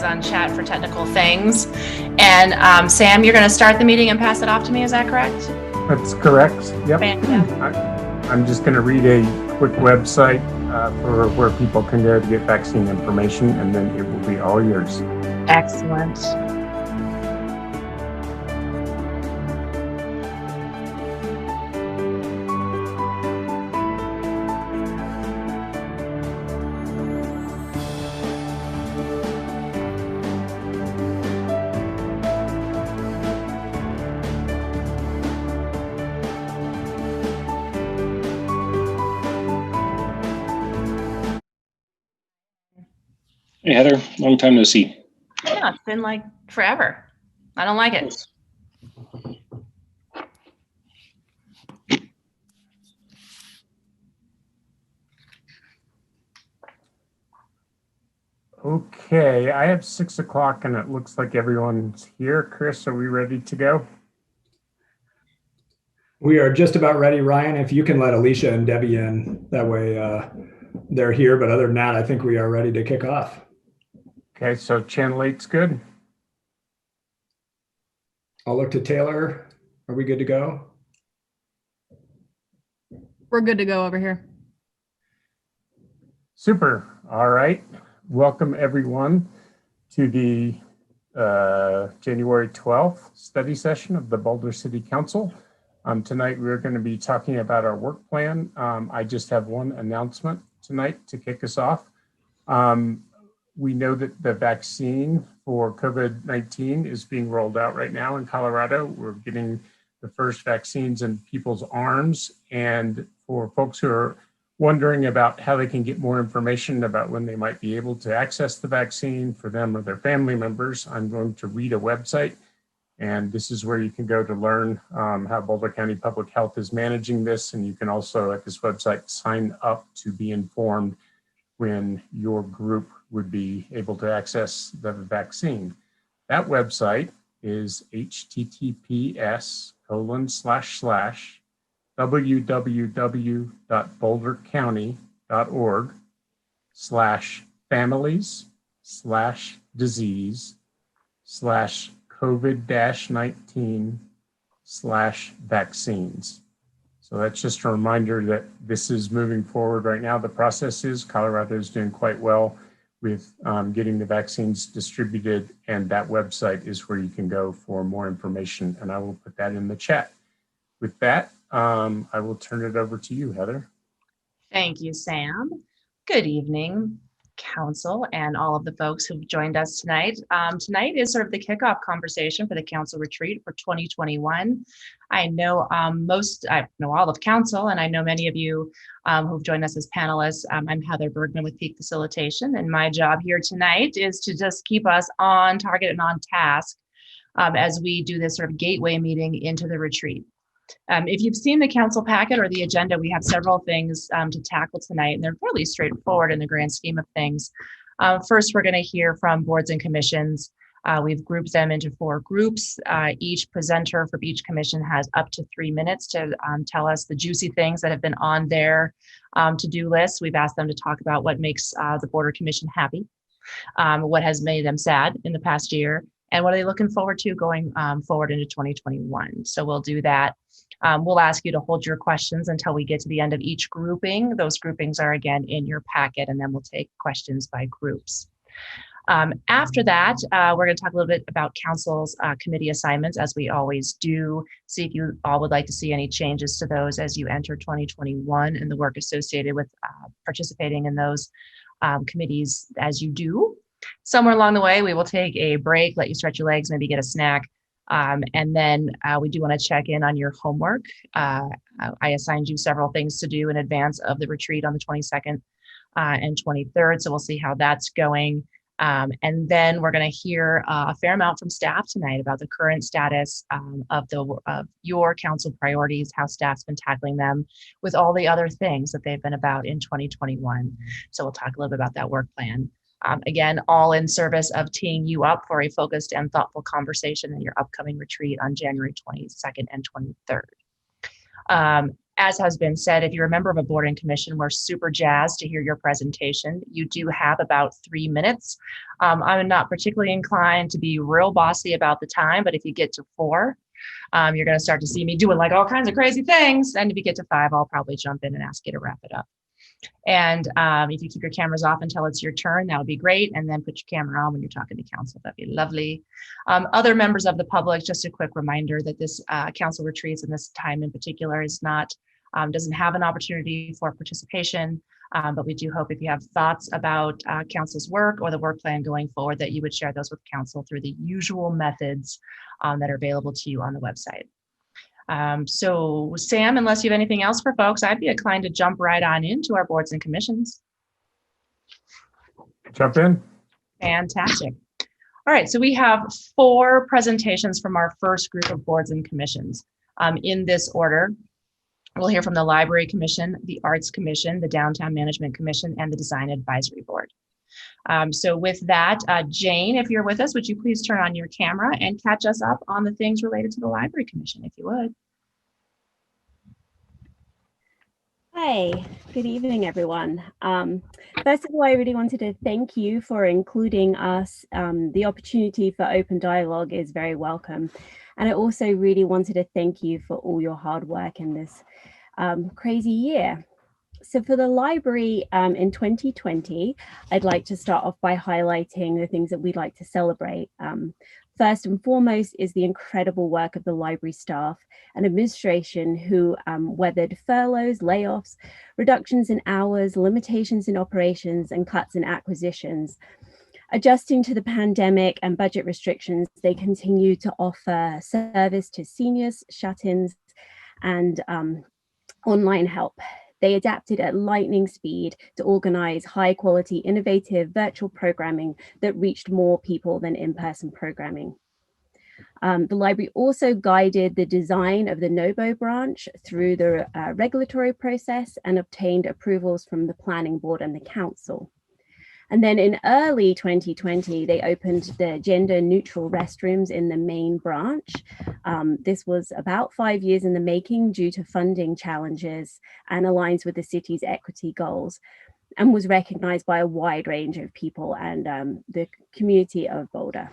on chat for technical things. And Sam, you're going to start the meeting and pass it off to me. Is that correct? That's correct. Yep. I'm just going to read a quick website for where people can go to get vaccine information, and then it will be all yours. Excellent. Hey, Heather, long time no see. Yeah, it's been like forever. I don't like it. Okay, I have 6 o'clock and it looks like everyone's here. Chris, are we ready to go? We are just about ready, Ryan. If you can let Alicia and Debbie in, that way they're here. But other than that, I think we are ready to kick off. Okay, so channel 8's good. I'll look to Taylor. Are we good to go? We're good to go over here. Super. All right. Welcome everyone to the January 12th study session of the Boulder City Council. Tonight we're going to be talking about our work plan. I just have one announcement tonight to kick us off. We know that the vaccine for COVID-19 is being rolled out right now in Colorado. We're getting the first vaccines in people's arms. And for folks who are wondering about how they can get more information about when they might be able to access the vaccine for them or their family members, I'm going to read a website. And this is where you can go to learn how Boulder County Public Health is managing this. And you can also at this website sign up to be informed when your group would be able to access the vaccine. That website is https://www.bouldercounty.org/families/disease/COVID-19/vaccines. So that's just a reminder that this is moving forward right now. The process is Colorado is doing quite well with getting the vaccines distributed, and that website is where you can go for more information, and I will put that in the chat. With that, I will turn it over to you, Heather. Thank you, Sam. Good evening, Council, and all of the folks who've joined us tonight. Tonight is sort of the kickoff conversation for the Council retreat for 2021. I know I know all of Council, and I know many of you who've joined us as panelists. I'm Heather Bergman with Peak Facilitation, and my job here tonight is to just keep us on target and on task as we do this sort of gateway meeting into the retreat. If you've seen the council packet or the agenda, we have several things to tackle tonight, and they're fairly straightforward in the grand scheme of things. First, we're going to hear from boards and commissions. We've grouped them into 4 groups. Each presenter from each commission has up to 3 minutes to tell us the juicy things that have been on their to-do list. We've asked them to talk about what makes the Board Commission happy, what has made them sad in the past year, and what are they looking forward to going forward into 2021. So we'll do that. We'll ask you to hold your questions until we get to the end of each grouping. Those groupings are again in your packet, and then we'll take questions by groups. After that, we're going to talk a little bit about council's committee assignments, as we always do. See if you all would like to see any changes to those as you enter 2021 and the work associated with participating in those committees as you do. Somewhere along the way, we will take a break, let you stretch your legs, maybe get a snack. And then we do want to check in on your homework. I assigned you several things to do in advance of the retreat on the 22nd and 23rd. So we'll see how that's going. And then we're going to hear a fair amount from staff tonight about the current status of your council priorities, how staff's been tackling them with all the other things that they've been about in 2021. So we'll talk a little bit about that work plan. Again, all in service of teeing you up for a focused and thoughtful conversation in your upcoming retreat on January 22nd and 23rd. As has been said, if you're a member of a board and commission, we're super jazzed to hear your presentation. You do have about 3 minutes. I'm not particularly inclined to be real bossy about the time, but if you get to 4, you're going to start to see me doing like all kinds of crazy things. And if you get to 5, I'll probably jump in and ask you to wrap it up. And if you keep your cameras off until it's your turn, that would be great. And then put your camera on when you're talking to council. That'd be lovely. Other members of the public, just a quick reminder that this council retreats and this time in particular is not, doesn't have an opportunity for participation. But we do hope if you have thoughts about council's work or the work plan going forward, that you would share those with council through the usual methods that are available to you on the website. So Sam, unless you have anything else for folks, I'd be inclined to jump right on into our boards and commissions. Jump in. Fantastic. All right, so we have 4 presentations from our first group of boards and commissions. In this order, we'll hear from the Library Commission, the Arts Commission, the Downtown Management Commission, and the Design Advisory Board. So with that, Jane, if you're with us, would you please turn on your camera and catch us up on the things related to the Library Commission, if you would. Hi, good evening, everyone. First of all, I really wanted to thank you for including us. The opportunity for open dialogue is very welcome. And I also really wanted to thank you for all your hard work in this crazy year. So for the library in 2020, I'd like to start off by highlighting the things that we'd like to celebrate. First and foremost is the incredible work of the library staff and administration who weathered furloughs, layoffs, reductions in hours, limitations in operations, and cuts in acquisitions. Adjusting to the pandemic and budget restrictions, they continue to offer service to seniors, shut-ins, and online help. They adapted at lightning speed to organize high quality, innovative virtual programming that reached more people than in-person programming. The library also guided the design of the NOBO branch through the regulatory process and obtained approvals from the planning board and the council. And then in early 2020, they opened the gender neutral restrooms in the main branch. This was about 5 years in the making due to funding challenges and aligns with the city's equity goals and was recognized by a wide range of people and the community of Boulder.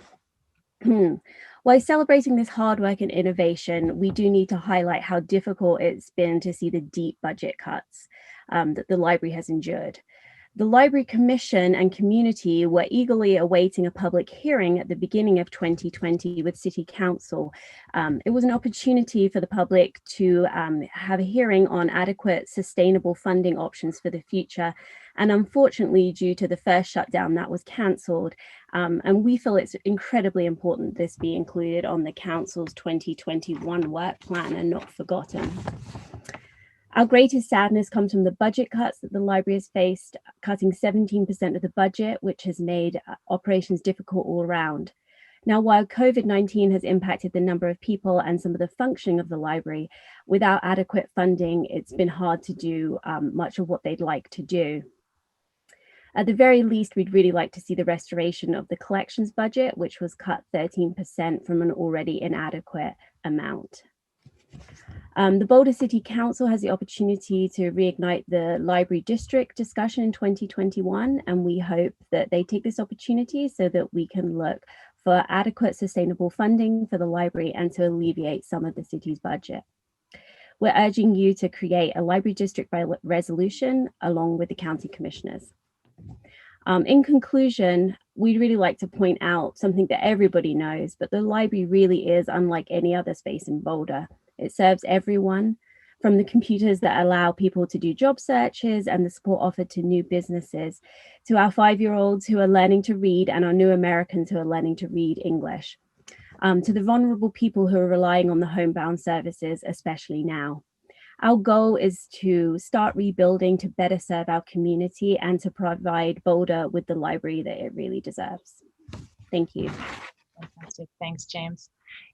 While celebrating this hard work and innovation, we do need to highlight how difficult it's been to see the deep budget cuts that the library has endured. The Library Commission and community were eagerly awaiting a public hearing at the beginning of 2020 with City Council. It was an opportunity for the public to have a hearing on adequate, sustainable funding options for the future. And unfortunately, due to the first shutdown, that was cancelled. And we feel it's incredibly important this be included on the Council's 2021 work plan and not forgotten. Our greatest sadness comes from the budget cuts that the library has faced, cutting 17% of the budget, which has made operations difficult all around. Now, while COVID-19 has impacted the number of people and some of the functioning of the library, without adequate funding, it's been hard to do much of what they'd like to do. At the very least, we'd really like to see the restoration of the collections budget, which was cut 13% from an already inadequate amount. The Boulder City Council has the opportunity to reignite the library district discussion in 2021, and we hope that they take this opportunity so that we can look for adequate sustainable funding for the library and to alleviate some of the city's budget. We're urging you to create a library district by resolution along with the county commissioners. In conclusion, we'd really like to point out something that everybody knows, but the library really is unlike any other space in Boulder. It serves everyone, from the computers that allow people to do job searches and the support offered to new businesses, to our 5-year-olds who are learning to read and our new Americans who are learning to read English, to the vulnerable people who are relying on the homebound services, especially now. Our goal is to start rebuilding to better serve our community and to provide Boulder with the library that it really deserves. Thank you. Fantastic. Thanks, James.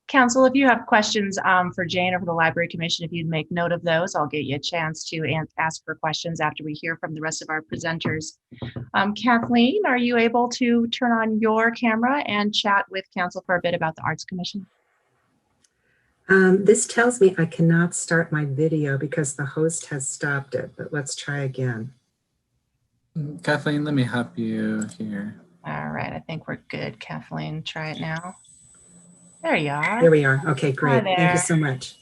Council, if you have questions for Jane or for the Library Commission, if you'd make note of those, I'll get you a chance to ask for questions after we hear from the rest of our presenters. Kathleen, are you able to turn on your camera and chat with Council for a bit about the Arts Commission? This tells me I cannot start my video because the host has stopped it, but let's try again. Kathleen, let me help you here. All right, I think we're good. Kathleen, try it now. There you are. There we are. Okay, great. Thank you so much.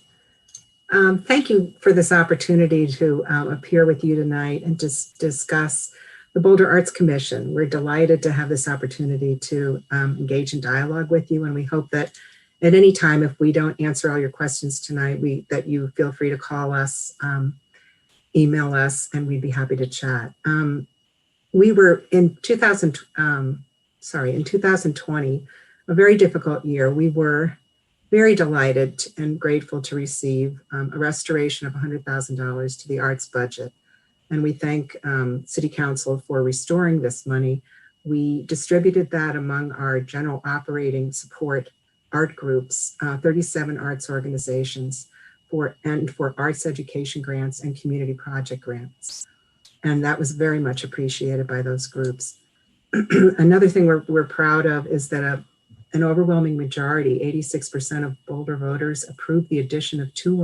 Thank you for this opportunity to appear with you tonight and just discuss the Boulder Arts Commission. We're delighted to have this opportunity to engage in dialogue with you, and we hope that at any time, if we don't answer all your questions tonight, that you feel free to call us, email us, and we'd be happy to chat. We were in 2020, a very difficult year. We were very delighted and grateful to receive a restoration of $100,000 to the arts budget. And we thank City Council for restoring this money. We distributed that among our general operating support art groups, 37 arts organizations for arts education grants and community project grants. And that was very much appreciated by those groups. Another thing we're proud of is that an overwhelming majority, 86% of Boulder voters, approved the addition of two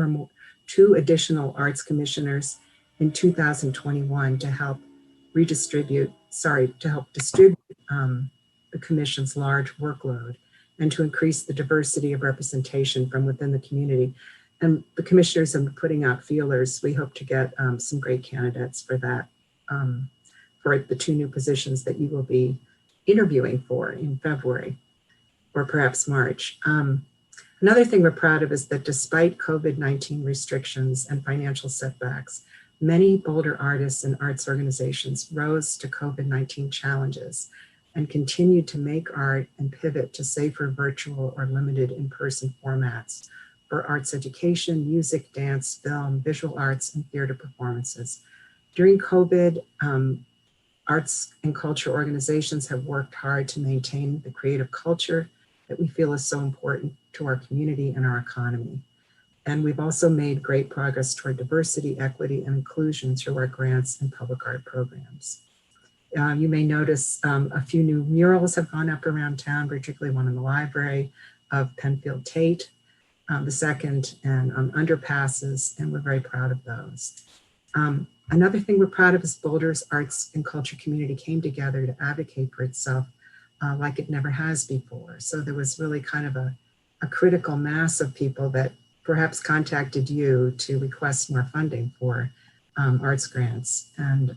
additional arts commissioners in 2021 to help distribute the commission's large workload and to increase the diversity of representation from within the community. And the commissioners have been putting out feelers. We hope to get some great candidates for that, for the two new positions that you will be interviewing for in February or perhaps March. Another thing we're proud of is that despite COVID-19 restrictions and financial setbacks, many Boulder artists and arts organizations rose to COVID-19 challenges and continued to make art and pivot to safer virtual or limited in-person formats for arts education, music, dance, film, visual arts, and theater performances. During COVID, arts and culture organizations have worked hard to maintain the creative culture that we feel is so important to our community and our economy. And we've also made great progress toward diversity, equity, and inclusion through our grants and public art programs. You may notice a few new murals have gone up around town, particularly one in the library of Penfield Tate, the second, and underpasses, and we're very proud of those. Another thing we're proud of is Boulder's arts and culture community came together to advocate for itself like it never has before. So there was really kind of a critical mass of people that perhaps contacted you to request more funding for arts grants. And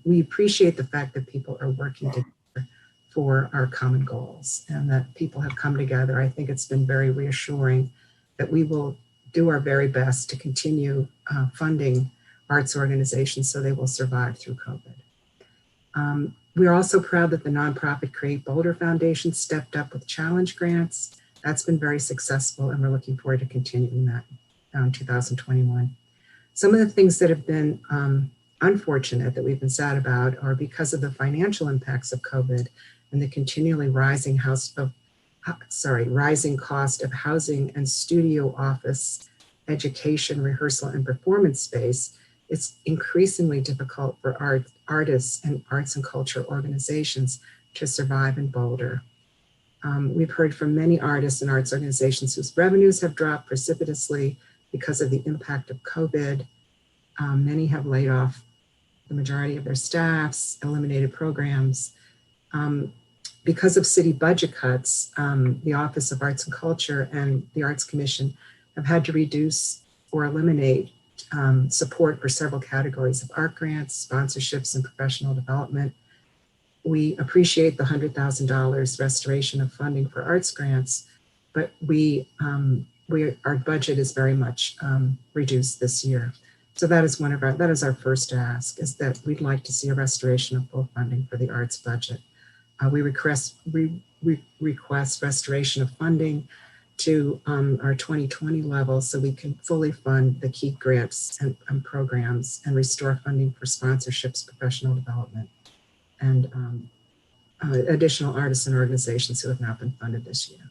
we appreciate the fact that people are working together for our common goals and that people have come together. I think it's been very reassuring that we will do our very best to continue funding arts organizations so they will survive through COVID. We're also proud that the nonprofit Create Boulder Foundation stepped up with challenge grants. That's been very successful, and we're looking forward to continuing that in 2021. Some of the things that have been unfortunate that we've been sad about are because of the financial impacts of COVID and the continually rising rising cost of housing and studio office, education, rehearsal, and performance space. It's increasingly difficult for artists and arts and culture organizations to survive in Boulder. We've heard from many artists and arts organizations whose revenues have dropped precipitously because of the impact of COVID. Many have laid off the majority of their staffs, eliminated programs. Because of city budget cuts, the Office of Arts and Culture and the Arts Commission have had to reduce or eliminate support for several categories of art grants, sponsorships, and professional development. We appreciate the $100,000 restoration of funding for arts grants, but our budget is very much reduced this year. So that is our first ask, is that we'd like to see a restoration of full funding for the arts budget. We request restoration of funding to our 2020 level so we can fully fund the key grants and programs and restore funding for sponsorships, professional development, and additional artists and organizations who have not been funded this year.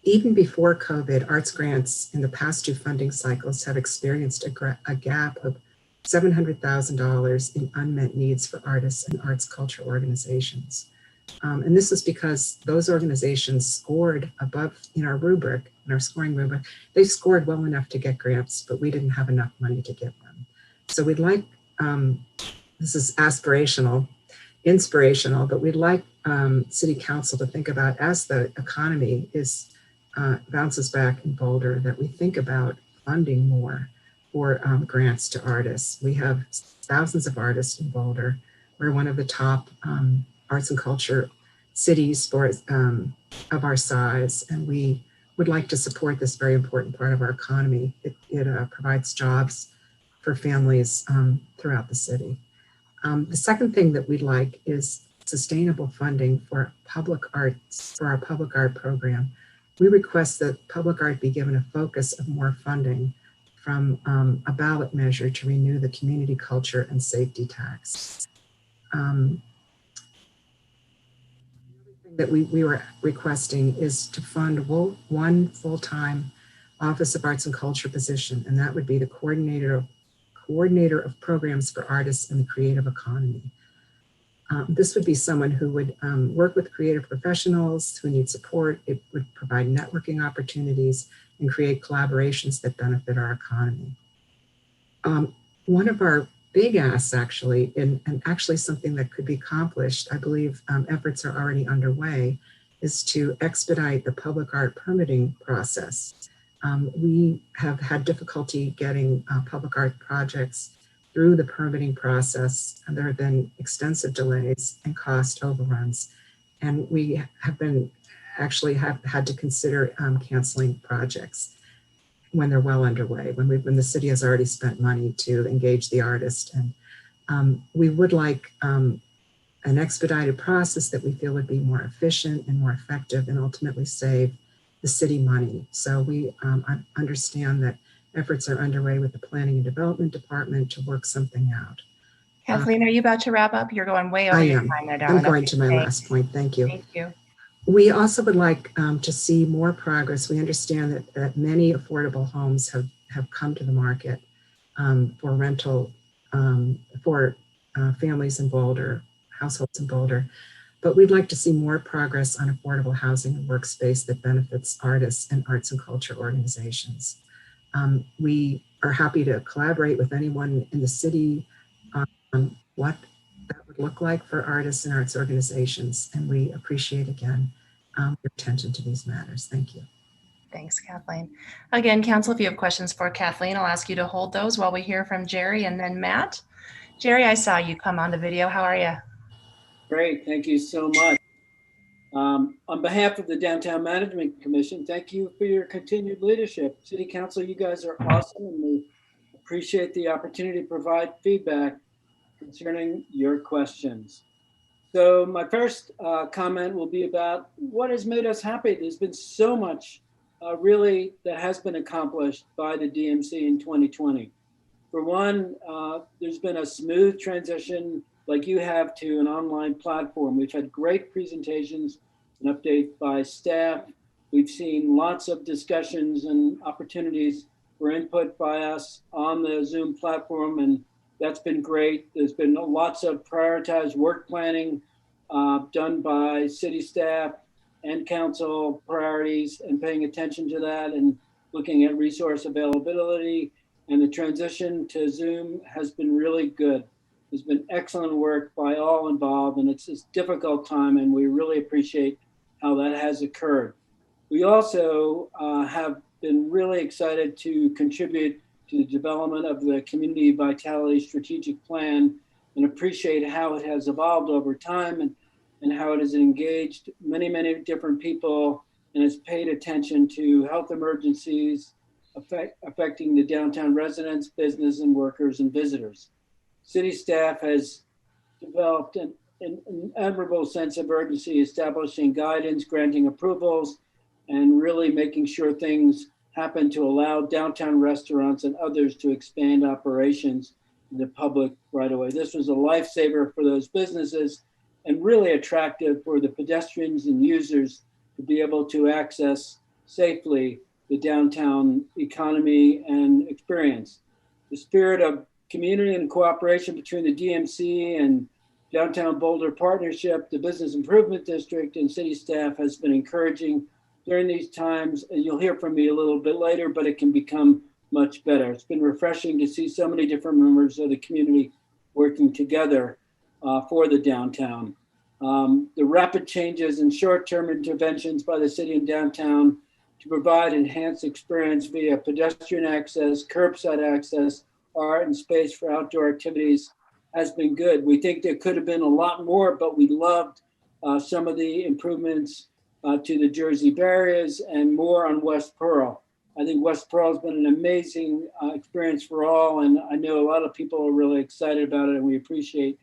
Even before COVID, arts grants in the past two funding cycles have experienced a gap of $700,000 in unmet needs for artists and arts culture organizations. And this is because those organizations scored above in our rubric, in our scoring rubric. They scored well enough to get grants, but we didn't have enough money to give them. So we'd like, this is aspirational, inspirational, but we'd like City Council to think about, as the economy bounces back in Boulder, that we think about funding more for grants to artists. We have thousands of artists in Boulder. We're one of the top arts and culture cities of our size, and we would like to support this very important part of our economy. It provides jobs for families throughout the city. The second thing that we'd like is sustainable funding for public arts, for our public art program. We request that public art be given a focus of more funding from a ballot measure to renew the community culture and safety tax. Another thing that we were requesting is to fund one full-time Office of Arts and Culture position, and that would be the coordinator of programs for artists in the creative economy. This would be someone who would work with creative professionals who need support. It would provide networking opportunities and create collaborations that benefit our economy. One of our big asks, actually, and actually something that could be accomplished, I believe efforts are already underway, is to expedite the public art permitting process. We have had difficulty getting public art projects through the permitting process, and there have been extensive delays and cost overruns. And we have had to consider canceling projects when they're well underway, when the city has already spent money to engage the artist. And we would like an expedited process that we feel would be more efficient and more effective and ultimately save the city money. So we understand that efforts are underway with the Planning and Development Department to work something out. Kathleen, are you about to wrap up? You're going way over your time there, darling. I'm going to my last point. Thank you. Thank you. We also would like to see more progress. We understand that many affordable homes have come to the market for rental for families in Boulder, households in Boulder. But we'd like to see more progress on affordable housing and workspace that benefits artists and arts and culture organizations. We are happy to collaborate with anyone in the city on what that would look like for artists and arts organizations. And we appreciate, again, your attention to these matters. Thank you. Thanks, Kathleen. Again, Council, if you have questions for Kathleen, I'll ask you to hold those while we hear from Jerry and then Matt. Jerry, I saw you come on the video. How are you? Great, thank you so much. On behalf of the Downtown Management Commission, thank you for your continued leadership. City Council, you guys are awesome, and we appreciate the opportunity to provide feedback concerning your questions. So my first comment will be about what has made us happy. There's been so much really that has been accomplished by the DMC in 2020. For one, there's been a smooth transition like you have to an online platform. We've had great presentations and updates by staff. We've seen lots of discussions and opportunities for input by us on the Zoom platform, and that's been great. There's been lots of prioritized work planning done by city staff and council priorities and paying attention to that and looking at resource availability. And the transition to Zoom has been really good. There's been excellent work by all involved, and it's a difficult time, and we really appreciate how that has occurred. We also have been really excited to contribute to the development of the Community Vitality Strategic Plan and appreciate how it has evolved over time and how it has engaged many, many different people and has paid attention to health emergencies affecting the downtown residents, business, and workers and visitors. City staff has developed an admirable sense of urgency, establishing guidance, granting approvals, and really making sure things happen to allow downtown restaurants and others to expand operations in the public right away. This was a lifesaver for those businesses and really attractive for the pedestrians and users to be able to access safely the downtown economy and experience. The spirit of community and cooperation between the DMC and Downtown Boulder Partnership, the Business Improvement District, and city staff has been encouraging during these times. And you'll hear from me a little bit later, but it can become much better. It's been refreshing to see so many different members of the community working together for the downtown. The rapid changes and short-term interventions by the city and downtown to provide enhanced experience via pedestrian access, curbside access, art and space for outdoor activities has been good. We think there could have been a lot more, but we loved some of the improvements to the Jersey barriers and more on West Pearl. I think West Pearl has been an amazing experience for all, and I know a lot of people are really excited about it, and we appreciate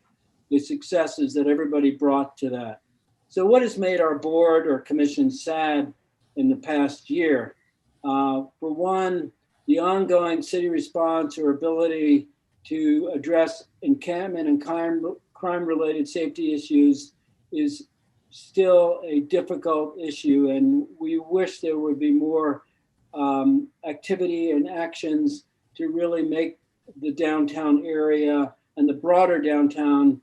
the successes that everybody brought to that. So what has made our board or commission sad in the past year? For one, the ongoing city response or ability to address encampment and crime-related safety issues is still a difficult issue, and we wish there would be more activity and actions to really make the downtown area and the broader downtown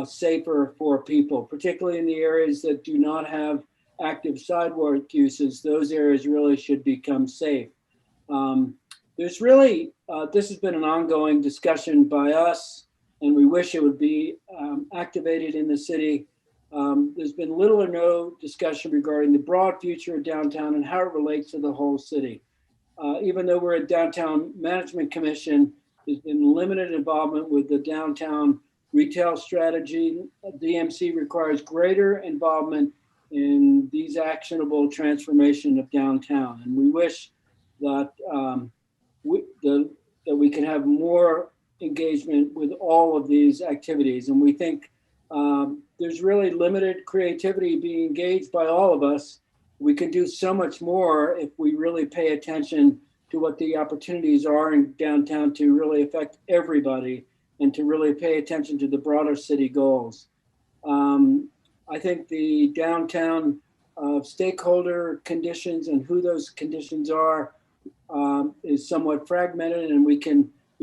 safer for people, particularly in the areas that do not have active sidewalk uses. Those areas really should become safe. There's really, this has been an ongoing discussion by us, and we wish it would be activated in the city. There's been little or no discussion regarding the broad future of downtown and how it relates to the whole city. Even though we're a downtown management commission, there's been limited involvement with the downtown retail strategy. DMC requires greater involvement in these actionable transformation of downtown. And we wish that that we can have more engagement with all of these activities. And we think there's really limited creativity being engaged by all of us. We can do so much more if we really pay attention to what the opportunities are in downtown to really affect everybody and to really pay attention to the broader city goals. I think the downtown stakeholder conditions and who those conditions are is somewhat fragmented, and we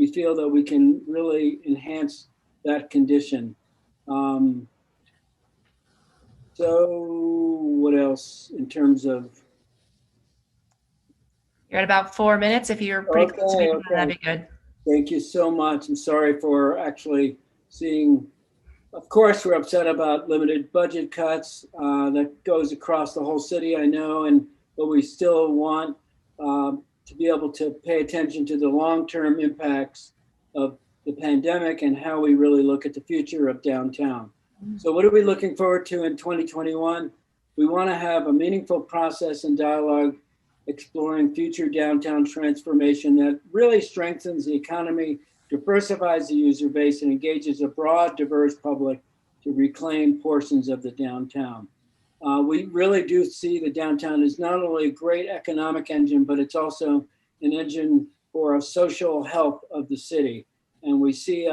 feel that we can really enhance that condition. So what else in terms of? You're at about 4 minutes. If you're pretty close to me, that'd be good. Thank you so much. I'm sorry for actually seeing, of course, we're upset about limited budget cuts that goes across the whole city, I know, but we still want to be able to pay attention to the long-term impacts of the pandemic and how we really look at the future of downtown. So what are we looking forward to in 2021? We want to have a meaningful process and dialogue exploring future downtown transformation that really strengthens the economy, diversifies the user base, and engages a broad, diverse public to reclaim portions of the downtown. We really do see the downtown as not only a great economic engine, but it's also an engine for a social health of the city. And we see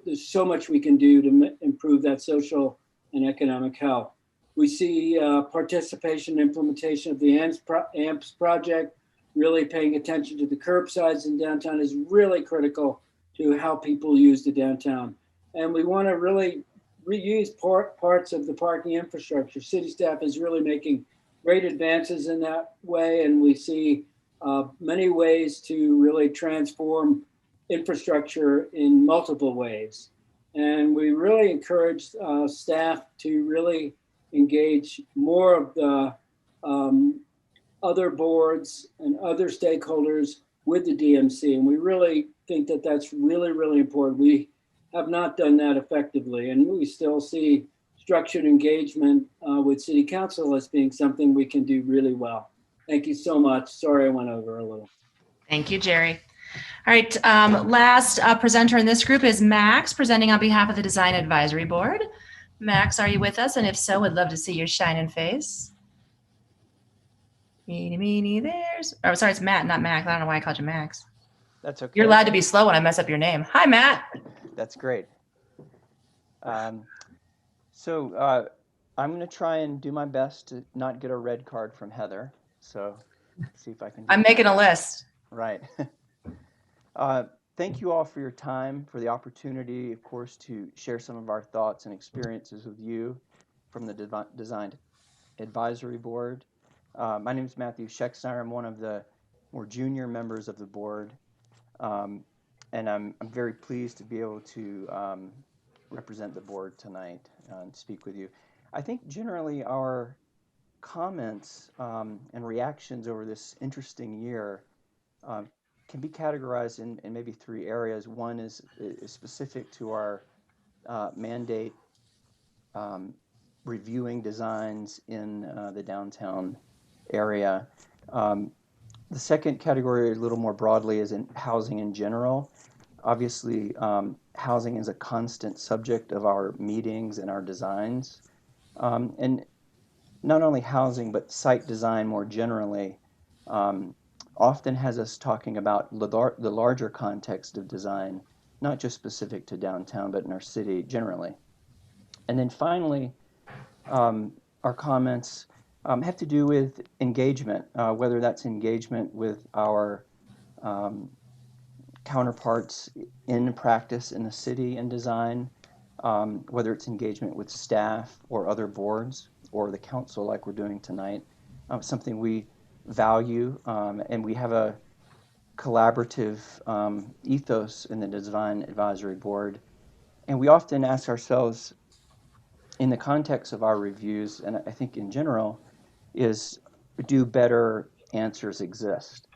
there's so much we can do to improve that social and economic health. We see participation and implementation of the AMPS project, really paying attention to the curbsides in downtown is really critical to how people use the downtown. And we want to really reuse parts of the parking infrastructure. City staff is really making great advances in that way, and we see many ways to really transform infrastructure in multiple ways. And we really encourage staff to really engage more of the other boards and other stakeholders with the DMC. And we really think that that's really, really important. We have not done that effectively. And we still see structured engagement with City Council as being something we can do really well. Thank you so much. Sorry I went over a little. Thank you, Jerry. All right, last presenter in this group is Max, presenting on behalf of the Design Advisory Board. Max, are you with us? And if so, would love to see your shining face. There's, oh, sorry, it's Matt, not Max. I don't know why I called you Max. That's okay. You're allowed to be slow when I mess up your name. Hi, Matt. That's great. I'm going to try and do my best to not get a red card from Heather. So see if I can. I'm making a list. Right. thank you all for your time, for the opportunity, of course, to share some of our thoughts and experiences with you from the Design Advisory Board. My name is Matthew Schexnayr. I'm one of the more junior members of the board, and I'm very pleased to be able to represent the board tonight and speak with you. I think generally our comments and reactions over this interesting year can be categorized in maybe three areas. One is specific to our mandate reviewing designs in the downtown area. The second category, a little more broadly, is in housing in general. Obviously, housing is a constant subject of our meetings and our designs. And not only housing, but site design more generally often has us talking about the larger context of design, not just specific to downtown, but in our city generally. And then finally, our comments have to do with engagement, whether that's engagement with our counterparts in practice in the city and design, whether it's engagement with staff or other boards or the council like we're doing tonight, something we value, and we have a collaborative ethos in the Design Advisory Board. And we often ask ourselves, in the context of our reviews, and I think in general, is do better answers exist?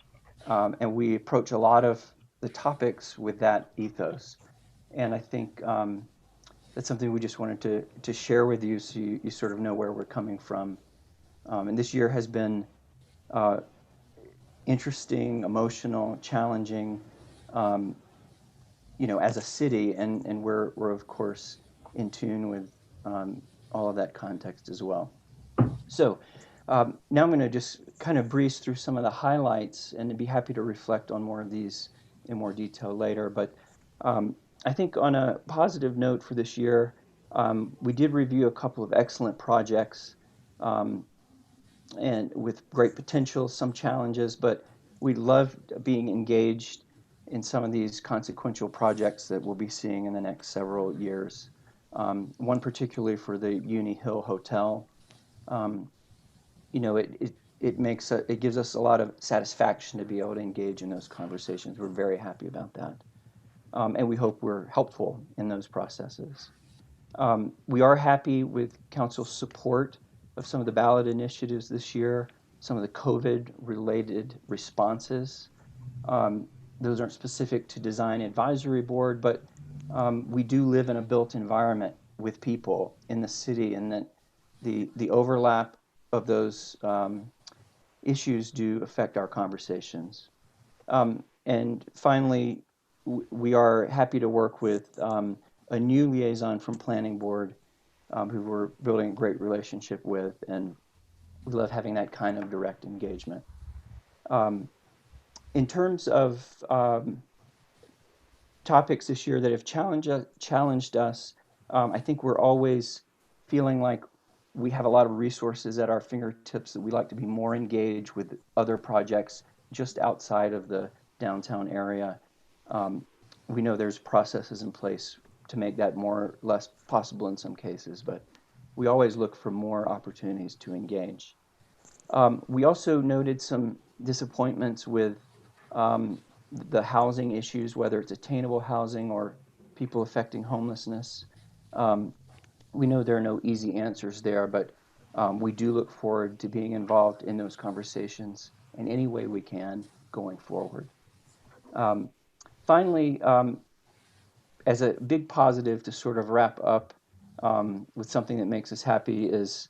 And we approach a lot of the topics with that ethos. And I think that's something we just wanted to share with you so you sort of know where we're coming from. And this year has been interesting, emotional, challenging, as a city, and we're of course in tune with all of that context as well. So now I'm going to just kind of breeze through some of the highlights and be happy to reflect on more of these in more detail later. But I think on a positive note for this year, we did review a couple of excellent projects and with great potential, some challenges, but we loved being engaged in some of these consequential projects that we'll be seeing in the next several years. One particularly for the Uni Hill Hotel. It gives us a lot of satisfaction to be able to engage in those conversations. We're very happy about that. And we hope we're helpful in those processes. We are happy with council's support of some of the ballot initiatives this year, some of the COVID-related responses. Those aren't specific to Design Advisory Board, but we do live in a built environment with people in the city, and that the overlap of those issues do affect our conversations. And finally, we are happy to work with a new liaison from Planning Board who we're building a great relationship with, and we love having that kind of direct engagement. In terms of topics this year that have challenged us, I think we're always feeling like we have a lot of resources at our fingertips that we like to be more engaged with other projects just outside of the downtown area. We know there's processes in place to make that more or less possible in some cases, but we always look for more opportunities to engage. We also noted some disappointments with the housing issues, whether it's attainable housing or people affecting homelessness. We know there are no easy answers there, but we do look forward to being involved in those conversations in any way we can going forward. Finally, as a big positive to sort of wrap up with something that makes us happy is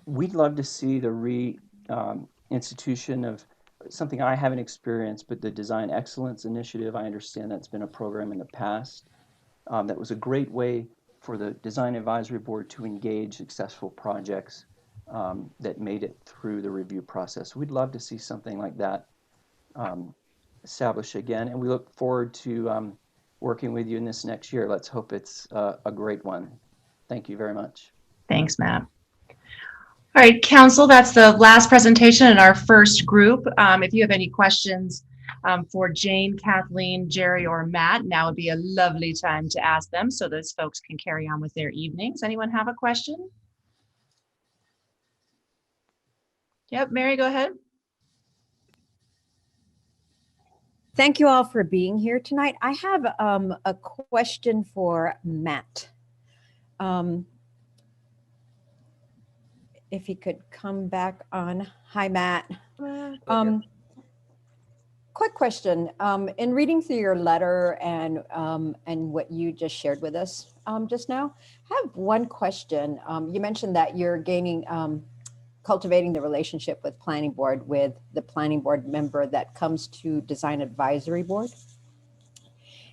we'd love to see the reinstitution of something I haven't experienced, but the Design Excellence Initiative. I understand that's been a program in the past. That was a great way for the Design Advisory Board to engage successful projects that made it through the review process. We'd love to see something like that established again, and we look forward to working with you in this next year. Let's hope it's a great one. Thank you very much. Thanks, Matt. All right, Council, that's the last presentation in our first group. If you have any questions For Jane, Kathleen, Jerry, or Matt, now would be a lovely time to ask them so those folks can carry on with their evenings. Anyone have a question? Yep, Mary, go ahead. Thank you all for being here tonight. I have a question for Matt. If he could come back on. Hi, Matt. Quick question. In reading through your letter and what you just shared with us just now, I have one question. You mentioned that you're cultivating the relationship with planning board with the planning board member that comes to design advisory board.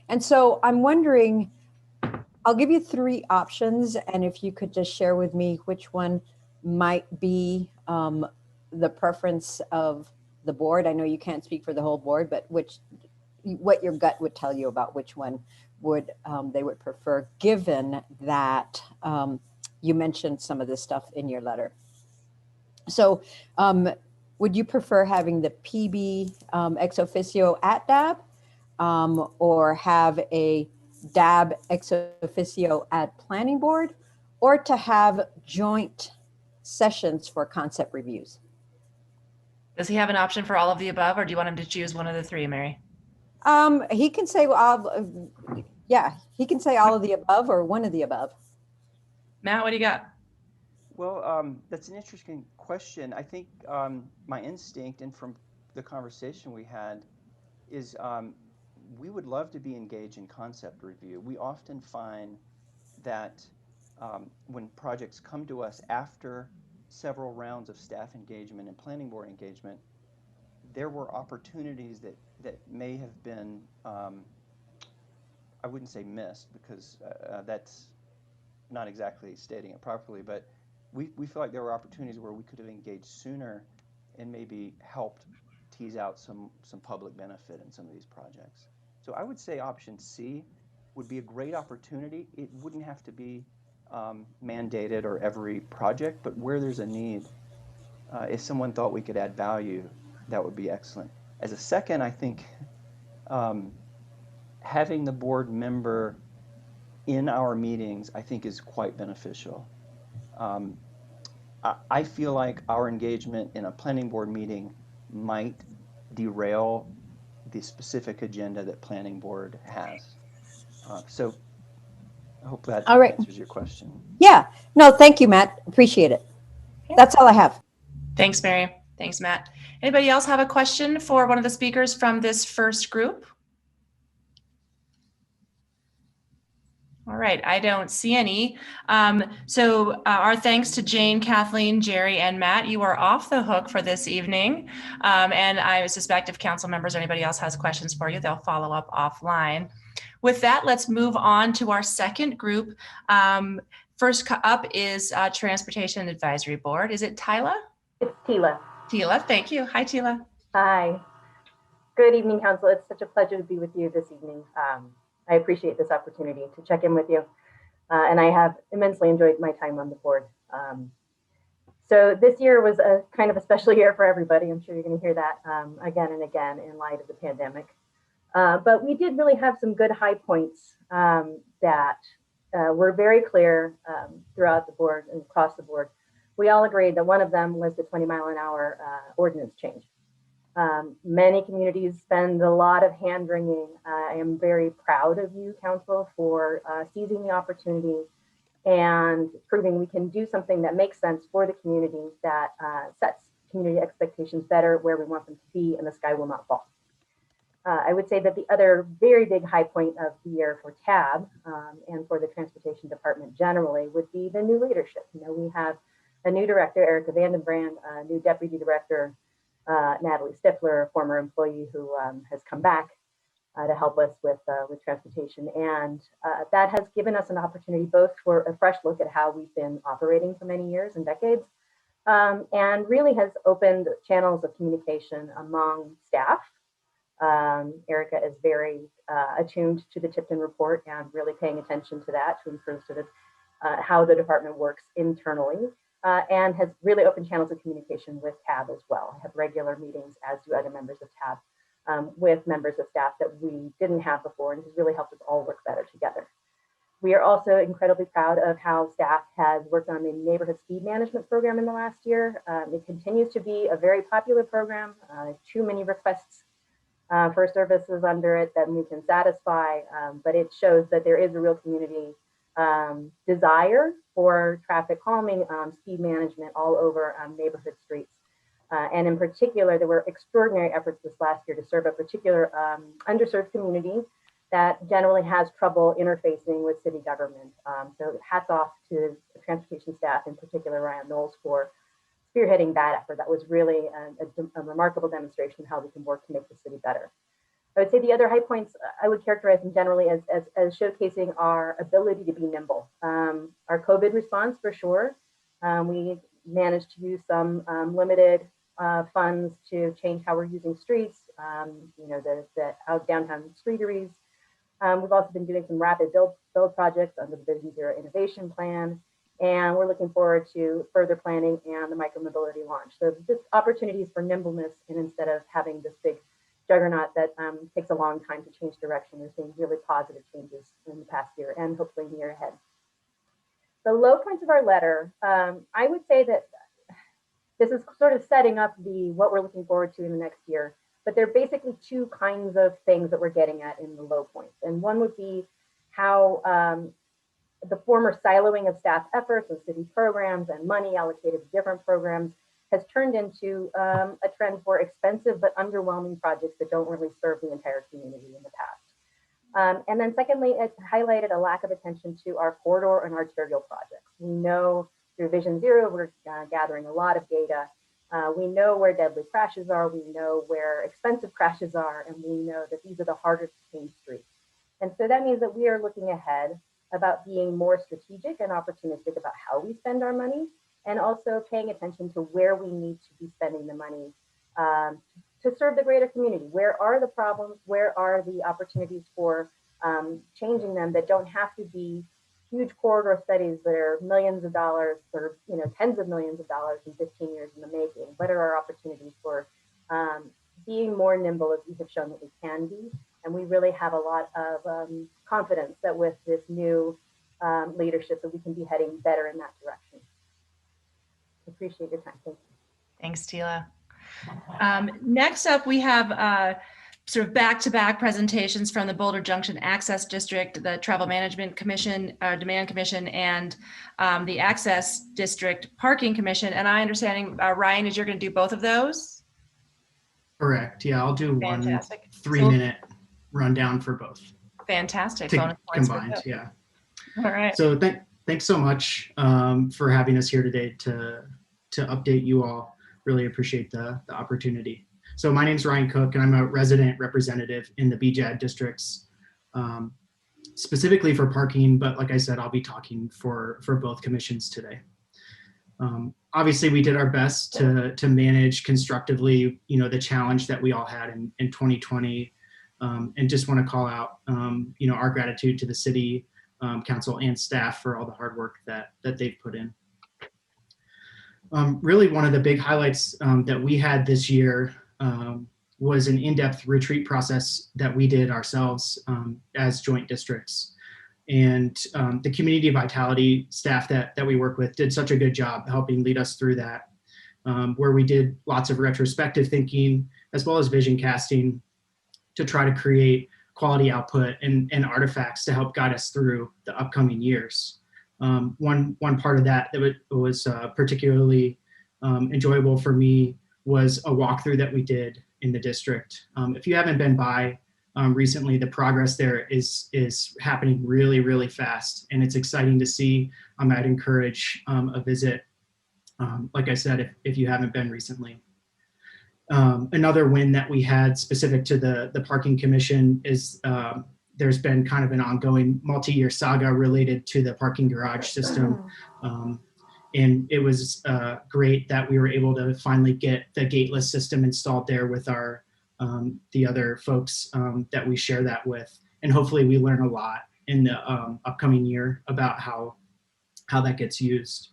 And so I'm wondering, I'll give you 3 options, and if you could just share with me which one might be the preference of the board. I know you can't speak for the whole board, but what your gut would tell you about which one they would prefer, given that you mentioned some of this stuff in your letter. So would you prefer having the PB ex officio at DAB or have a DAB ex officio at planning board, or to have joint sessions for concept reviews? Does he have an option for all of the above, or do you want him to choose one of the 3, Mary? He can say, he can say all of the above or one of the above. Matt, what do you got? Well, that's an interesting question. I think my instinct, and from the conversation we had, is we would love to be engaged in concept review. We often find that when projects come to us after several rounds of staff engagement and planning board engagement, there were opportunities that may have been, I wouldn't say missed, because that's not exactly stating it properly, but we feel like there were opportunities where we could have engaged sooner and maybe helped tease out some public benefit in some of these projects. So I would say option C would be a great opportunity. It wouldn't have to be mandated or every project, but where there's a need, if someone thought we could add value, that would be excellent. As a second, I think having the board member in our meetings, I think, is quite beneficial. I feel like our engagement in a planning board meeting might derail the specific agenda that planning board has. So I hope that answers your question. Yeah, no, thank you, Matt. Appreciate it. That's all I have. Thanks, Mary. Thanks, Matt. Anybody else have a question for one of the speakers from this first group? All right, I don't see any. So our thanks to Jane, Kathleen, Jerry, and Matt. You are off the hook for this evening. And I suspect if council members or anybody else has questions for you, they'll follow up offline. With that, let's move on to our second group. First up is Transportation Advisory Board. Is it Tyla? It's Tila. Tila, thank you. Hi, Tila. Hi. Good evening, Council. It's such a pleasure to be with you this evening. I appreciate this opportunity to check in with you. And I have immensely enjoyed my time on the board. So this year was a kind of a special year for everybody. I'm sure you're going to hear that again and again in light of the pandemic. But we did really have some good high points that were very clear throughout the board and across the board. We all agreed that one of them was the 20-mile-an-hour ordinance change. Many communities spend a lot of hand-wringing. I am very proud of you, Council, for seizing the opportunity and proving we can do something that makes sense for the community, that sets community expectations better where we want them to be, and the sky will not fall. I would say that the other very big high point of the year for TAB and for the Transportation Department generally would be the new leadership. You know, we have a new director, Erica Vandenbrand, a new deputy director, Natalie Stifler, a former employee who has come back to help us with transportation. And that has given us an opportunity both for a fresh look at how we've been operating for many years and decades, and really has opened channels of communication among staff. Erica is very attuned to the Tipton report and really paying attention to that to improve sort of how the department works internally. And has really opened channels of communication with TAB as well. I have regular meetings, as do other members of TAB, with members of staff that we didn't have before, and has really helped us all work better together. We are also incredibly proud of how staff has worked on the neighborhood speed management program in the last year. It continues to be a very popular program, too many requests for services under it that we can satisfy, but it shows that there is a real community desire for traffic calming, speed management all over neighborhood streets. And in particular, there were extraordinary efforts this last year to serve a particular underserved community that generally has trouble interfacing with city government. So hats off to the transportation staff, in particular Ryan Knowles, for spearheading that effort. That was really a remarkable demonstration of how we can work to make the city better. I would say the other high points I would characterize them generally as showcasing our ability to be nimble. Our COVID response, for sure. We managed to use some limited funds to change how we're using streets, the downtown streeteries. We've also been doing some rapid build projects under the Vision Zero Innovation Plan, and we're looking forward to further planning and the micromobility launch. So just opportunities for nimbleness, and instead of having this big juggernaut that takes a long time to change direction, we're seeing really positive changes in the past year and hopefully in the year ahead. The low points of our letter, I would say that this is sort of setting up what we're looking forward to in the next year. But there are basically two kinds of things that we're getting at in the low points. And one would be how the former siloing of staff efforts and city programs and money allocated to different programs has turned into a trend for expensive but underwhelming projects that don't really serve the entire community in the past. And then secondly, it highlighted a lack of attention to our corridor and arterial projects. We know through Vision Zero, we're gathering a lot of data. We know where deadly crashes are, we know where expensive crashes are, and we know that these are the harder to change streets. And so that means that we are looking ahead about being more strategic and opportunistic about how we spend our money, and also paying attention to where we need to be spending the money to serve the greater community. Where are the problems? Where are the opportunities for changing them that don't have to be huge corridor studies that are millions of dollars or tens of millions of dollars in 15 years in the making? What are our opportunities for being more nimble, as we have shown that we can be? And we really have a lot of confidence that with this new leadership that we can be heading better in that direction. Appreciate your time. Thank you. Thanks, Tila. Next up, we have sort of back-to-back presentations from the Boulder Junction Access District, the Travel Management Commission, Demand Commission, and the Access District Parking Commission. And I understanding, Ryan, is you're going to do both of those? Correct. Yeah, I'll do Fantastic. 1 3-minute rundown for both. Fantastic. Combined, yeah. All right. So thanks so much for having us here today to update you all. Really appreciate the opportunity. So my name is Ryan Cook, and I'm a resident representative in the BJAD districts, specifically for parking. But like I said, I'll be talking for both commissions today. Obviously, we did our best to manage constructively, the challenge that we all had in 2020, and just want to call out, our gratitude to the city council and staff for all the hard work that they've put in. Really, one of the big highlights that we had this year was an in-depth retreat process that we did ourselves as joint districts. And the community vitality staff that we work with did such a good job helping lead us through that, where we did lots of retrospective thinking as well as vision casting to try to create quality output and artifacts to help guide us through the upcoming years. One part of that was particularly enjoyable for me was a walkthrough that we did in the district. If you haven't been by recently, the progress there is happening really, really fast, and it's exciting to see. I'd encourage a visit, like I said, if you haven't been recently. Another win that we had specific to the Parking Commission is there's been kind of an ongoing multi-year saga related to the parking garage system. And it was great that we were able to finally get the gateless system installed there with the other folks that we share that with. And hopefully we learn a lot in the upcoming year about how that gets used.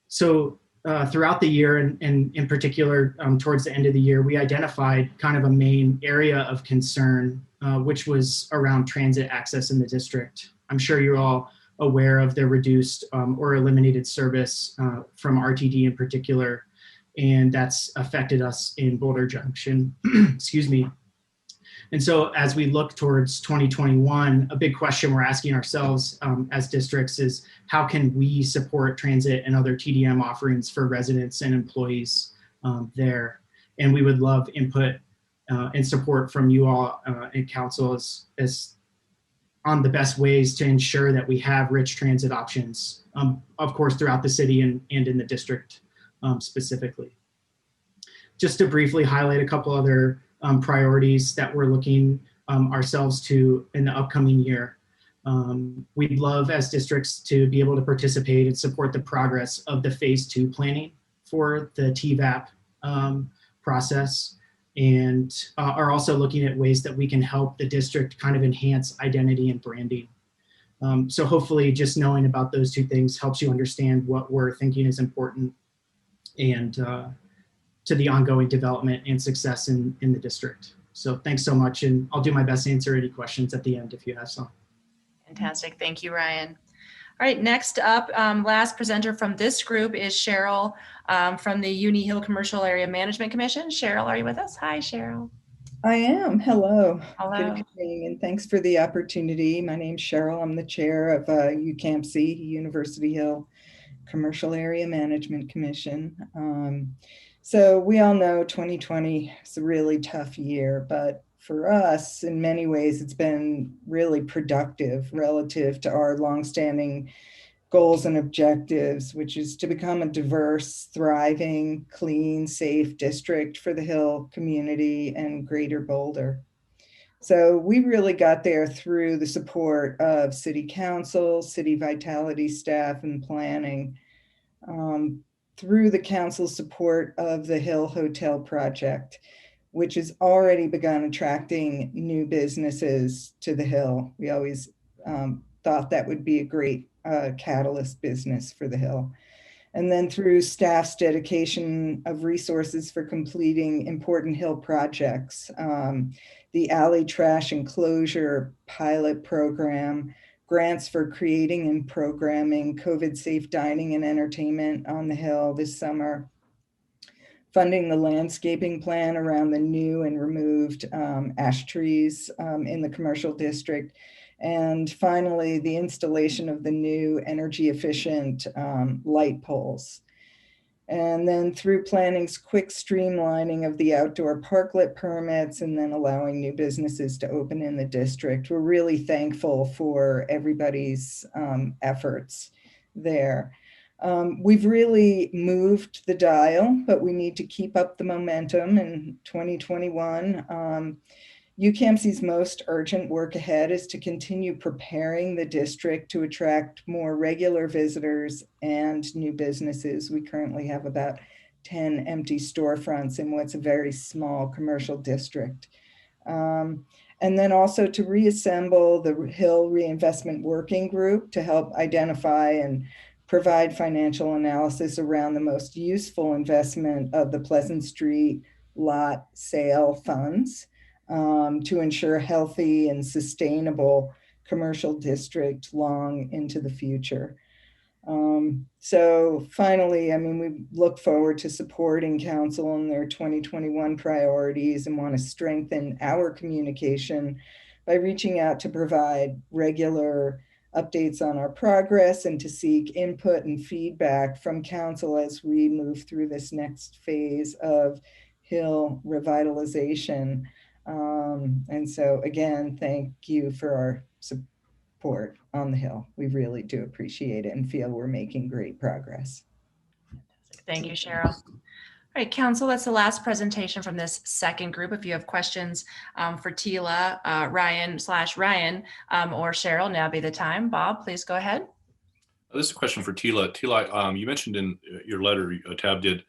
So throughout the year, and in particular towards the end of the year, we identified kind of a main area of concern, which was around transit access in the district. I'm sure you're all aware of the reduced or eliminated service from RTD in particular, and that's affected us in Boulder Junction. Excuse me. And so as we look towards 2021, a big question we're asking ourselves as districts is how can we support transit and other TDM offerings for residents and employees there? And we would love input and support from you all and council as on the best ways to ensure that we have rich transit options, of course, throughout the city and in the district specifically. Just to briefly highlight a couple other priorities that we're looking ourselves to in the upcoming year. We'd love as districts to be able to participate and support the progress of the phase 2 planning for the TVAP process, and are also looking at ways that we can help the district kind of enhance identity and branding. So hopefully just knowing about those two things helps you understand what we're thinking is important and to the ongoing development and success in the district. So thanks so much, and I'll do my best to answer any questions at the end if you have some. Fantastic, thank you, Ryan. All right, next up, last presenter from this group is Cheryl from the Uni Hill Commercial Area Management Commission. Cheryl, are you with us? Hi, Cheryl. I am. Hello. Hello. Good evening, and thanks for the opportunity. My name's Cheryl. I'm the chair of UCAMC, University Hill Commercial Area Management Commission. So we all know 2020 is a really tough year, but for us, in many ways, it's been really productive relative to our longstanding goals and objectives, which is to become a diverse, thriving, clean, safe district for the Hill community and Greater Boulder. So we really got there through the support of City Council, City Vitality staff, and planning. Through the council's support of the Hill Hotel project, which has already begun attracting new businesses to the Hill. We always thought that would be a great catalyst business for the Hill. And then through staff's dedication of resources for completing important Hill projects, the alley trash enclosure pilot program, grants for creating and programming COVID-safe dining and entertainment on the Hill this summer, funding the landscaping plan around the new and removed ash trees in the commercial district, and finally, the installation of the new energy efficient light poles. And then through planning's quick streamlining of the outdoor parklet permits and then allowing new businesses to open in the district, we're really thankful for everybody's efforts there. We've really moved the dial, but we need to keep up the momentum in 2021. UCAMC's most urgent work ahead is to continue preparing the district to attract more regular visitors and new businesses. We currently have about 10 empty storefronts in what's a very small commercial district. And then also to reassemble the Hill Reinvestment Working Group to help identify and provide financial analysis around the most useful investment of the Pleasant Street lot sale funds. To ensure healthy and sustainable commercial district long into the future. So finally, I mean, we look forward to supporting council in their 2021 priorities and want to strengthen our communication by reaching out to provide regular updates on our progress and to seek input and feedback from council as we move through this next phase of Hill revitalization. And so again, thank you for our support on the Hill. We really do appreciate it and feel we're making great progress. Thank you, Cheryl. All right, council, that's the last presentation from this second group. If you have questions for Tila, Ryan or Cheryl, now be the time. Bob, please go ahead. This is a question for Tila. Tila, you mentioned in your letter, Tab did,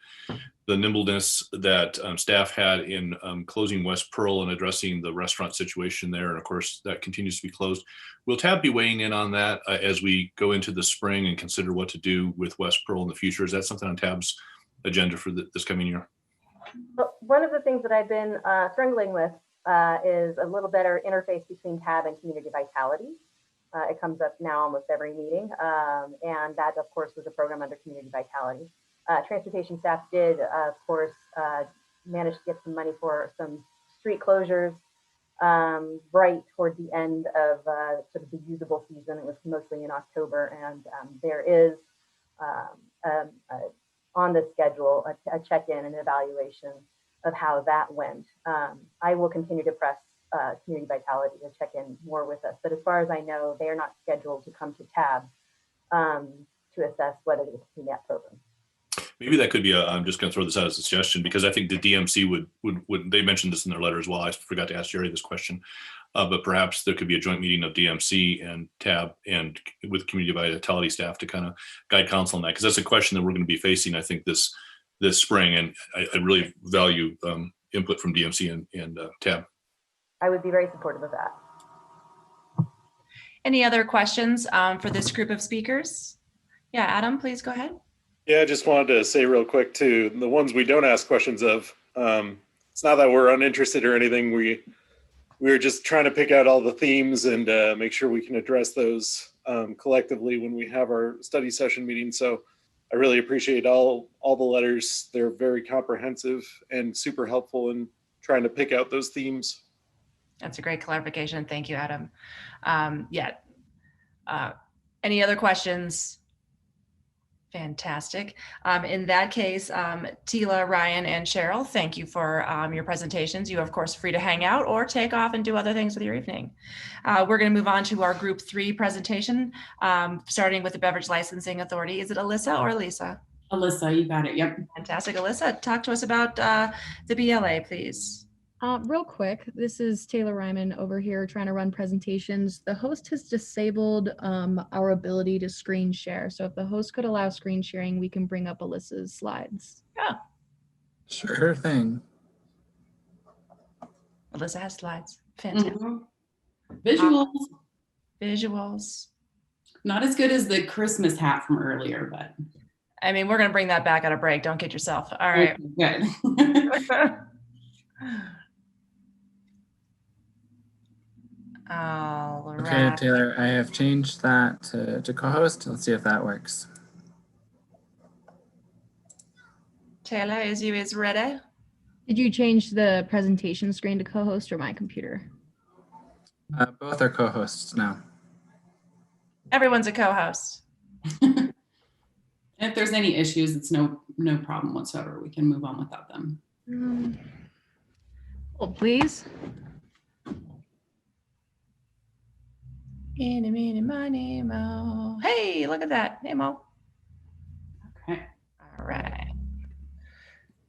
the nimbleness that staff had in closing West Pearl and addressing the restaurant situation there. And of course, that continues to be closed. Will TAB be weighing in on that as we go into the spring and consider what to do with West Pearl in the future? Is that something on TAB's agenda for this coming year? One of the things that I've been struggling with is a little better interface between TAB and community vitality. It comes up now almost every meeting. And that, of course, was a program under community vitality. Transportation staff did, of course, manage to get some money for some street closures right toward the end of sort of the usable season. It was mostly in October, and there is on the schedule a check-in and evaluation of how that went. I will continue to press community vitality to check in more with us, but as far as I know, they are not scheduled to come to TAB to assess whether to continue that program. Maybe that could be I'm just going to throw this out as a suggestion, because I think the DMC would they mentioned this in their letter as well. I forgot to ask Jerry this question, but perhaps there could be a joint meeting of DMC and TAB and with community vitality staff to kind of guide council on that, because that's a question that we're going to be facing, I think, this spring, and I really value input from DMC and TAB. I would be very supportive of that. Any other questions for this group of speakers? Yeah, Adam, please go ahead. Yeah, I just wanted to say real quick too, the ones we don't ask questions of, it's not that we're uninterested or anything. We're just trying to pick out all the themes and make sure we can address those collectively when we have our study session meeting. So I really appreciate all the letters. They're very comprehensive and super helpful in trying to pick out those themes. That's a great clarification. Thank you, Adam. Any other questions? Fantastic. In that case, Tila, Ryan, and Cheryl, thank you for your presentations. You are, of course, free to hang out or take off and do other things with your evening. We're going to move on to our Group 3 presentation, starting with the Beverage Licensing Authority. Is it Alyssa or Lisa? Alyssa, you got it. Yep. Fantastic. Alyssa, talk to us about the BLA, please. Real quick, this is Taylor Ryman over here trying to run presentations. The host has disabled our ability to screen share. So if the host could allow screen sharing, we can bring up Alyssa's slides. Yeah. Sure thing. Alyssa has slides. Fantastic. Visuals. Visuals. Not as good as the Christmas hat from earlier, but. I mean, we're going to bring that back at a break. Don't kid yourself. All right. Okay, good. All right. Okay, Taylor, I have changed that to co-host. Let's see if that works. Taylor, is you ready? Did you change the presentation screen to co-host or my computer? Both are co-hosts now. Everyone's a co-host. If there's any issues, it's no problem whatsoever. We can move on without them. Hold, please. Eeny, meeny, miny, mo. Hey, look at that. Hey, Mo. Okay. All right.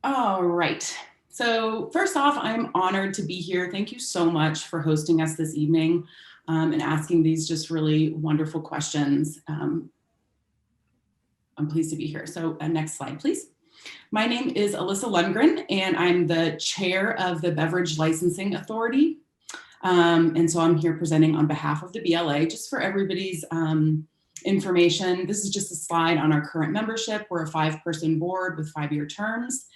All right. So first off, I'm honored to be here. Thank you so much for hosting us this evening and asking these just really wonderful questions. I'm pleased to be here. So next slide, please. My name is Alyssa Lundgren, and I'm the chair of the Beverage Licensing Authority. And so I'm here presenting on behalf of the BLA. Just for everybody's information, this is just a slide on our current membership. We're a 5-person board with 5-year terms.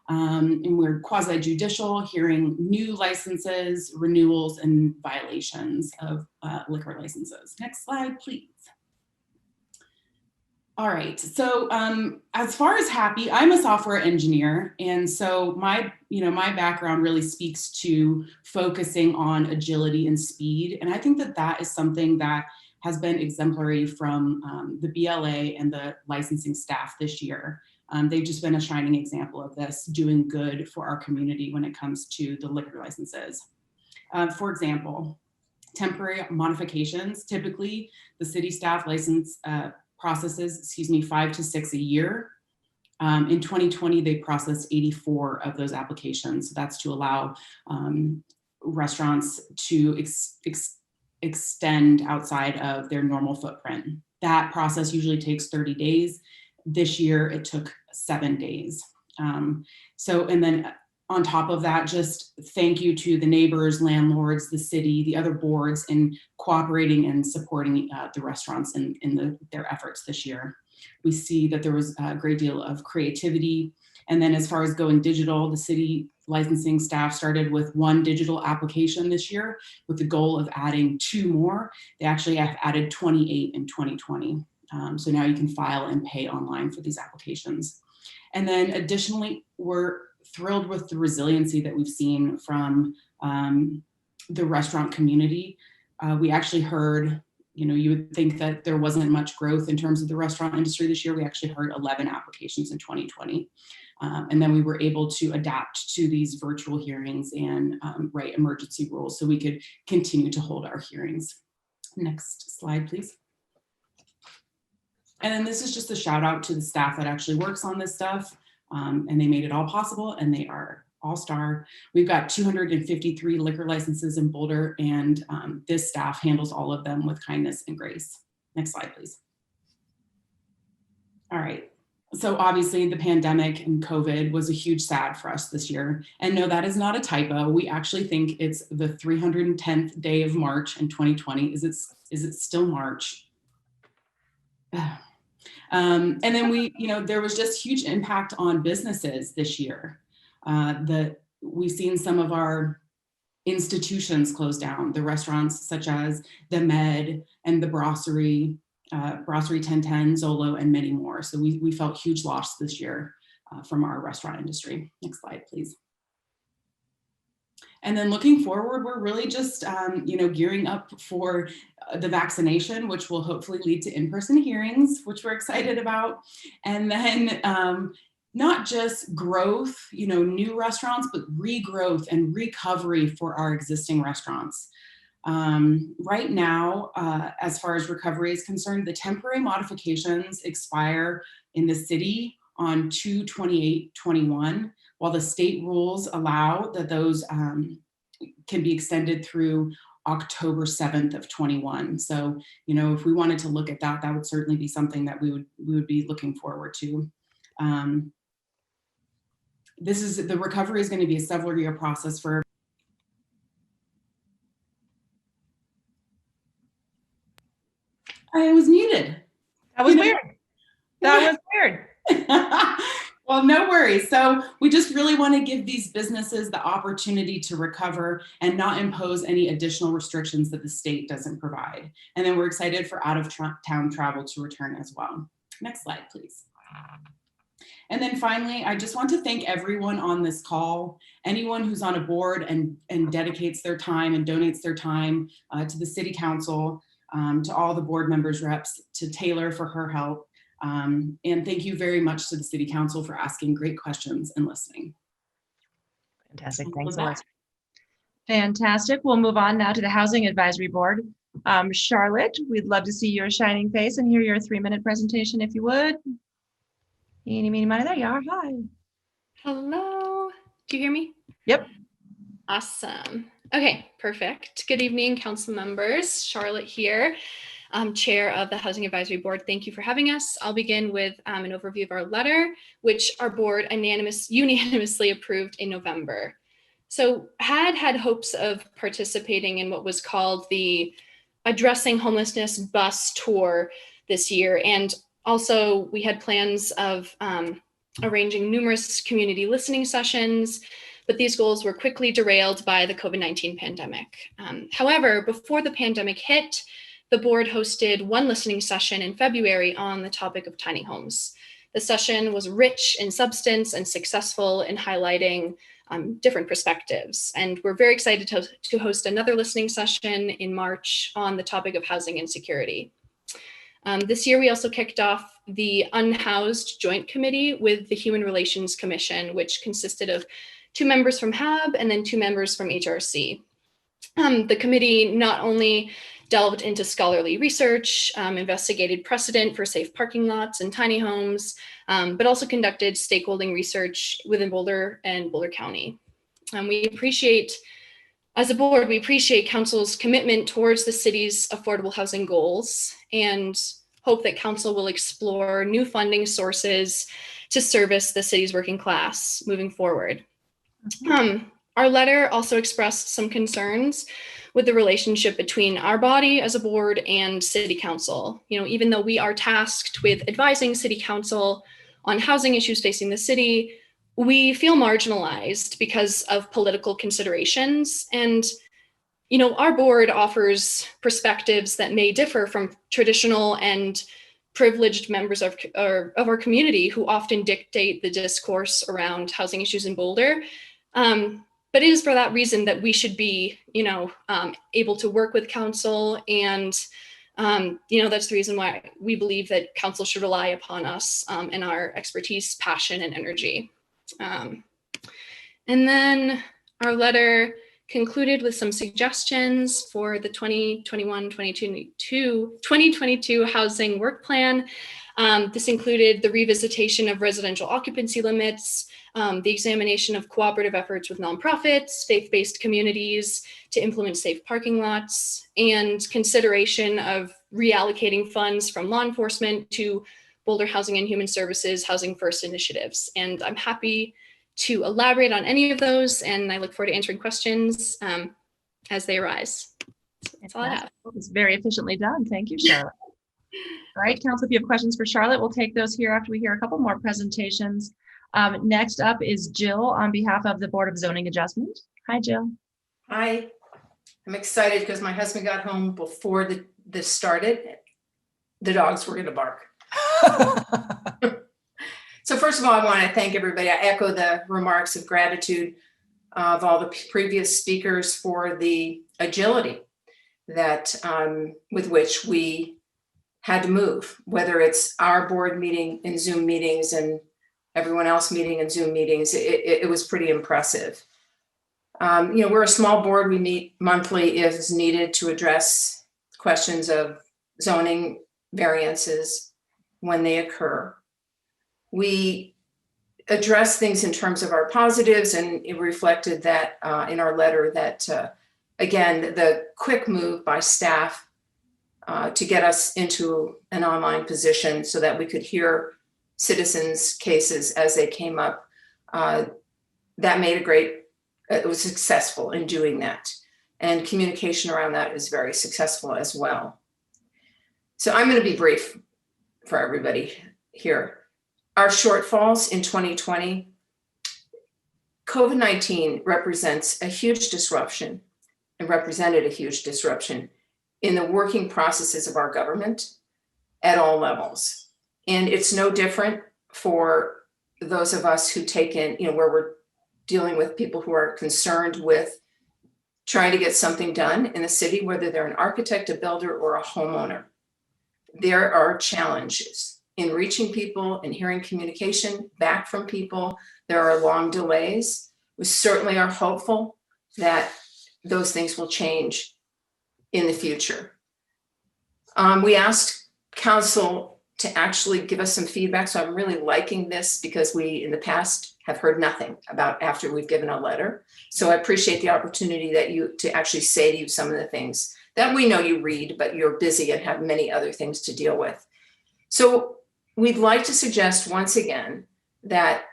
And we're quasi-judicial, hearing new licenses, renewals, and violations of liquor licenses. Next slide, please. All right, so as far as happy, I'm a software engineer, and so my background really speaks to focusing on agility and speed, and I think that is something that has been exemplary from the BLA and the licensing staff this year. They've just been a shining example of this, doing good for our community when it comes to the liquor licenses. For example, temporary modifications. Typically, the city staff license processes, 5 to 6 a year. In 2020, they processed 84 of those applications. So that's to allow restaurants to extend outside of their normal footprint. That process usually takes 30 days. This year, it took 7 days. And then on top of that, just thank you to the neighbors, landlords, the city, the other boards in cooperating and supporting the restaurants in their efforts this year. We see that there was a great deal of creativity. And then as far as going digital, the city licensing staff started with 1 digital application this year with the goal of adding 2 more. They actually have added 28 in 2020. So now you can file and pay online for these applications. And then additionally, we're thrilled with the resiliency that we've seen from the restaurant community. We actually heard, you would think that there wasn't much growth in terms of the restaurant industry this year. We actually heard 11 applications in 2020. And then we were able to adapt to these virtual hearings and write emergency rules so we could continue to hold our hearings. Next slide, please. And then this is just a shout out to the staff that actually works on this stuff. And they made it all possible, and they are all-star. We've got 253 liquor licenses in Boulder, and this staff handles all of them with kindness and grace. Next slide, please. All right. So obviously the pandemic and COVID was a huge sad for us this year. And no, that is not a typo. We actually think it's the 310th day of March in 2020. Is it still March? And then there was just huge impact on businesses this year. We've seen some of our institutions close down, the restaurants such as the Med and the Brasserie, Brasserie 1010, Zolo, and many more. So we felt huge loss this year from our restaurant industry. Next slide, please. And then looking forward, we're really just, gearing up for the vaccination, which will hopefully lead to in-person hearings, which we're excited about. And then not just growth, new restaurants, but regrowth and recovery for our existing restaurants. Right now, as far as recovery is concerned, the temporary modifications expire in the city on 2/28/21, while the state rules allow that those can be extended through October 7th of 21. So, if we wanted to look at that, that would certainly be something that we would be looking forward to. The recovery is going to be a several year process for. I was muted. That was weird. That was weird. Well, no worries. So we just really want to give these businesses the opportunity to recover and not impose any additional restrictions that the state doesn't provide. And then we're excited for out of town travel to return as well. Next slide, please. And then finally, I just want to thank everyone on this call, anyone who's on a board and dedicates their time and donates their time to the city council, to all the board members, reps, to Taylor for her help. And thank you very much to the City Council for asking great questions and listening. Fantastic. Thanks, Melissa. Fantastic. We'll move on now to the Housing Advisory Board. Charlotte, we'd love to see your shining face and hear your 3-minute presentation, if you would. Eeny, meeny, miny, there you are. Hi. Hello. Do you hear me? Yep. Awesome. Okay, perfect. Good evening, council members. Charlotte here. Chair of the Housing Advisory Board. Thank you for having us. I'll begin with an overview of our letter, which our board unanimously approved in November. So had hopes of participating in what was called the Addressing Homelessness bus tour this year. And also we had plans of arranging numerous community listening sessions, but these goals were quickly derailed by the COVID-19 pandemic. However, before the pandemic hit, the board hosted one listening session in February on the topic of tiny homes. The session was rich in substance and successful in highlighting different perspectives. And we're very excited to host another listening session in March on the topic of housing insecurity. This year, we also kicked off the Unhoused Joint Committee with the Human Relations Commission, which consisted of 2 members from HAB and then 2 members from HRC. The committee not only delved into scholarly research, investigated precedent for safe parking lots and tiny homes, but also conducted stakeholding research within Boulder and Boulder County. As a board, we appreciate Council's commitment towards the city's affordable housing goals and hope that Council will explore new funding sources to service the city's working class moving forward. Our letter also expressed some concerns with the relationship between our body as a board and city council. Even though we are tasked with advising city council on housing issues facing the city, we feel marginalized because of political considerations. And, our board offers perspectives that may differ from traditional and privileged members of our community who often dictate the discourse around housing issues in Boulder. But it is for that reason that we should be, able to work with council. And, that's the reason why we believe that council should rely upon us and our expertise, passion, and energy. And then our letter concluded with some suggestions for the 2021-2022 housing work plan. This included the revisitation of residential occupancy limits, the examination of cooperative efforts with nonprofits, faith-based communities to implement safe parking lots, and consideration of reallocating funds from law enforcement to Boulder Housing and Human Services Housing First initiatives. And I'm happy to elaborate on any of those, and I look forward to answering questions as they arise. That's all I have. It's very efficiently done. Thank you, Charlotte. All right, council, if you have questions for Charlotte, we'll take those here after we hear a couple more presentations. Next up is Jill on behalf of the Board of Zoning Adjustment. Hi, Jill. Hi, I'm excited because my husband got home before this started. The dogs were going to bark. So first of all, I want to thank everybody. I echo the remarks of gratitude of all the previous speakers for the agility that with which we had to move, whether it's our board meeting in Zoom meetings and everyone else meeting in Zoom meetings. It was pretty impressive. We're a small board. We meet monthly if it's needed to address questions of zoning variances when they occur. We address things in terms of our positives, and it reflected that in our letter that, again, the quick move by staff to get us into an online position so that we could hear citizens' cases as they came up, that made it was successful in doing that. And communication around that is very successful as well. So I'm going to be brief for everybody here. Our shortfalls in 2020, COVID-19 represents a huge disruption and represented a huge disruption in the working processes of our government at all levels. And it's no different for those of us who take in, where we're dealing with people who are concerned with trying to get something done in the city, whether they're an architect, a builder, or a homeowner. There are challenges in reaching people and hearing communication back from people. There are long delays. We certainly are hopeful that those things will change in the future. We asked council to actually give us some feedback. So I'm really liking this because we, in the past, have heard nothing about after we've given a letter. So I appreciate the opportunity to actually say to you some of the things that we know you read, but you're busy and have many other things to deal with. So we'd like to suggest once again that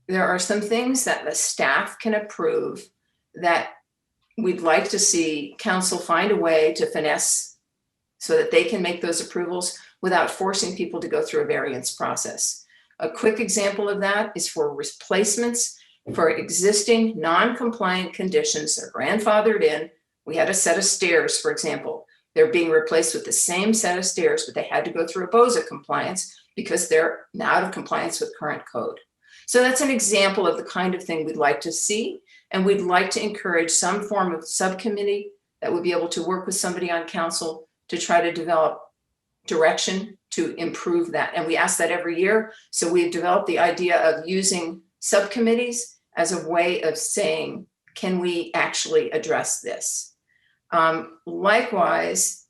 there are some things that the staff can approve that we'd like to see council find a way to finesse so that they can make those approvals without forcing people to go through a variance process. A quick example of that is for replacements for existing non-compliant conditions that are grandfathered in. We had a set of stairs, for example. They're being replaced with the same set of stairs, but they had to go through a BOZA compliance because they're out of compliance with current code. So that's an example of the kind of thing we'd like to see. And we'd like to encourage some form of subcommittee that would be able to work with somebody on council to try to develop direction to improve that. And we ask that every year. So we've developed the idea of using subcommittees as a way of saying, can we actually address this? Likewise,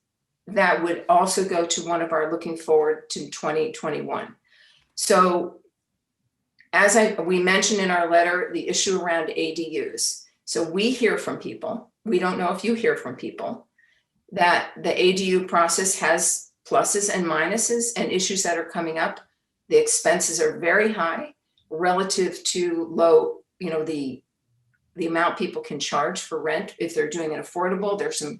that would also go to one of our looking forward to 2021. So as we mentioned in our letter, the issue around ADUs. So we hear from people, we don't know if you hear from people, that the ADU process has pluses and minuses and issues that are coming up. The expenses are very high. relative to low, the amount people can charge for rent if they're doing it affordable. There's some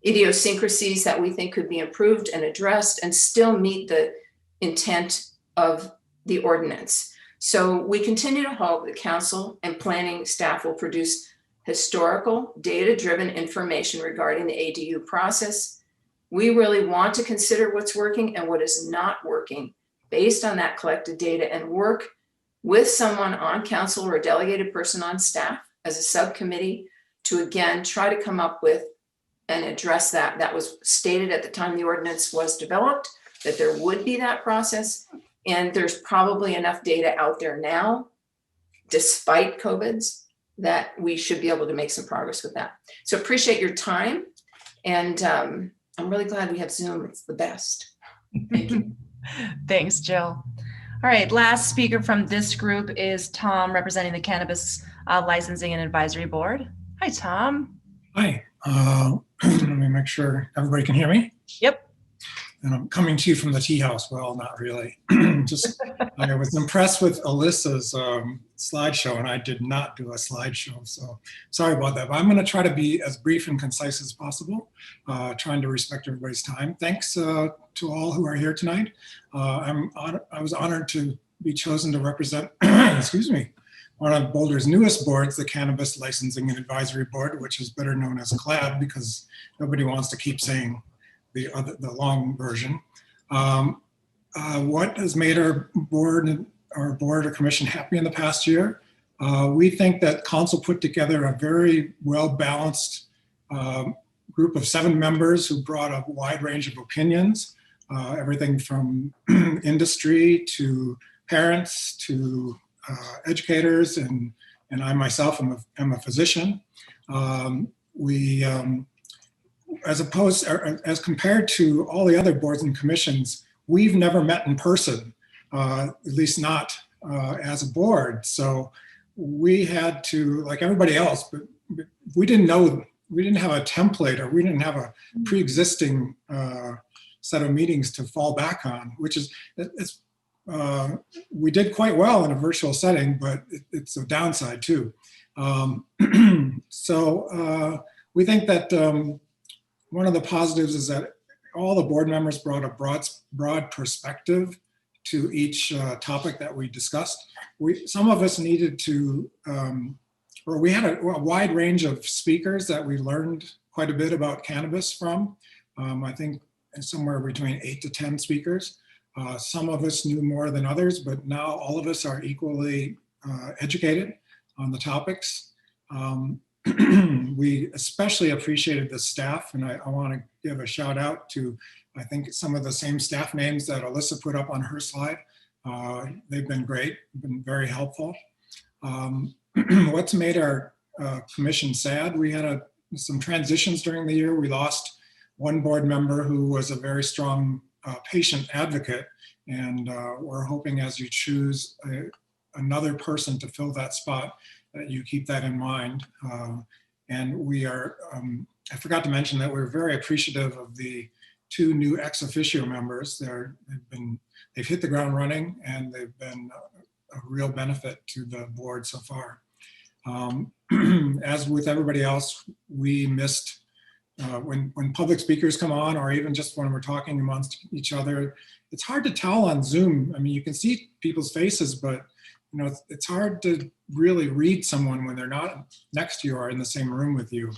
idiosyncrasies that we think could be improved and addressed and still meet the intent of the ordinance. So we continue to hope that council and planning staff will produce historical, data-driven information regarding the ADU process. We really want to consider what's working and what is not working based on that collected data and work with someone on council or a delegated person on staff as a subcommittee to again try to come up with and address that. That was stated at the time the ordinance was developed, that there would be that process. And there's probably enough data out there now, despite COVIDs, that we should be able to make some progress with that. So appreciate your time. And I'm really glad we have Zoom. It's the best. Thank you. Thanks, Jill. All right, last speaker from this group is Tom, representing the Cannabis Licensing and Advisory Board. Hi, Tom. Hi. Let me make sure everybody can hear me. Yep. And I'm coming to you from the tea house. Well, not really. I was impressed with Alyssa's slideshow, and I did not do a slideshow. So sorry about that. But I'm going to try to be as brief and concise as possible, trying to respect everybody's time. Thanks to all who are here tonight. I was honored to be chosen to represent, excuse me, one of Boulder's newest boards, the Cannabis Licensing and Advisory Board, which is better known as CLAD because nobody wants to keep saying the long version. What has made our board or commission happy in the past year? We think that council put together a very well-balanced group of 7 members who brought a wide range of opinions, everything from industry to parents to educators, and I myself am a physician. As compared to all the other boards and commissions, we've never met in person, at least not as a board. So we had to, like everybody else, but we didn't have a template, or we didn't have a pre-existing set of meetings to fall back on, which is, we did quite well in a virtual setting, but it's a downside too. So we think that one of the positives is that all the board members brought a broad perspective to each topic that we discussed. Some of us needed to, or we had a wide range of speakers that we learned quite a bit about cannabis from. I think somewhere between 8 to 10 speakers. Some of us knew more than others, but now all of us are equally educated on the topics. We especially appreciated the staff, and I want to give a shout out to, I think, some of the same staff names that Alyssa put up on her slide. They've been great, been very helpful. What's made our commission sad? We had some transitions during the year. We lost one board member who was a very strong patient advocate, and we're hoping as you choose another person to fill that spot, that you keep that in mind. And we are, I forgot to mention that we're very appreciative of the 2 new ex officio members. They've hit the ground running, and they've been a real benefit to the board so far. As with everybody else, we missed when public speakers come on, or even just when we're talking amongst each other. It's hard to tell on Zoom. I mean, you can see people's faces, but it's hard to really read someone when they're not next to you or in the same room with you.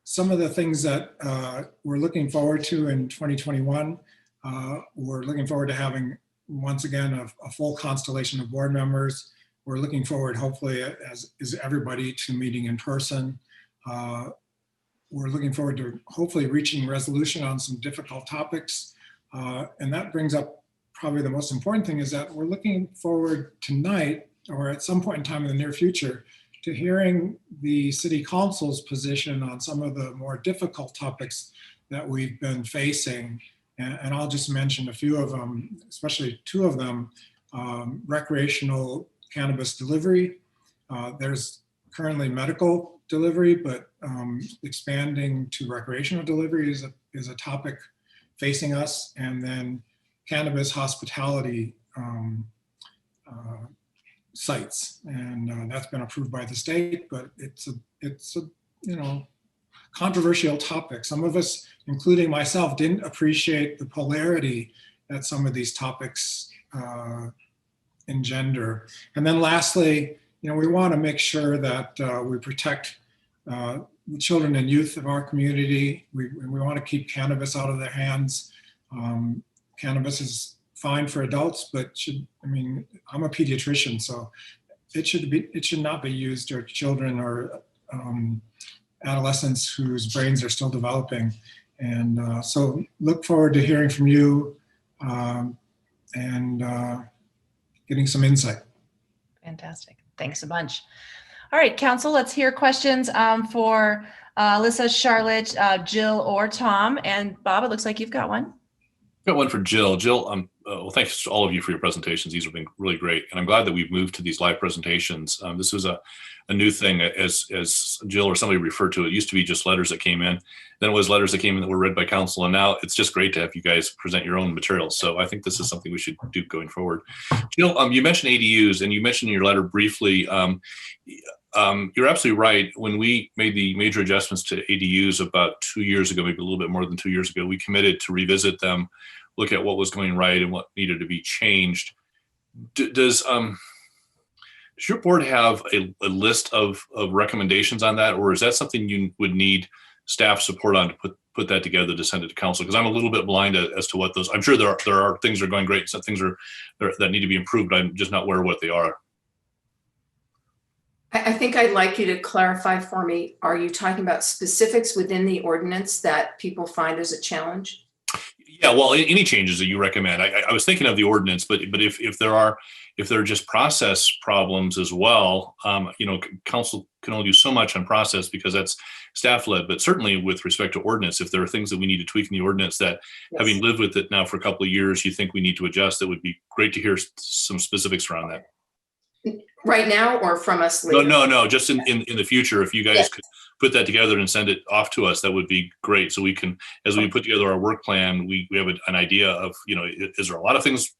Some of the things that we're looking forward to in 2021, we're looking forward to having, once again, a full constellation of board members. We're looking forward, hopefully, as is everybody, to meeting in person. We're looking forward to hopefully reaching resolution on some difficult topics. And that brings up probably the most important thing, is that we're looking forward tonight, or at some point in time in the near future, to hearing the city council's position on some of the more difficult topics that we've been facing. And I'll just mention a few of them, especially 2 of them. Recreational cannabis delivery. There's currently medical delivery, but expanding to recreational delivery is a topic facing us. And then cannabis hospitality sites, and that's been approved by the state. But it's a controversial topic. Some of us, including myself, didn't appreciate the polarity that some of these topics engender. And then lastly, we want to make sure that we protect the children and youth of our community. We want to keep cannabis out of their hands. Cannabis is fine for adults, but I'm a pediatrician, so it should not be used for children or adolescents whose brains are still developing. And so look forward to hearing from you and getting some insight. Fantastic. Thanks a bunch. All right, Council, let's hear questions for Alyssa, Charlotte, Jill, or Tom. And Bob, it looks like you've got one. Got one for Jill. Jill, well, thanks to all of you for your presentations. These have been really great. And I'm glad that we've moved to these live presentations. This was a new thing, as Jill or somebody referred to it. It used to be just letters that came in. Then it was letters that came in that were read by council. And now it's just great to have you guys present your own materials. So I think this is something we should do going forward. Jill, you mentioned ADUs, and you mentioned in your letter briefly, you're absolutely right. When we made the major adjustments to ADUs about 2 years ago, maybe a little bit more than 2 years ago, we committed to revisit them, look at what was going right and what needed to be changed. Does your board have a list of recommendations on that, or is that something you would need staff support on to put that together to send it to council? Because I'm a little bit blind as to what those. I'm sure there are things that are going great, some things that need to be improved, but I'm just not aware of what they are. I think I'd like you to clarify for me, are you talking about specifics within the ordinance that people find as a challenge? Yeah, well, any changes that you recommend. I was thinking of the ordinance, but if there are just process problems as well, council can only do so much on process because that's staff led. But certainly with respect to ordinance, if there are things that we need to tweak in the ordinance that, yes, having lived with it now for a couple of years, you think we need to adjust, that would be great to hear some specifics around that. Right now, or from us later? No, just in the future, if you guys, yes, could put that together and send it off to us, that would be great. So we can, as we put together our work plan, we have an idea of, is there a lot of things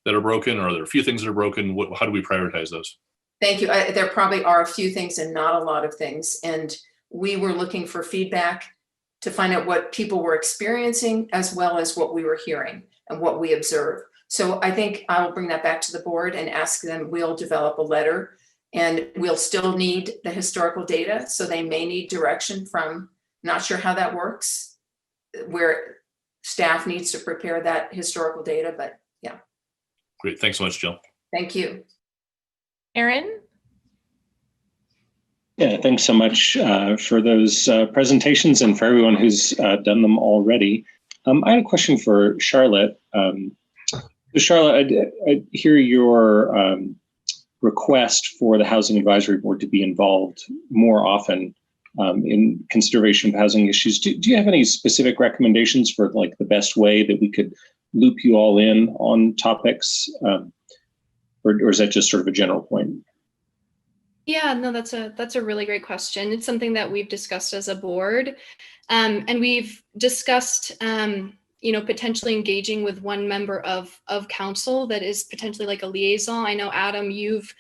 that are broken, or are there a few things that are broken? How do we prioritize those? Thank you. There probably are a few things and not a lot of things. And we were looking for feedback to find out what people were experiencing, as well as what we were hearing and what we observed. So I think I'll bring that back to the board and ask them, we'll develop a letter, and we'll still need the historical data. So they may need direction from, not sure how that works, where staff needs to prepare that historical data, but yeah. Great, thanks so much, Jill. Thank you. Aaron? Yeah, thanks so much for those presentations and for everyone who's done them already. I had a question for Charlotte. Charlotte, I hear your request for the Housing Advisory Board to be involved more often in consideration of housing issues. Do you have any specific recommendations for like the best way that we could loop you all in on topics, or is that just sort of a general point? Yeah, no, that's a really great question. It's something that we've discussed as a board, and we've discussed potentially engaging with one member of council that is potentially like a liaison. I know, Adam, you've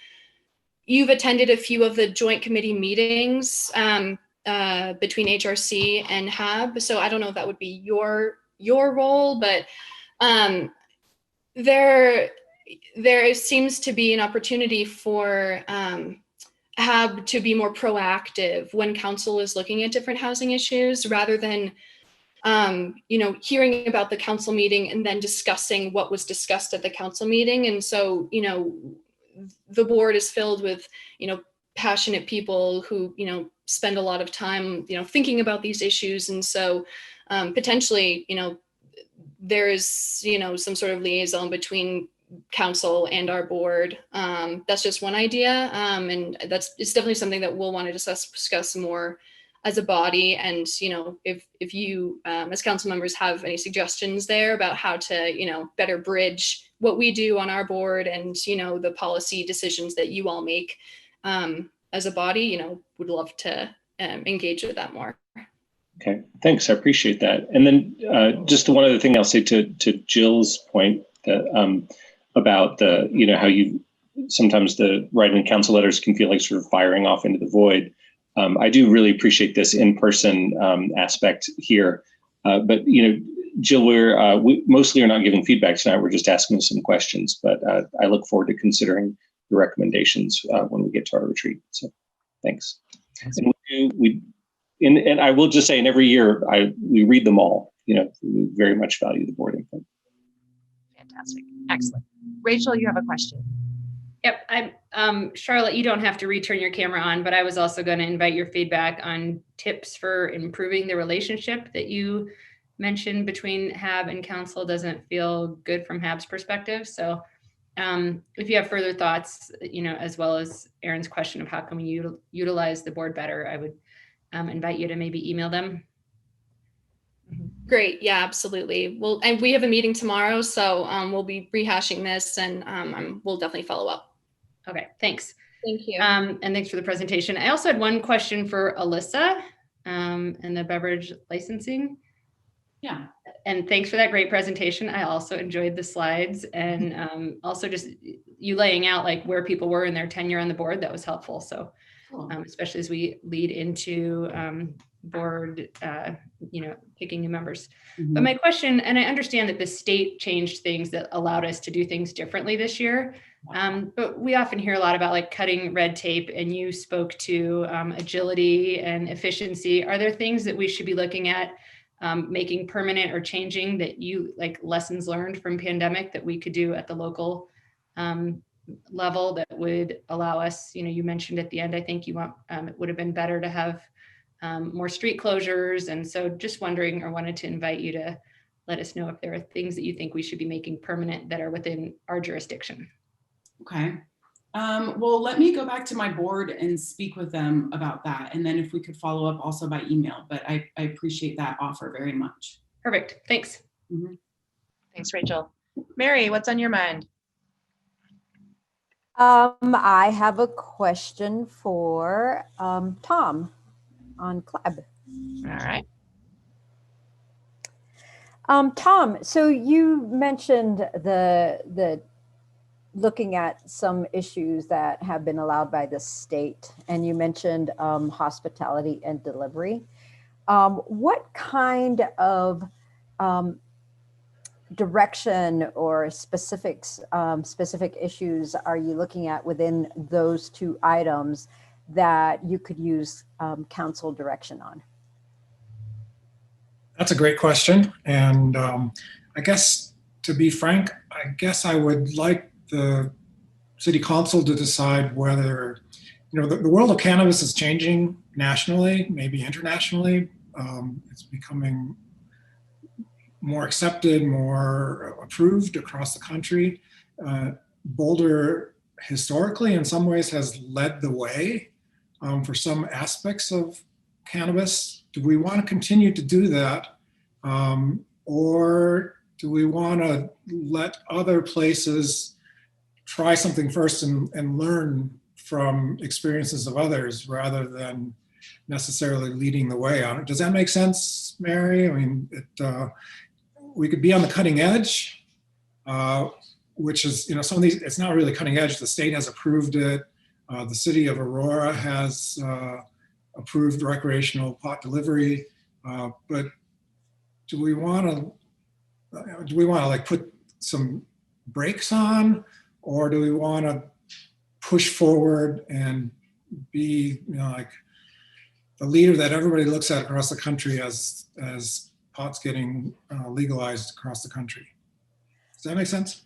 attended a few of the joint committee meetings between HRC and HAB. So I don't know if that would be your role, but there seems to be an opportunity for HAB to be more proactive when council is looking at different housing issues, rather than hearing about the council meeting and then discussing what was discussed at the council meeting. And so, the board is filled with, passionate people who, spend a lot of time, thinking about these issues. And so potentially, there is, some sort of liaison between council and our board. That's just one idea. And it's definitely something that we'll want to discuss more as a body. And, if you as council members have any suggestions there about how to, better bridge what we do on our board and, the policy decisions that you all make as a body, would love to engage with that more. Okay, thanks. I appreciate that. And then just one other thing I'll say to Jill's point that, about the, how you sometimes the writing council letters can feel like sort of firing off into the void. I do really appreciate this in-person aspect here. But, Jill, we mostly are not giving feedback tonight. We're just asking some questions, but I look forward to considering the recommendations when we get to our retreat. So thanks. And I will just say, and every year we read them all. We very much value the board input. Fantastic. Excellent. Rachel, you have a question. Yep. Charlotte, you don't have to return your camera on, but I was also going to invite your feedback on tips for improving the relationship that you mentioned between HAB and council. Doesn't feel good from HAB's perspective. So if you have further thoughts, as well as Aaron's question of how can we utilize the board better, I would invite you to maybe email them. Great. Yeah, absolutely. Well, and we have a meeting tomorrow, so we'll be rehashing this, and we'll definitely follow up. Okay, thanks. Thank you. And thanks for the presentation. I also had one question for Alyssa and the beverage licensing. Yeah. And thanks for that great presentation. I also enjoyed the slides, and also just you laying out like where people were in their tenure on the board. That was helpful. So especially as we lead into board, picking new members. Mm-hmm. But my question, and I understand that the state changed things that allowed us to do things differently this year. But we often hear a lot about like cutting red tape, and you spoke to agility and efficiency. Are there things that we should be looking at making permanent or changing that you like lessons learned from pandemic that we could do at the local level that would allow us, you mentioned at the end, I think you want, it would have been better to have more street closures. And so just wondering, or wanted to invite you to let us know if there are things that you think we should be making permanent that are within our jurisdiction. Okay. Well, let me go back to my board and speak with them about that. And then if we could follow up also by email, but I appreciate that offer very much. Perfect. Thanks. Mm-hmm. Thanks, Rachel. Mary, what's on your mind? I have a question for Tom on CLAB. All right. Tom, so you mentioned the looking at some issues that have been allowed by the state, and you mentioned hospitality and delivery. What kind of direction or specific issues are you looking at within those two items that you could use council direction on? That's a great question. And I guess, to be frank, I guess I would like the city council to decide whether, the world of cannabis is changing nationally, maybe internationally. It's becoming more accepted, more approved across the country. Boulder historically in some ways has led the way for some aspects of cannabis. Do we want to continue to do that? Or do we want to let other places try something first and learn from experiences of others rather than necessarily leading the way on it? Does that make sense, Mary? I mean, we could be on the cutting edge, which is, some of these, it's not really cutting edge. The state has approved it. The city of Aurora has approved recreational pot delivery. But do we want to like put some brakes on, or do we want to push forward and be, like the leader that everybody looks at across the country as pot's getting legalized across the country? Does that make sense?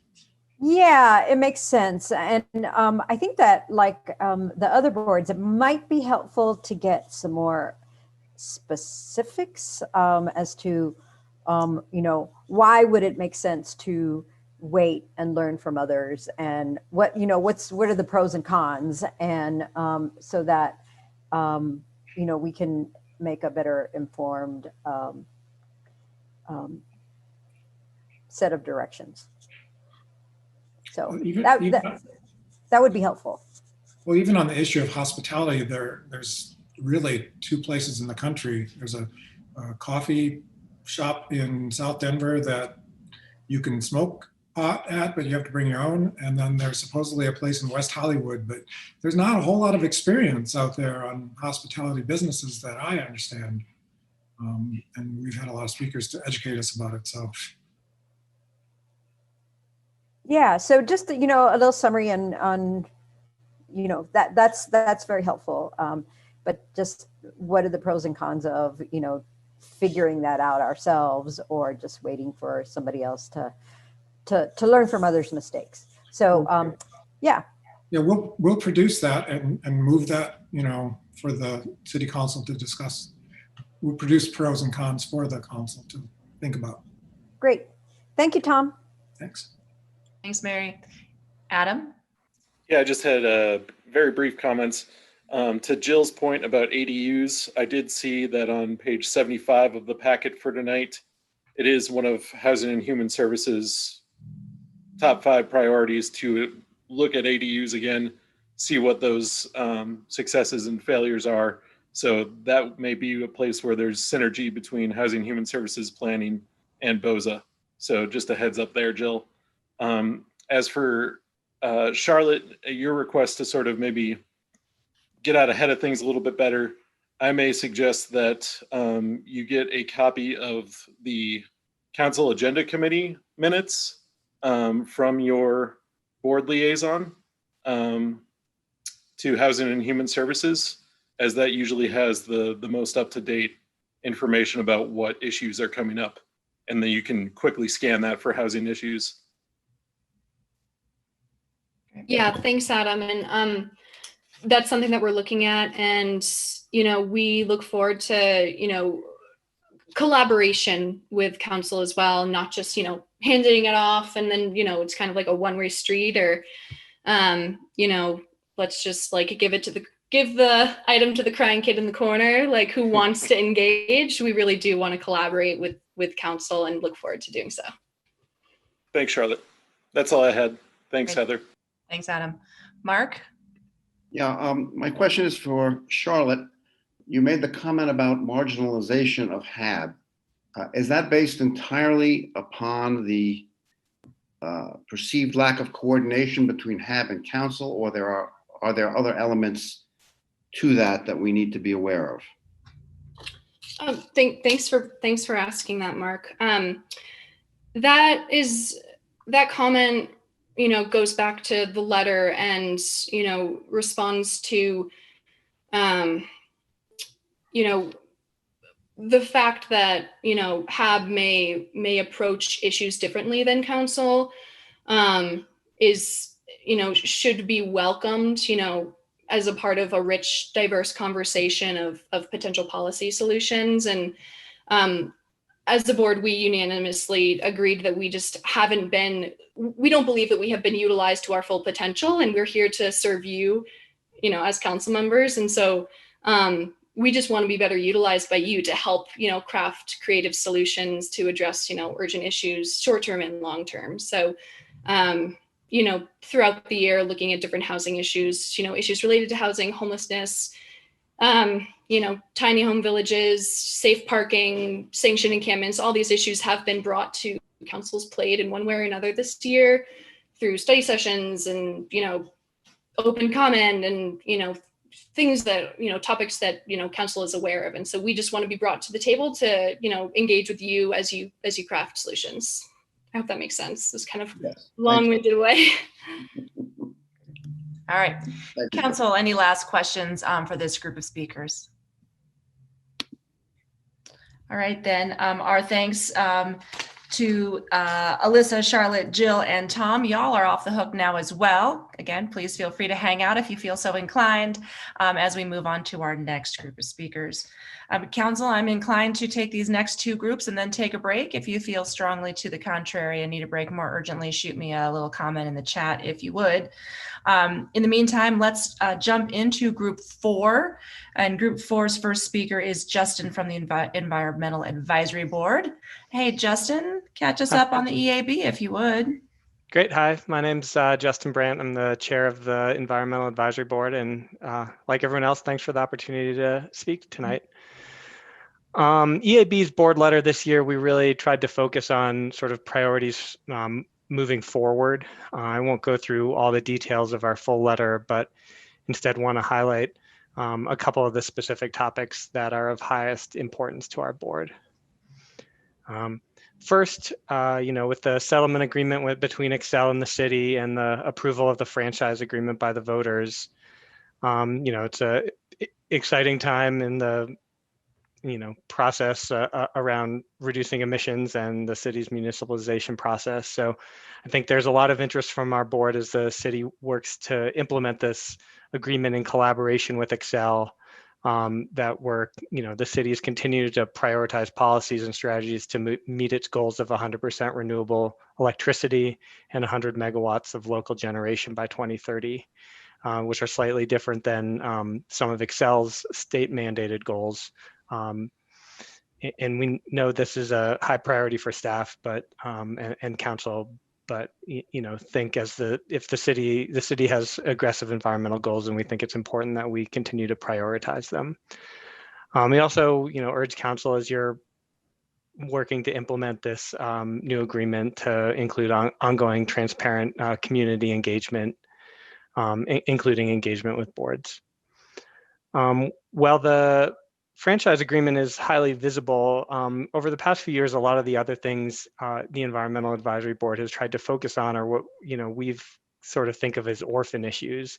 Yeah, it makes sense. And I think that like the other boards, it might be helpful to get some more specifics as to, why would it make sense to wait and learn from others, and what are the pros and cons, and so that, we can make a better informed set of directions. So that would be helpful. Well, even on the issue of hospitality, there's really two places in the country. There's a coffee shop in South Denver that you can smoke at, but you have to bring your own. And then there's supposedly a place in West Hollywood, but there's not a whole lot of experience out there on hospitality businesses that I understand. And we've had a lot of speakers to educate us about it. So Yeah, so just, a little summary on that's very helpful. But just what are the pros and cons of, figuring that out ourselves, or just waiting for somebody else to learn from others' mistakes. So yeah, we'll produce that and move that, for the city council to discuss. We'll produce pros and cons for the council to think about. Great. Thank you, Tom. Thanks. Thanks, Mary. Adam? Yeah, I just had very brief comments. To Jill's point about ADUs, I did see that on page 75 of the packet for tonight, it is one of Housing and Human Services' top 5 priorities to look at ADUs again, see what those successes and failures are. So that may be a place where there's synergy between Housing and Human Services planning and BOZA. So just a heads up there, Jill. As for Charlotte, your request to sort of maybe get out ahead of things a little bit better, I may suggest that you get a copy of the Council Agenda Committee minutes from your board liaison to Housing and Human Services, as that usually has the most up-to-date information about what issues are coming up. And then you can quickly scan that for housing issues. Yeah, thanks, Adam. And that's something that we're looking at. And, we look forward to, collaboration with council as well, not just, handing it off and then, it's kind of like a one-way street, or, let's just like give the item to the crying kid in the corner, like who wants to engage. We really do want to collaborate with council and look forward to doing so. Thanks, Charlotte. That's all I had. Thanks, Great. Heather. Thanks, Adam. Mark? Yeah, my question is for Charlotte. You made the comment about marginalization of HAB. Is that based entirely upon the perceived lack of coordination between HAB and council, or are there other elements to that we need to be aware of? Thanks for asking that, Mark. That comment, goes back to the letter and, responds to, the fact that, HAB may approach issues differently than council, should be welcomed, as a part of a rich, diverse conversation of potential policy solutions. And as the board, we unanimously agreed that we don't believe that we have been utilized to our full potential, and we're here to serve you, as council members. And so we just want to be better utilized by you to help, craft creative solutions to address, urgent issues, short-term and long-term. So, throughout the year, looking at different housing issues, issues related to housing, homelessness, tiny home villages, safe parking, sanctioned encampments, all these issues have been brought to council's plate in one way or another this year through study sessions and, open comment and, things that, topics that, council is aware of. And so we just want to be brought to the table to, engage with you as you craft solutions. I hope that makes sense. It's kind of long-winded way. All right. Council, any last questions for this group of speakers? All right, then our thanks to Alyssa, Charlotte, Jill, and Tom. Y'all are off the hook now as well. Again, please feel free to hang out if you feel so inclined as we move on to our next group of speakers. Council, I'm inclined to take these next 2 groups and then take a break. If you feel strongly to the contrary and need a break more urgently, shoot me a little comment in the chat if you would. In the meantime, let's jump into group 4. And group 4's first speaker is Justin from the Environmental Advisory Board. Hey, Justin, catch us up on the EAB if you would. Great. Hi, my name's Justin Brandt. I'm the chair of the Environmental Advisory Board. And like everyone else, thanks for the opportunity to speak tonight. EAB's board letter this year, we really tried to focus on sort of priorities moving forward. I won't go through all the details of our full letter, but instead want to highlight a couple of the specific topics that are of highest importance to our board. First, with the settlement agreement between Excel and the city and the approval of the franchise agreement by the voters, it's a exciting time in the process around reducing emissions and the city's municipalization process. So I think there's a lot of interest from our board as the city works to implement this agreement in collaboration with Excel, that the city has continued to prioritize policies and strategies to meet its goals of 100% renewable electricity and 100 megawatts of local generation by 2030, which are slightly different than some of Excel's state mandated goals. And we know this is a high priority for staff, but and council, but think if the city has aggressive environmental goals, and we think it's important that we continue to prioritize them. We also urge council, as you're working to implement this new agreement, to include ongoing transparent community engagement, including engagement with boards. While the franchise agreement is highly visible, over the past few years, a lot of the other things the Environmental Advisory Board has tried to focus on are what we've sort of think of as orphan issues,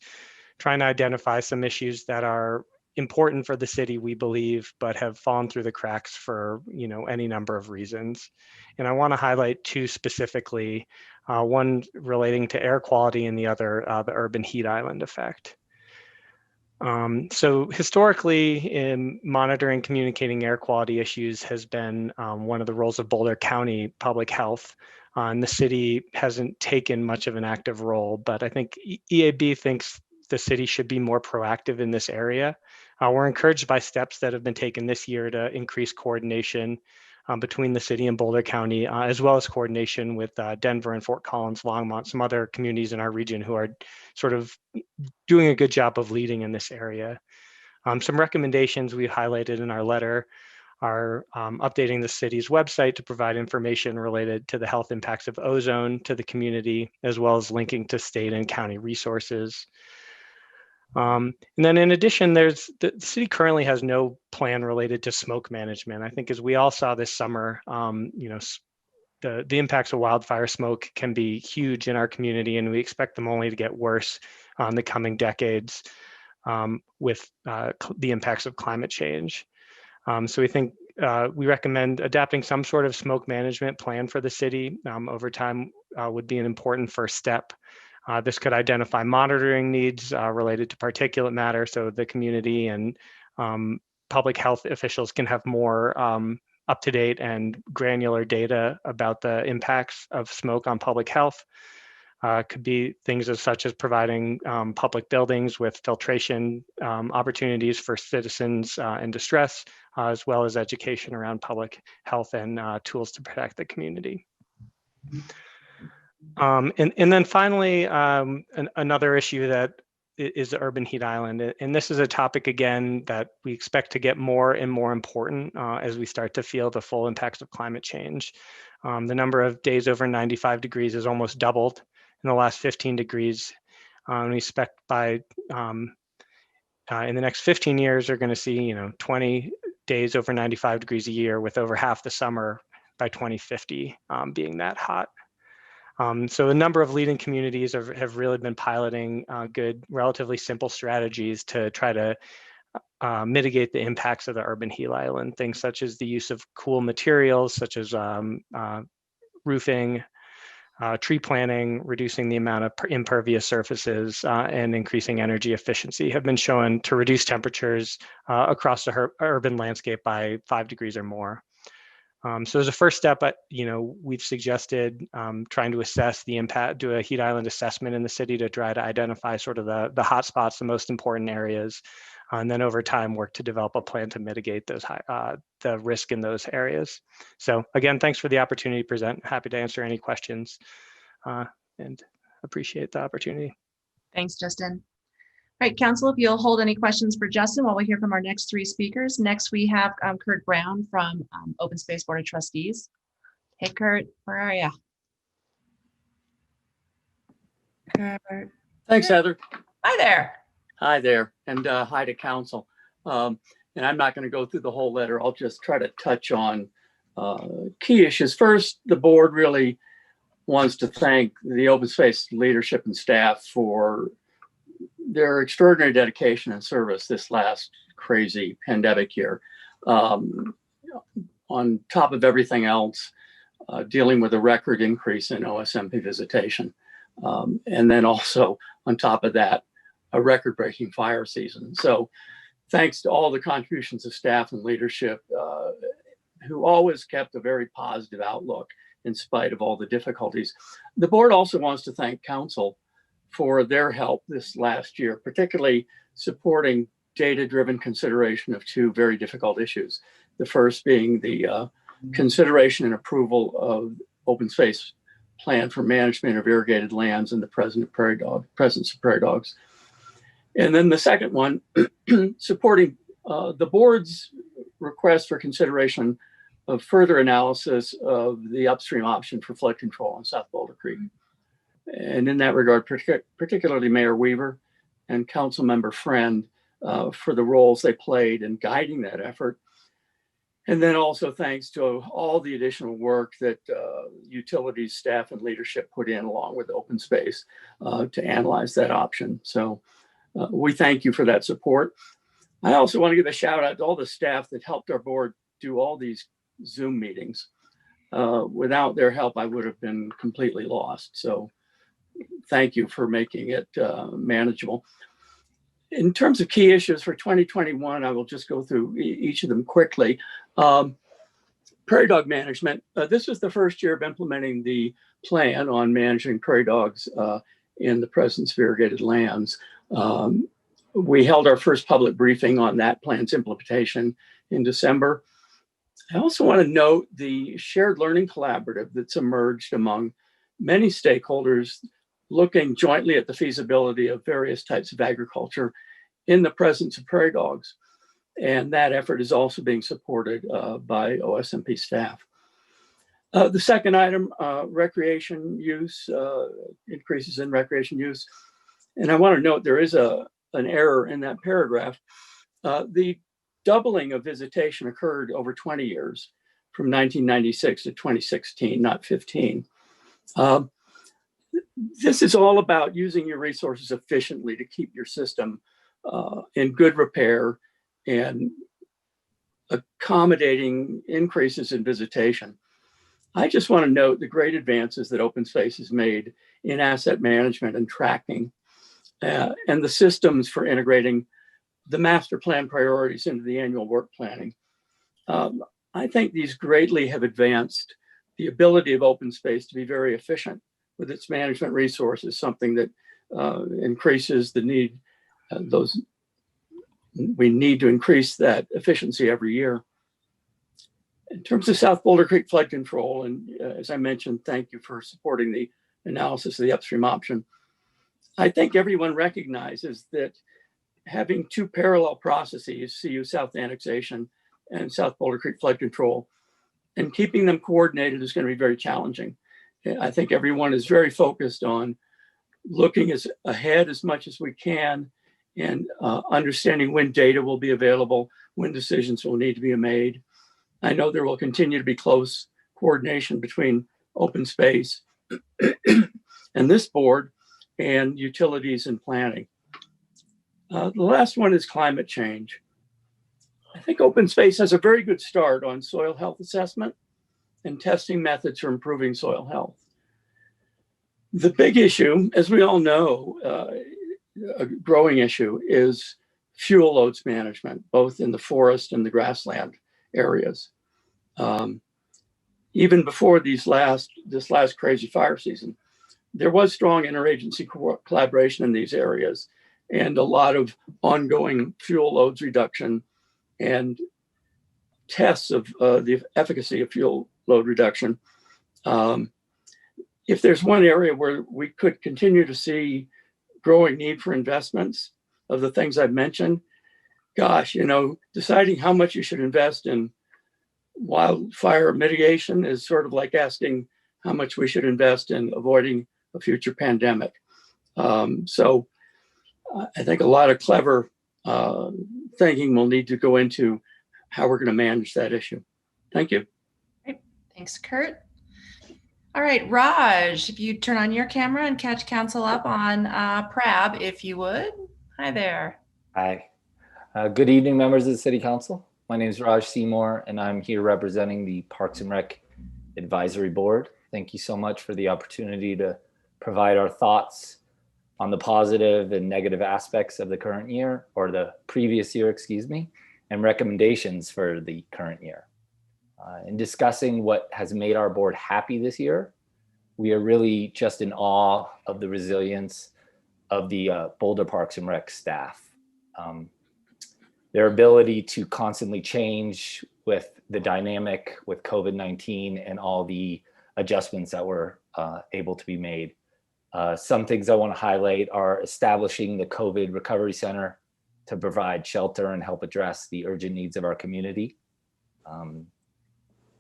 trying to identify some issues that are important for the city, we believe, but have fallen through the cracks for any number of reasons. And I want to highlight two specifically, one relating to air quality and the other the urban heat island effect. So historically, in monitoring, communicating air quality issues has been one of the roles of Boulder County Public Health. And the city hasn't taken much of an active role, but I think EAB thinks the city should be more proactive in this area. We're encouraged by steps that have been taken this year to increase coordination between the city and Boulder County, as well as coordination with Denver and Fort Collins, Longmont, some other communities in our region who are sort of doing a good job of leading in this area. Some recommendations we highlighted in our letter are updating the city's website to provide information related to the health impacts of ozone to the community, as well as linking to state and county resources. And then in addition, the city currently has no plan related to smoke management. I think as we all saw this summer, the impacts of wildfire smoke can be huge in our community, and we expect them only to get worse in the coming decades with the impacts of climate change. So we think we recommend adapting some sort of smoke management plan for the city over time would be an important first step. This could identify monitoring needs related to particulate matter, so the community and public health officials can have more up-to-date and granular data about the impacts of smoke on public health. Could be things such as providing public buildings with filtration opportunities for citizens in distress, as well as education around public health and tools to protect the community. And then finally, another issue that is the urban heat island. And this is a topic, again, that we expect to get more and more important as we start to feel the full impacts of climate change. The number of days over 95 degrees has almost doubled in the last 15 degrees. And we expect by in the next 15 years, we're going to see 20 days over 95 degrees a year, with over half the summer by 2050 being that hot. So a number of leading communities have really been piloting good, relatively simple strategies to try to mitigate the impacts of the urban heat island. Things such as the use of cool materials, such as roofing, tree planting, reducing the amount of impervious surfaces, and increasing energy efficiency have been shown to reduce temperatures across the urban landscape by 5 degrees or more. So as a first step, we've suggested trying to assess the impact, do a heat island assessment in the city to try to identify sort of the hot spots, the most important areas, and then over time work to develop a plan to mitigate those the risk in those areas. So again, thanks for the opportunity to present. Happy to answer any questions and appreciate the opportunity. Thanks, Justin. All right, Council, if you'll hold any questions for Justin while we hear from our next three speakers. Next, we have Kurt Brown from Open Space Board of Trustees. Hey, Kurt, where are you? Thanks, Heather. Hi there. Hi there, and hi to council. And I'm not going to go through the whole letter. I'll just try to touch on key issues. First, the board really wants to thank the open space leadership and staff for their extraordinary dedication and service this last crazy pandemic year. On top of everything else, dealing with a record increase in OSMP visitation. And then also on top of that, a record-breaking fire season. So thanks to all the contributions of staff and leadership who always kept a very positive outlook in spite of all the difficulties. The board also wants to thank council for their help this last year, particularly supporting data-driven consideration of two very difficult issues. The first being the consideration and approval of open space plan for management of irrigated lands in the presence of prairie dogs. And then the second one, supporting the board's request for consideration of further analysis of the upstream option for flood control on South Boulder Creek. And in that regard, particularly Mayor Weaver and Council Member Friend for the roles they played in guiding that effort. And then also thanks to all the additional work that utilities, staff, and leadership put in along with open space to analyze that option. So we thank you for that support. I also want to give a shout out to all the staff that helped our board do all these Zoom meetings. Without their help, I would have been completely lost. So thank you for making it manageable. In terms of key issues for 2021, I will just go through each of them quickly. Prairie dog management. This was the first year of implementing the plan on managing prairie dogs in the presence of irrigated lands. We held our first public briefing on that plan's implementation in December. I also want to note the shared learning collaborative that's emerged among many stakeholders looking jointly at the feasibility of various types of agriculture in the presence of prairie dogs. And that effort is also being supported by OSMP staff. The second item, recreation use, increases in recreation use. And I want to note there is an error in that paragraph. The doubling of visitation occurred over 20 years from 1996 to 2016, not 15. This is all about using your resources efficiently to keep your system in good repair and accommodating increases in visitation. I just want to note the great advances that open space has made in asset management and tracking and the systems for integrating the master plan priorities into the annual work planning. I think these greatly have advanced the ability of open space to be very efficient with its management resources, something that increases the need, we need to increase that efficiency every year. In terms of South Boulder Creek flood control, and as I mentioned, thank you for supporting the analysis of the upstream option. I think everyone recognizes that having two parallel processes, CU South annexation and South Boulder Creek flood control, and keeping them coordinated is going to be very challenging. I think everyone is very focused on looking ahead as much as we can and understanding when data will be available, when decisions will need to be made. I know there will continue to be close coordination between open space and this board and utilities and planning. The last one is climate change. I think open space has a very good start on soil health assessment and testing methods for improving soil health. The big issue, as we all know, a growing issue is fuel loads management, both in the forest and the grassland areas. Even before this last crazy fire season, there was strong interagency collaboration in these areas and a lot of ongoing fuel loads reduction and tests of the efficacy of fuel load reduction. If there's one area where we could continue to see growing need for investments of the things I've mentioned, gosh, deciding how much you should invest in wildfire mitigation is sort of like asking how much we should invest in avoiding a future pandemic. So I think a lot of clever thinking will need to go into how we're going to manage that issue. Thank you. Great. Thanks, Kurt. All right, Raj, if you turn on your camera and catch council up on PRAB, if you would. Hi there. Hi. Good evening, members of the City Council. My name is Raj Seymour, and I'm here representing the Parks and Rec Advisory Board. Thank you so much for the opportunity to provide our thoughts on the positive and negative aspects of the current year, or the previous year, excuse me, and recommendations for the current year. In discussing what has made our board happy this year, we are really just in awe of the resilience of the Boulder Parks and Rec staff. Their ability to constantly change with the dynamic with COVID-19 and all the adjustments that were able to be made. Some things I want to highlight are establishing the COVID Recovery Center to provide shelter and help address the urgent needs of our community.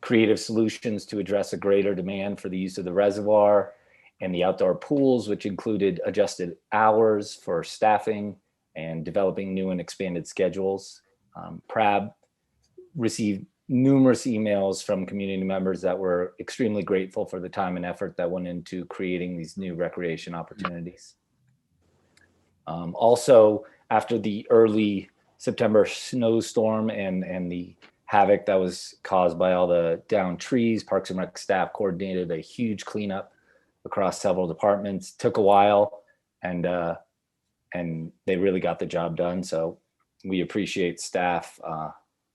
Creative solutions to address a greater demand for the use of the reservoir and the outdoor pools, which included adjusted hours for staffing and developing new and expanded schedules. PRAB received numerous emails from community members that were extremely grateful for the time and effort that went into creating these new recreation opportunities. Also, after the early September snowstorm and the havoc that was caused by all the downed trees, Parks and Rec staff coordinated a huge cleanup across several departments. Took a while, and they really got the job done. So we appreciate staff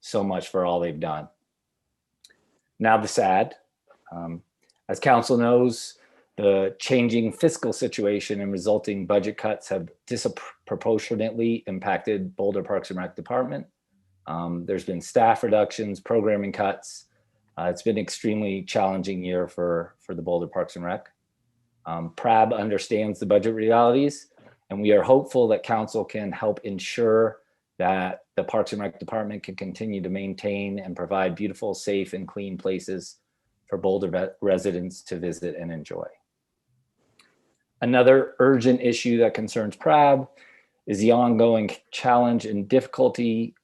so much for all they've done. Now the sad. As council knows, the changing fiscal situation and resulting budget cuts have disproportionately impacted Boulder Parks and Rec Department. There's been staff reductions, programming cuts. It's been an extremely challenging year for the Boulder Parks and Rec. PRAB understands the budget realities, and we are hopeful that council can help ensure that the Parks and Rec Department can continue to maintain and provide beautiful, safe, and clean places for Boulder residents to visit and enjoy. Another urgent issue that concerns PRAB is the ongoing challenge and difficulty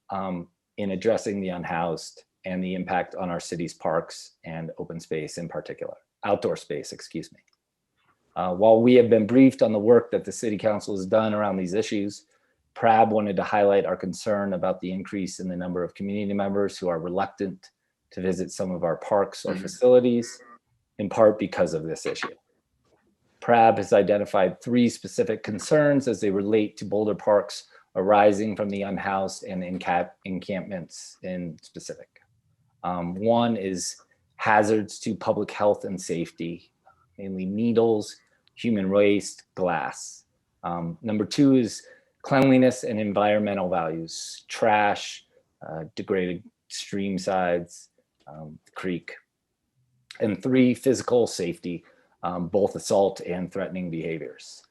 in addressing the unhoused and the impact on our city's parks and open space in particular, outdoor space, excuse me. While we have been briefed on the work that the City Council has done around these issues, PRAB wanted to highlight our concern about the increase in the number of community members who are reluctant to visit some of our parks or facilities, in part because of this issue. PRAB has identified 3 specific concerns as they relate to Boulder parks arising from the unhoused and encampments in specific. One is hazards to public health and safety, mainly needles, human waste, glass. Number 2 is cleanliness and environmental values, trash, degraded stream sides, creek. And 3, physical safety, both assault and threatening behaviors.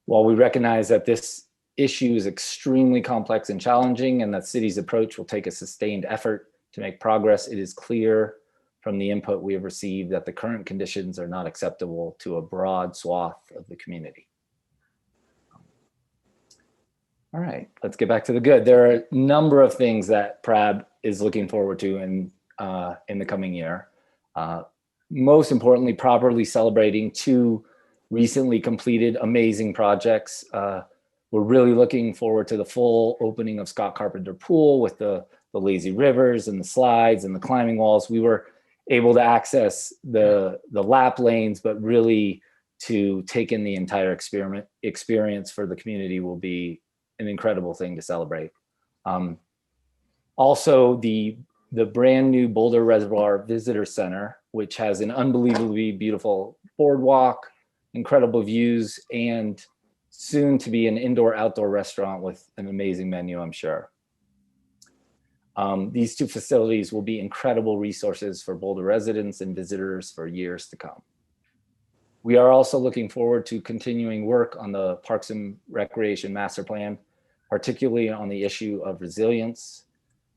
While we recognize that this issue is extremely complex and challenging, and that city's approach will take a sustained effort to make progress, it is clear from the input we have received that the current conditions are not acceptable to a broad swath of the community. All right, let's get back to the good. There are a number of things that PRAB is looking forward to in the coming year. Most importantly, properly celebrating 2 recently completed amazing projects. We're really looking forward to the full opening of Scott Carpenter Pool with the lazy rivers and the slides and the climbing walls. We were able to access the lap lanes, but really to take in the entire experience for the community will be an incredible thing to celebrate. Also, the brand new Boulder Reservoir Visitor Center, which has an unbelievably beautiful boardwalk, incredible views, and soon to be an indoor-outdoor restaurant with an amazing menu, I'm sure. These 2 facilities will be incredible resources for Boulder residents and visitors for years to come. We are also looking forward to continuing work on the Parks and Recreation Master Plan, particularly on the issue of resilience.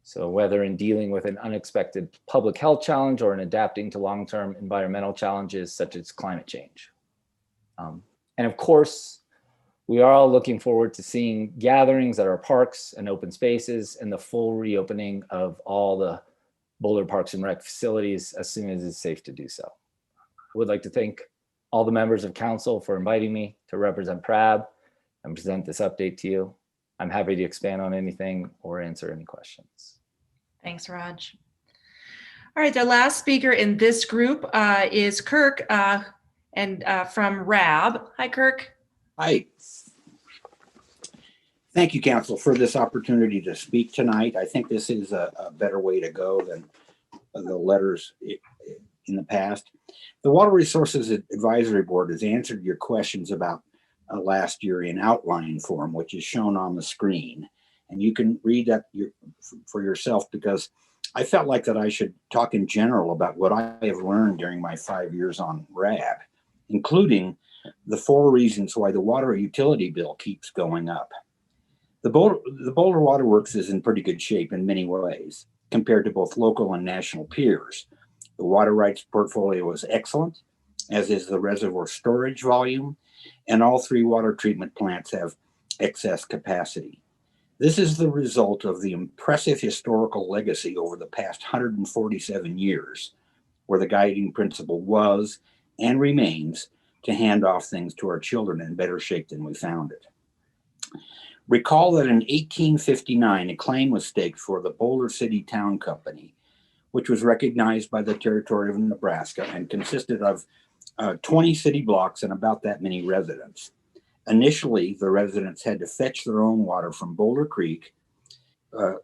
So whether in dealing with an unexpected public health challenge or in adapting to long-term environmental challenges such as climate change. And of course, We are all looking forward to seeing gatherings at our parks and open spaces and the full reopening of all the Boulder Parks and Rec facilities as soon as it's safe to do so. I would like to thank all the members of council for inviting me to represent PRAB and present this update to you. I'm happy to expand on anything or answer any questions. Thanks, Raj. All right, the last speaker in this group is Kirk from RAB. Hi, Kirk. Hi. Thank you, Council, for this opportunity to speak tonight. I think this is a better way to go than the letters in the past. The Water Resources Advisory Board has answered your questions about last year in outline form, which is shown on the screen. And you can read that for yourself, because I felt like that I should talk in general about what I have learned during my 5 years on RAB, including the 4 reasons why the water utility bill keeps going up. The Boulder Water Works is in pretty good shape in many ways compared to both local and national peers. The water rights portfolio is excellent, as is the reservoir storage volume, and all 3 water treatment plants have excess capacity. This is the result of the impressive historical legacy over the past 147 years, where the guiding principle was and remains to hand off things to our children in better shape than we found it. Recall that in 1859, a claim was staked for the Boulder City Town Company, which was recognized by the territory of Nebraska and consisted of 20 city blocks and about that many residents. Initially, the residents had to fetch their own water from Boulder Creek,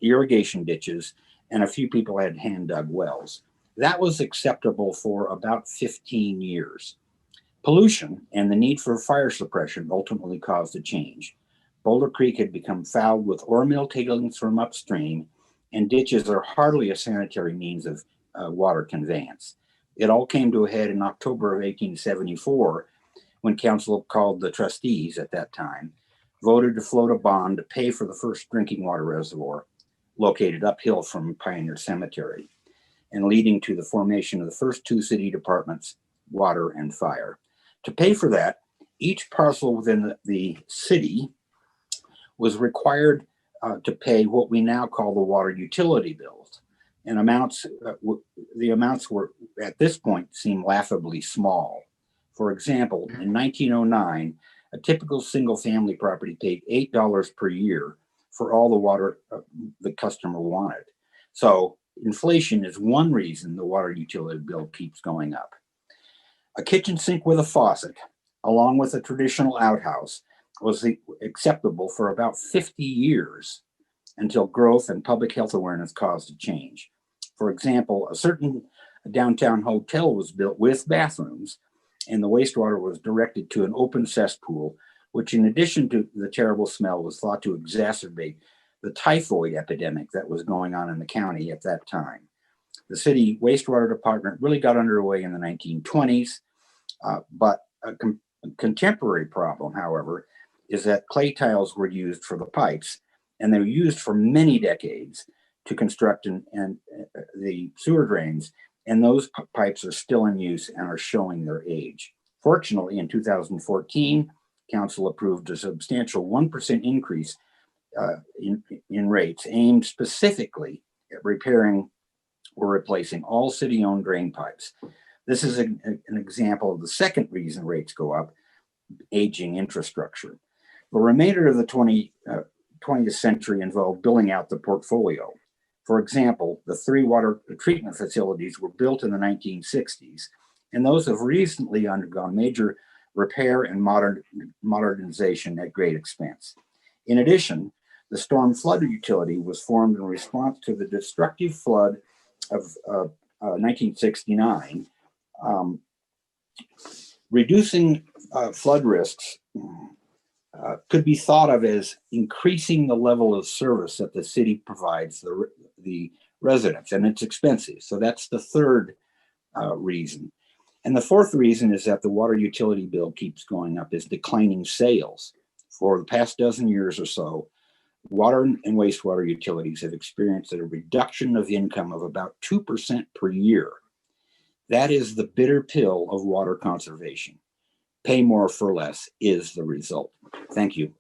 irrigation ditches, and a few people had hand-dug wells. That was acceptable for about 15 years. Pollution and the need for fire suppression ultimately caused a change. Boulder Creek had become fouled with ore mill tailings from upstream, and ditches are hardly a sanitary means of water conveyance. It all came to a head in October of 1874, when council called the trustees at that time, voted to float a bond to pay for the first drinking water reservoir located uphill from Pioneer Cemetery, and leading to the formation of the first 2 city departments, water and fire. To pay for that, each parcel within the city was required to pay what we now call the water utility bills. And the amounts were, at this point, seem laughably small. For example, in 1909, a typical single-family property paid $8 per year for all the water the customer wanted. So inflation is one reason the water utility bill keeps going up. A kitchen sink with a faucet, along with a traditional outhouse, was acceptable for about 50 years until growth and public health awareness caused a change. For example, a certain downtown hotel was built with bathrooms, and the wastewater was directed to an open cesspool, which, in addition to the terrible smell, was thought to exacerbate the typhoid epidemic that was going on in the county at that time. The city wastewater department really got underway in the 1920s, but a contemporary problem, however, is that clay tiles were used for the pipes, and they were used for many decades to construct the sewer drains, and those pipes are still in use and are showing their age. Fortunately, in 2014, council approved a substantial 1% increase in rates aimed specifically at repairing or replacing all city-owned drain pipes. This is an example of the second reason rates go up, aging infrastructure. The remainder of the 20th century involved building out the portfolio. For example, the 3 water treatment facilities were built in the 1960s, and those have recently undergone major repair and modernization at great expense. In addition, the storm flood utility was formed in response to the destructive flood of 1969. Reducing flood risks could be thought of as increasing the level of service that the city provides the residents, and it's expensive. So that's the third reason. And the fourth reason is that the water utility bill keeps going up, is declining sales. For the past dozen years or so, water and wastewater utilities have experienced a reduction of income of about 2% per year. That is the bitter pill of water conservation. pay more for less is the result. Thank you.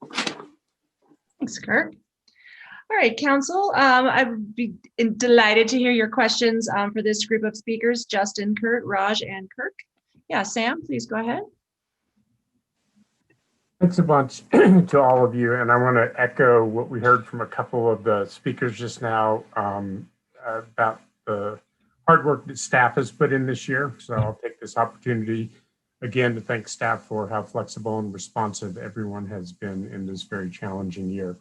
Thanks, Kirk. All right, Council, I'd be delighted to hear your questions for this group of speakers, Justin, Kurt, Raj, and Kirk. Yeah, Sam, please go ahead. Thanks a bunch to all of you. And I want to echo what we heard from a couple of the speakers just now about the hard work that staff has put in this year. So I'll take this opportunity again to thank staff for how flexible and responsive everyone has been in this very challenging year.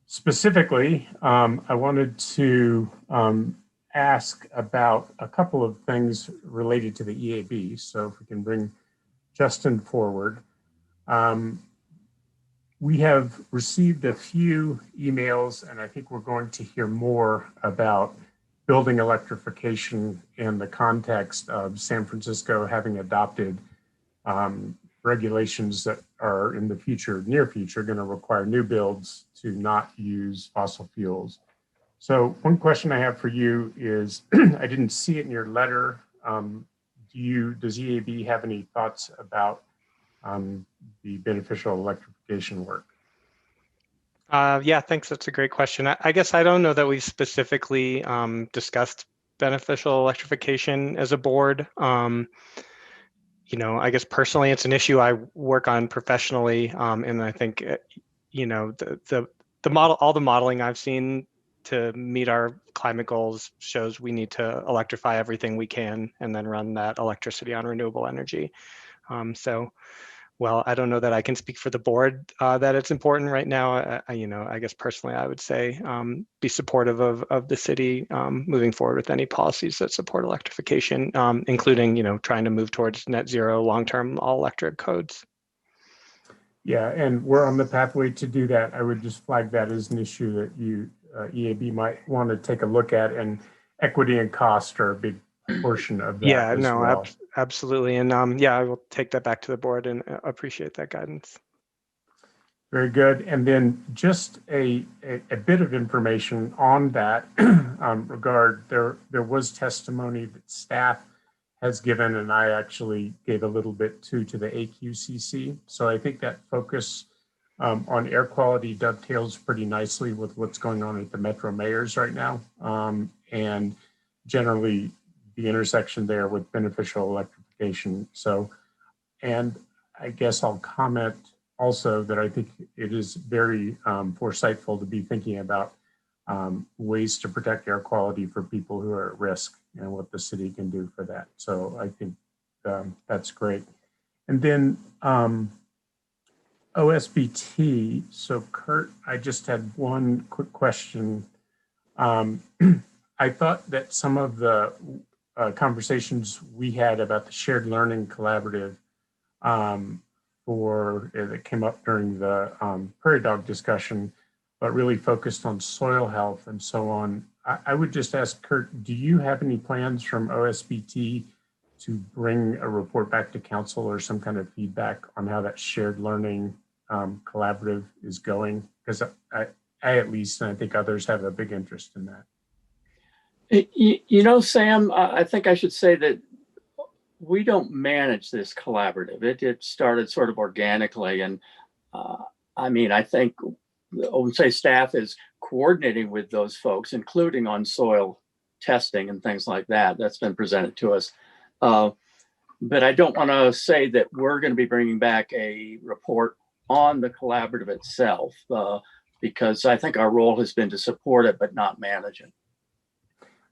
Specifically, I wanted to ask about a couple of things related to the EAB. So if we can bring Justin forward. We have received a few emails, and I think we're going to hear more about building electrification in the context of San Francisco having adopted regulations that are in the future, near future, going to require new builds to not use fossil fuels. So one question I have for you is, I didn't see it in your letter. Does EAB have any thoughts about the beneficial electrification work? Yeah, thanks. That's a great question. I guess I don't know that we've specifically discussed beneficial electrification as a board. You know, I guess personally, it's an issue I work on professionally, and I think you know the model, all the modeling I've seen to meet our climate goals shows we need to electrify everything we can and then run that electricity on renewable energy. So, well, I don't know that I can speak for the board that it's important right now. You know, I guess personally, I would say be supportive of the city moving forward with any policies that support electrification, including, you know, trying to move towards net zero long-term all electric codes. Yeah, and we're on the pathway to do that. I would just flag that as an issue that you, EAB might want to take a look at, and equity and cost are a big portion of that. Yeah, as no, well. Absolutely. And yeah, I will take that back to the board and appreciate that guidance. Very good. And then just a bit of information on that regard, there was testimony that staff has given, and I actually gave a little bit to the AQCC. So I think that focus on air quality dovetails pretty nicely with what's going on at the Metro mayors right now. And generally the intersection there with beneficial electrification. So, and I guess I'll comment also that I think it is very foresightful to be thinking about ways to protect air quality for people who are at risk and what the city can do for that. So I think that's great. And then OSBT. So Kurt, I just had one quick question. I thought that some of the conversations we had about the shared learning collaborative that came up during the prairie dog discussion, but really focused on soil health and so on. I would just ask Kurt, do you have any plans from OSBT to bring a report back to council or some kind of feedback on how that shared learning collaborative is going? Because I at least, and I think others have a big interest in that. You know, Sam, I think I should say that we don't manage this collaborative. It started sort of organically. And I mean, I think OpenSpace staff is coordinating with those folks, including on soil testing and things like that. That's been presented to us. But I don't want to say that we're going to be bringing back a report on the collaborative itself, because I think our role has been to support it, but not manage it.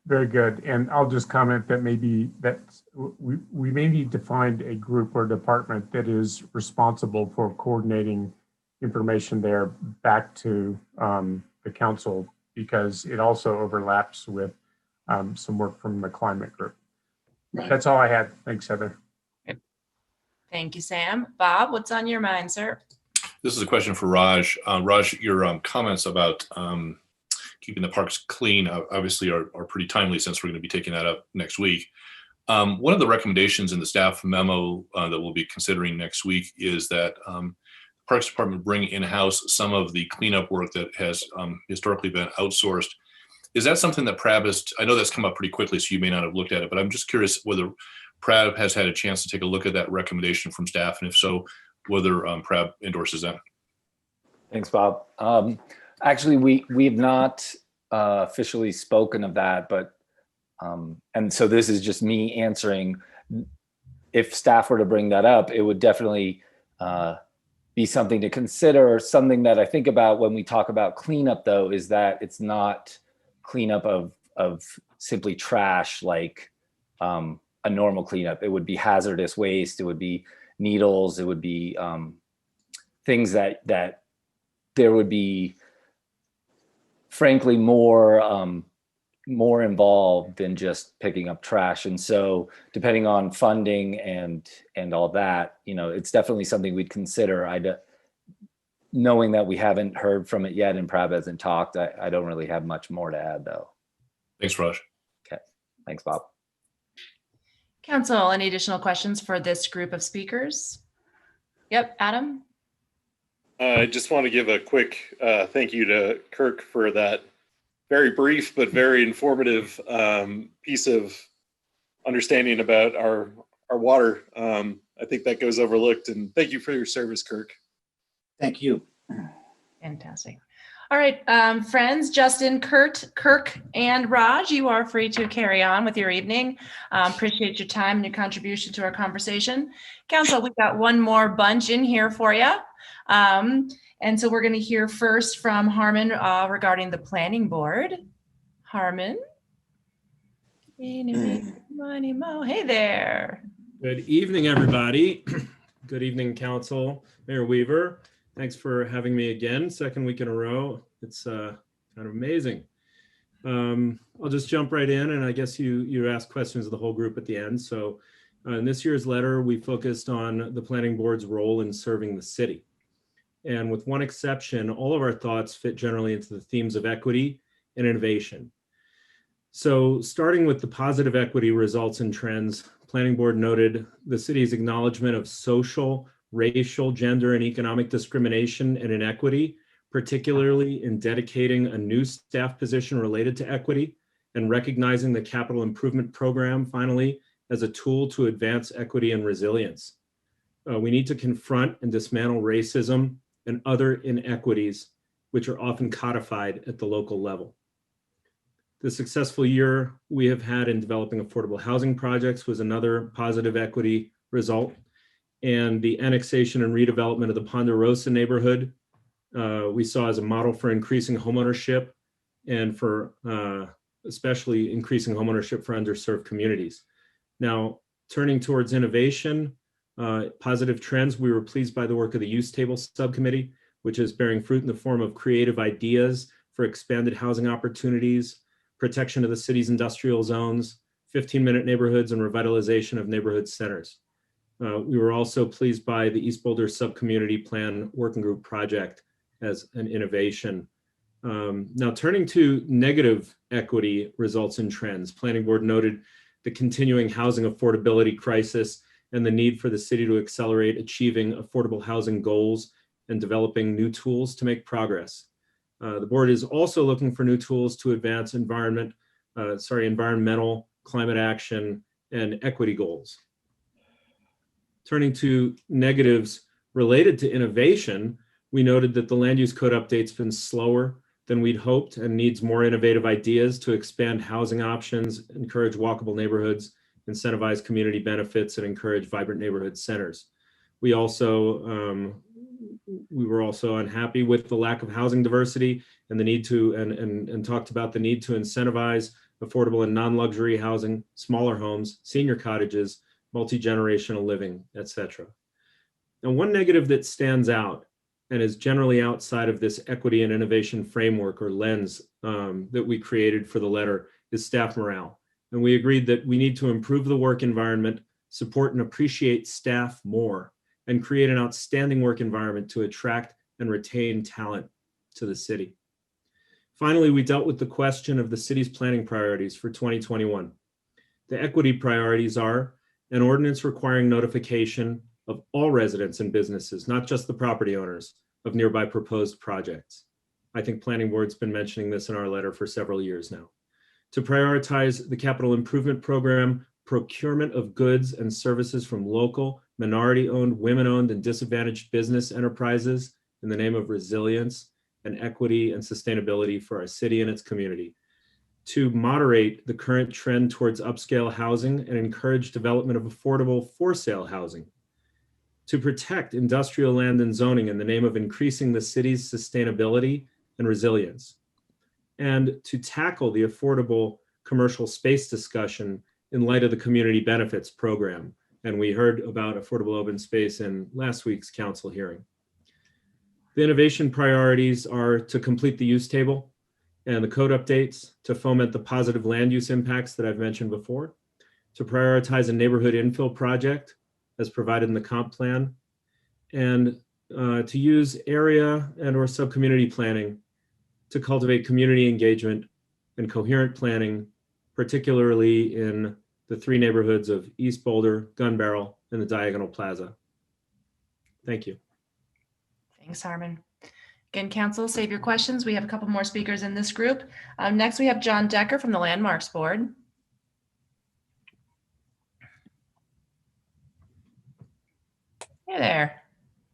Very good. And I'll just comment that maybe we may need to find a group or department that is responsible for coordinating information there back to the council, because it also overlaps with some work from the climate group. Right. That's all I had. Thanks, Heather. Thank you, Sam. Bob, what's on your mind, sir? This is a question for Raj. Raj, your comments about keeping the parks clean obviously are pretty timely, since we're going to be taking that up next week. One of the recommendations in the staff memo that we'll be considering next week is that Parks Department bring in-house some of the cleanup work that has historically been outsourced. Is that something that I know that's come up pretty quickly, so you may not have looked at it, but I'm just curious whether PRAB has had a chance to take a look at that recommendation from staff, and if so, whether PRAB endorses that. Thanks, Bob. Actually, we've not officially spoken of that, but and so this is just me answering. If staff were to bring that up, it would definitely be something to consider. Something that I think about when we talk about cleanup, though, is that it's not cleanup of simply trash like a normal cleanup. It would be hazardous waste. It would be needles. It would be things that there would be, frankly, more involved than just picking up trash. And so depending on funding and all that, it's definitely something we'd consider. Knowing that we haven't heard from it yet and PRAB hasn't talked, I don't really have much more to add, though. Thanks, Raj. Okay, thanks, Bob. Council, any additional questions for this group of speakers? Yep, Adam? I just want to give a quick thank you to Kirk for that very brief but very informative piece of understanding about our water. I think that goes overlooked, and thank you for your service, Kirk. Thank you. Fantastic. All right, friends, Justin, Kirk, and Raj, you are free to carry on with your evening. Appreciate your time and your contribution to our conversation. Council, we've got one more bunch in here for you. And so we're going to hear first from Harmon regarding the planning board. Harmon. Hey there. Good evening, everybody. Good evening, Council. Mayor Weaver, thanks for having me again, second week in a row. It's kind of amazing. I'll just jump right in, and I guess you asked questions of the whole group at the end. So in this year's letter, we focused on the planning board's role in serving the city. And with one exception, all of our thoughts fit generally into the themes of equity and innovation. So starting with the positive equity results and trends, Planning Board noted the city's acknowledgement of social, racial, gender, and economic discrimination and inequity, particularly in dedicating a new staff position related to equity and recognizing the capital improvement program, finally, as a tool to advance equity and resilience. We need to confront and dismantle racism and other inequities, which are often codified at the local level. The successful year we have had in developing affordable housing projects was another positive equity result. And the annexation and redevelopment of the Ponderosa neighborhood, we saw as a model for increasing homeownership and for especially increasing homeownership for underserved communities. Now, turning towards innovation, positive trends, we were pleased by the work of the Use Table Subcommittee, which is bearing fruit in the form of creative ideas for expanded housing opportunities, protection of the city's industrial zones, 15-minute neighborhoods, and revitalization of neighborhood centers. We were also pleased by the East Boulder Subcommunity Plan Working Group project as an innovation. Now turning to negative equity results and trends, Planning Board noted the continuing housing affordability crisis and the need for the city to accelerate achieving affordable housing goals and developing new tools to make progress. The board is also looking for new tools to advance environmental, climate action, and equity goals. Turning to negatives related to innovation, we noted that the land use code update's been slower than we'd hoped and needs more innovative ideas to expand housing options, encourage walkable neighborhoods, incentivize community benefits, and encourage vibrant neighborhood centers. We were also unhappy with the lack of housing diversity and the need to, and talked about the need to incentivize affordable and non-luxury housing, smaller homes, senior cottages, multi-generational living, etc. Now, one negative that stands out and is generally outside of this equity and innovation framework or lens that we created for the letter is staff morale. And we agreed that we need to improve the work environment, support and appreciate staff more, and create an outstanding work environment to attract and retain talent to the city. Finally, we dealt with the question of the city's planning priorities for 2021. The equity priorities are an ordinance requiring notification of all residents and businesses, not just the property owners, of nearby proposed projects. I think Planning Board's been mentioning this in our letter for several years now. To prioritize the capital improvement program procurement of goods and services from local, minority-owned, women-owned, and disadvantaged business enterprises in the name of resilience and equity and sustainability for our city and its community. To moderate the current trend towards upscale housing and encourage development of affordable for-sale housing. To protect industrial land and zoning in the name of increasing the city's sustainability and resilience. And to tackle the affordable commercial space discussion in light of the community benefits program. And we heard about affordable open space in last week's council hearing. The innovation priorities are to complete the use table and the code updates, to foment the positive land use impacts that I've mentioned before, to prioritize a neighborhood infill project as provided in the comp plan, and to use area and or sub-community planning to cultivate community engagement and coherent planning, particularly in the 3 neighborhoods of East Boulder, Gun Barrel, and the Diagonal Plaza. Thank you. Thanks, Harmon. Again, council, save your questions. We have a couple more speakers in this group. Next, we have John Decker from the Landmarks Board. Hey there.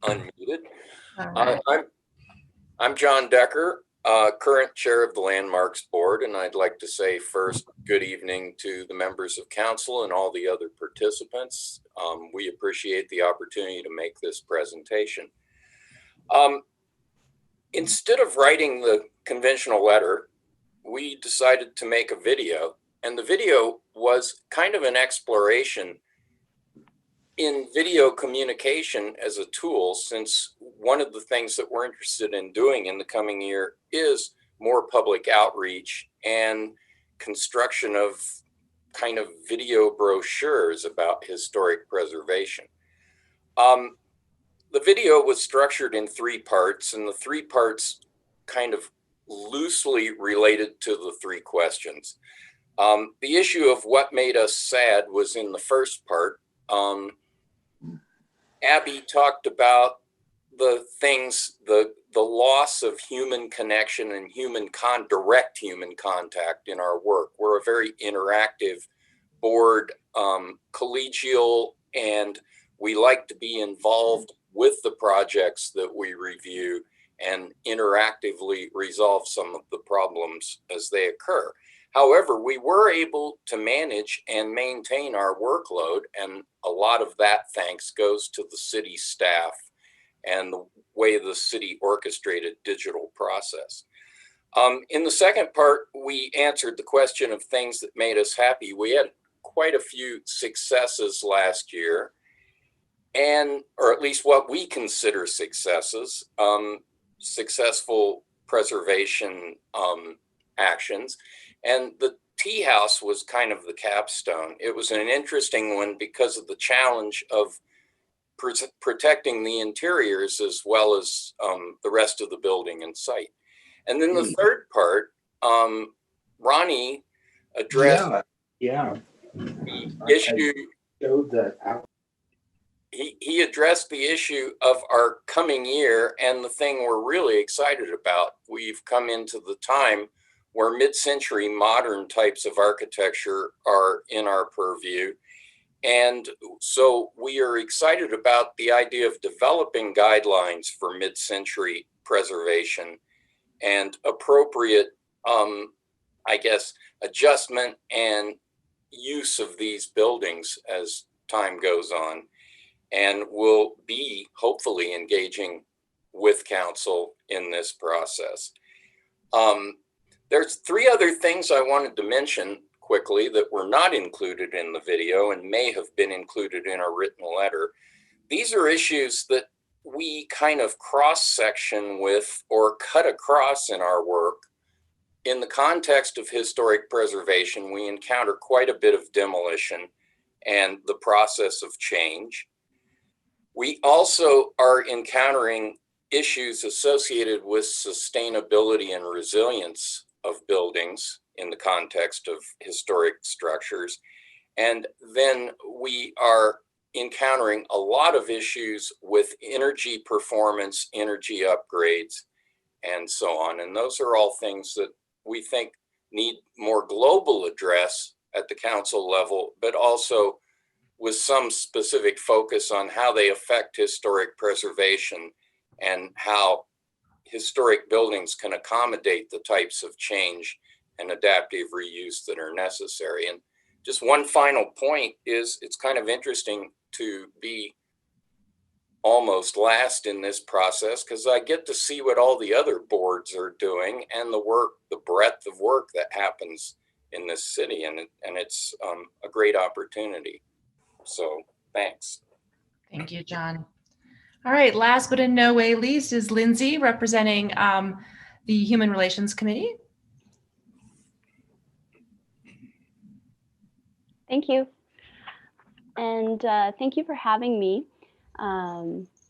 Unmuted. Right. I'm John Decker, current chair of the Landmarks Board, and I'd like to say first, good evening to the members of council and all the other participants. We appreciate the opportunity to make this presentation. Instead of writing the conventional letter, we decided to make a video, and the video was kind of an exploration in video communication as a tool, since one of the things that we're interested in doing in the coming year is more public outreach and construction of kind of video brochures about historic preservation. The video was structured in 3 parts, and the 3 parts kind of loosely related to the 3 questions. The issue of what made us sad was in the first part. Abby talked about the things, the loss of human connection and direct human contact in our work. We're a very interactive board, collegial, and we like to be involved with the projects that we review and interactively resolve some of the problems as they occur. However, we were able to manage and maintain our workload, and a lot of that thanks goes to the city staff and the way the city orchestrated digital process. In the second part, we answered the question of things that made us happy. We had quite a few successes last year, or at least what we consider successes, successful preservation actions. And the tea house was kind of the capstone. It was an interesting one because of the challenge of protecting the interiors as well as the rest of the building and site. And then the third part, Ronnie addressed the issue. He addressed the issue of our coming year, and the thing we're really excited about. We've come into the time where mid-century modern types of architecture are in our purview. And so we are excited about the idea of developing guidelines for mid-century preservation and appropriate, I guess, adjustment and use of these buildings as time goes on. And we'll be hopefully engaging with council in this process. There's 3 other things I wanted to mention quickly that were not included in the video and may have been included in our written letter. These are issues that we kind of cross-section with or cut across in our work. In the context of historic preservation, we encounter quite a bit of demolition and the process of change. We also are encountering issues associated with sustainability and resilience of buildings in the context of historic structures. And then we are encountering a lot of issues with energy performance, energy upgrades, and so on. And those are all things that we think need more global address at the council level, but also with some specific focus on how they affect historic preservation and how historic buildings can accommodate the types of change and adaptive reuse that are necessary. And just one final point is it's kind of interesting to be almost last in this process because I get to see what all the other boards are doing and the work, the breadth of work that happens in this city. And it's a great opportunity. So thanks. Thank you, John. All right, last but in no way least is Lindsay representing the Human Relations Committee. Thank you. And thank you for having me.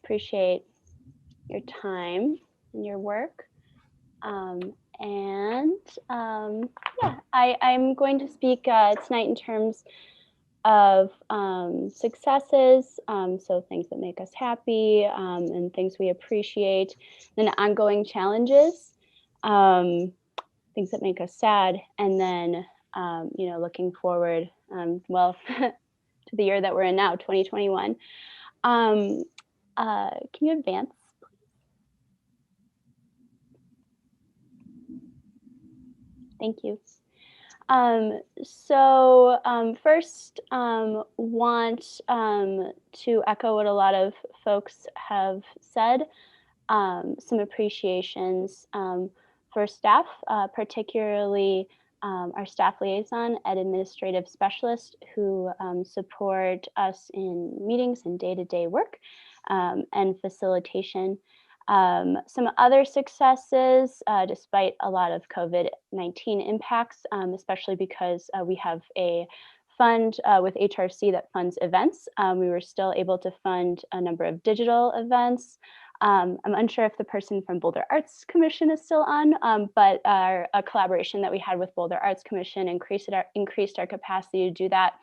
Appreciate your time and your work. Yeah, I'm going to speak tonight in terms of successes, so things that make us happy and things we appreciate, then ongoing challenges, things that make us sad, and then looking forward, well, to the year that we're in now, 2021. Can you advance? Thank you. First, want to echo what a lot of folks have said, some appreciations for staff, particularly our staff liaison and administrative specialist who support us in meetings and day-to-day work and facilitation. Some other successes, despite a lot of COVID-19 impacts, especially because we have a fund with HRC that funds events. We were still able to fund a number of digital events. I'm unsure if the person from Boulder Arts Commission is still on, but a collaboration that we had with Boulder Arts Commission increased our capacity to do that.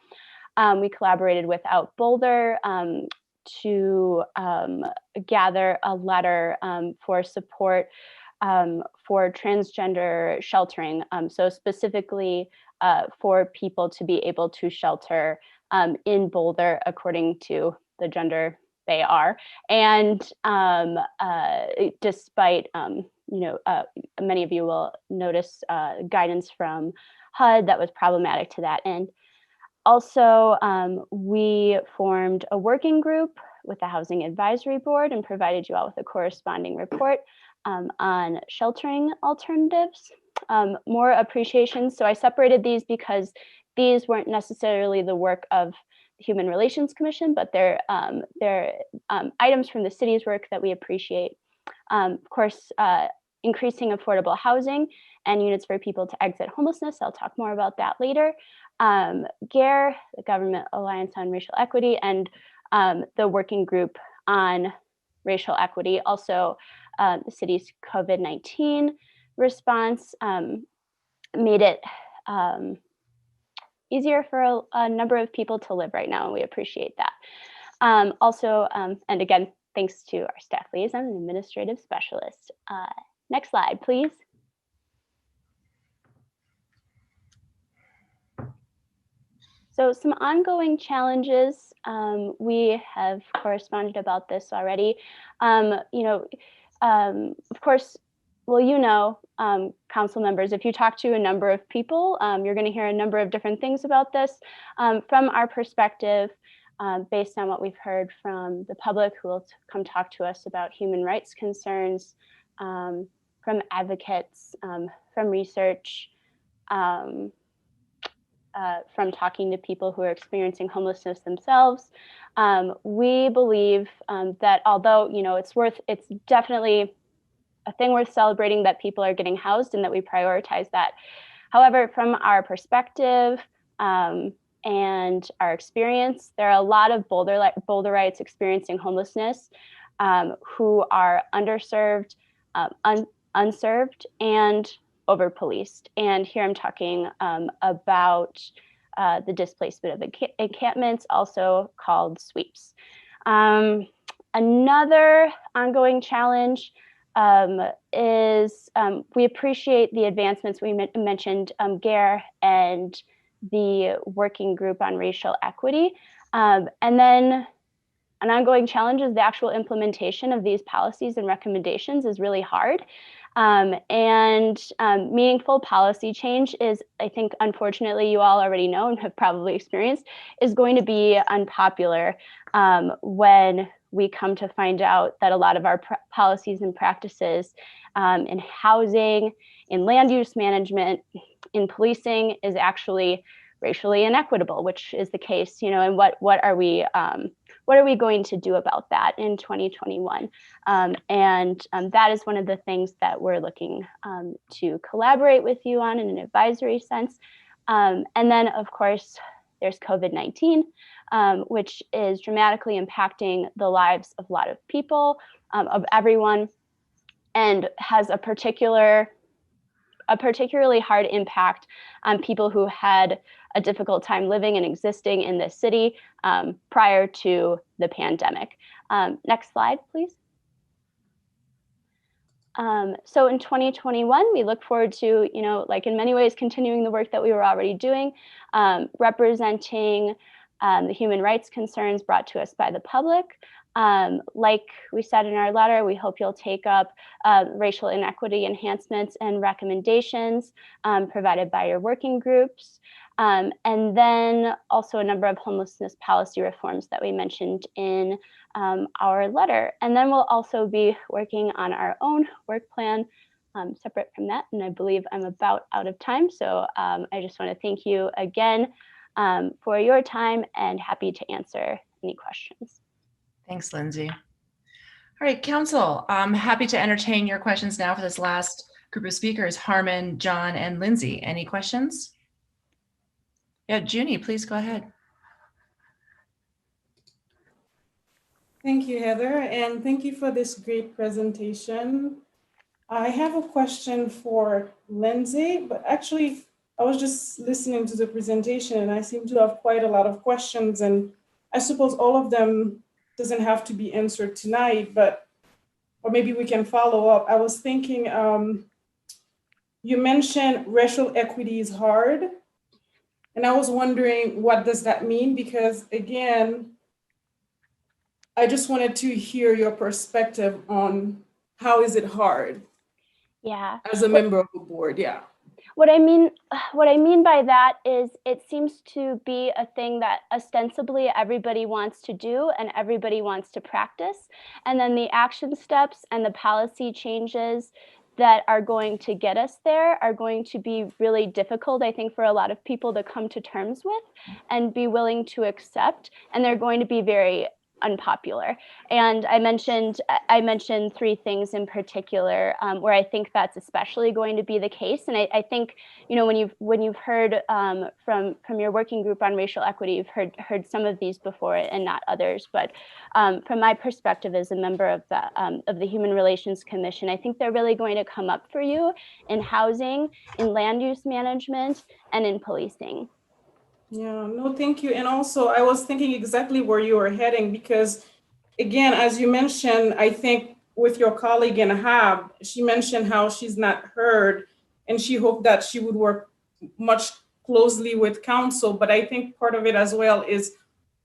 We collaborated with Out Boulder to gather a letter for support for transgender sheltering. So specifically for people to be able to shelter in Boulder according to the gender they are. And despite, many of you will notice guidance from HUD that was problematic to that end. Also, we formed a working group with the Housing Advisory Board and provided you all with a corresponding report on sheltering alternatives. More appreciation. So I separated these because these weren't necessarily the work of the Human Relations Commission, but they're items from the city's work that we appreciate. Of course, increasing affordable housing and units for people to exit homelessness. I'll talk more about that later. GARE, the Government Alliance on Racial Equity, and the working group on racial equity. Also, the city's COVID-19 response made it easier for a number of people to live right now, and we appreciate that. Also, and again, thanks to our staff liaison and administrative specialist. Next slide, please. So some ongoing challenges, we have corresponded about this already. Of course, well, council members, if you talk to a number of people, you're going to hear a number of different things about this. From our perspective, based on what we've heard from the public who will come talk to us about human rights concerns, from advocates, from research, from talking to people who are experiencing homelessness themselves, we believe that although it's definitely a thing worth celebrating that people are getting housed and that we prioritize that. However, from our perspective and our experience, there are a lot of Boulderites experiencing homelessness who are underserved, unserved, and over-policed. And here I'm talking about the displacement of encampments, also called sweeps. Another ongoing challenge is we appreciate the advancements we mentioned, GARE and the working group on racial equity. And then an ongoing challenge is the actual implementation of these policies and recommendations is really hard. Meaningful policy change is, I think, unfortunately, you all already know and have probably experienced, is going to be unpopular when we come to find out that a lot of our policies and practices in housing, in land use management, in policing is actually racially inequitable, which is the case, you know, and what are we going to do about that in 2021? That is one of the things that we're looking to collaborate with you on in an advisory sense. And then, of course, there's COVID-19, which is dramatically impacting the lives of a lot of people, of everyone, and has a particularly hard impact on people who had a difficult time living and existing in this city prior to the pandemic. Next slide, please. So in 2021, we look forward to, you know, like in many ways, continuing the work that we were already doing, representing the human rights concerns brought to us by the public. Like we said in our letter, we hope you'll take up racial inequity enhancements and recommendations provided by your working groups. And then also a number of homelessness policy reforms that we mentioned in our letter. And then we'll also be working on our own work plan separate from that. And I believe I'm about out of time. So I just want to thank you again for your time and happy to answer any questions. Thanks, Lindsay. All right, Council, I'm happy to entertain your questions now for this last group of speakers, Harmon, John, and Lindsay. Any questions? Yeah, Junie, please go ahead. Thank you, Heather, and thank you for this great presentation. I have a question for Lindsay, but actually, I was just listening to the presentation and I seem to have quite a lot of questions, and I suppose all of them doesn't have to be answered tonight, but, or maybe we can follow up. I was thinking, you mentioned racial equity is hard, and I was wondering, what does that mean? Because again, I just wanted to hear your perspective on how is it hard? Yeah. As a member of the board, yeah. What I mean by that is it seems to be a thing that ostensibly everybody wants to do and everybody wants to practice. And then the action steps and the policy changes that are going to get us there are going to be really difficult, I think, for a lot of people to come to terms with and be willing to accept. And they're going to be very unpopular. And I mentioned three things in particular where I think that's especially going to be the case. And I think, you know, when you've heard from your working group on racial equity, you've heard some of these before and not others. But from my perspective as a member of the Human Relations Commission, I think they're really going to come up for you in housing, in land use management, and in policing. Yeah, no, thank you. And also, I was thinking exactly where you were heading because, again, as you mentioned, I think with your colleague in HAB, she mentioned how she's not heard and she hoped that she would work much closely with council. But I think part of it as well is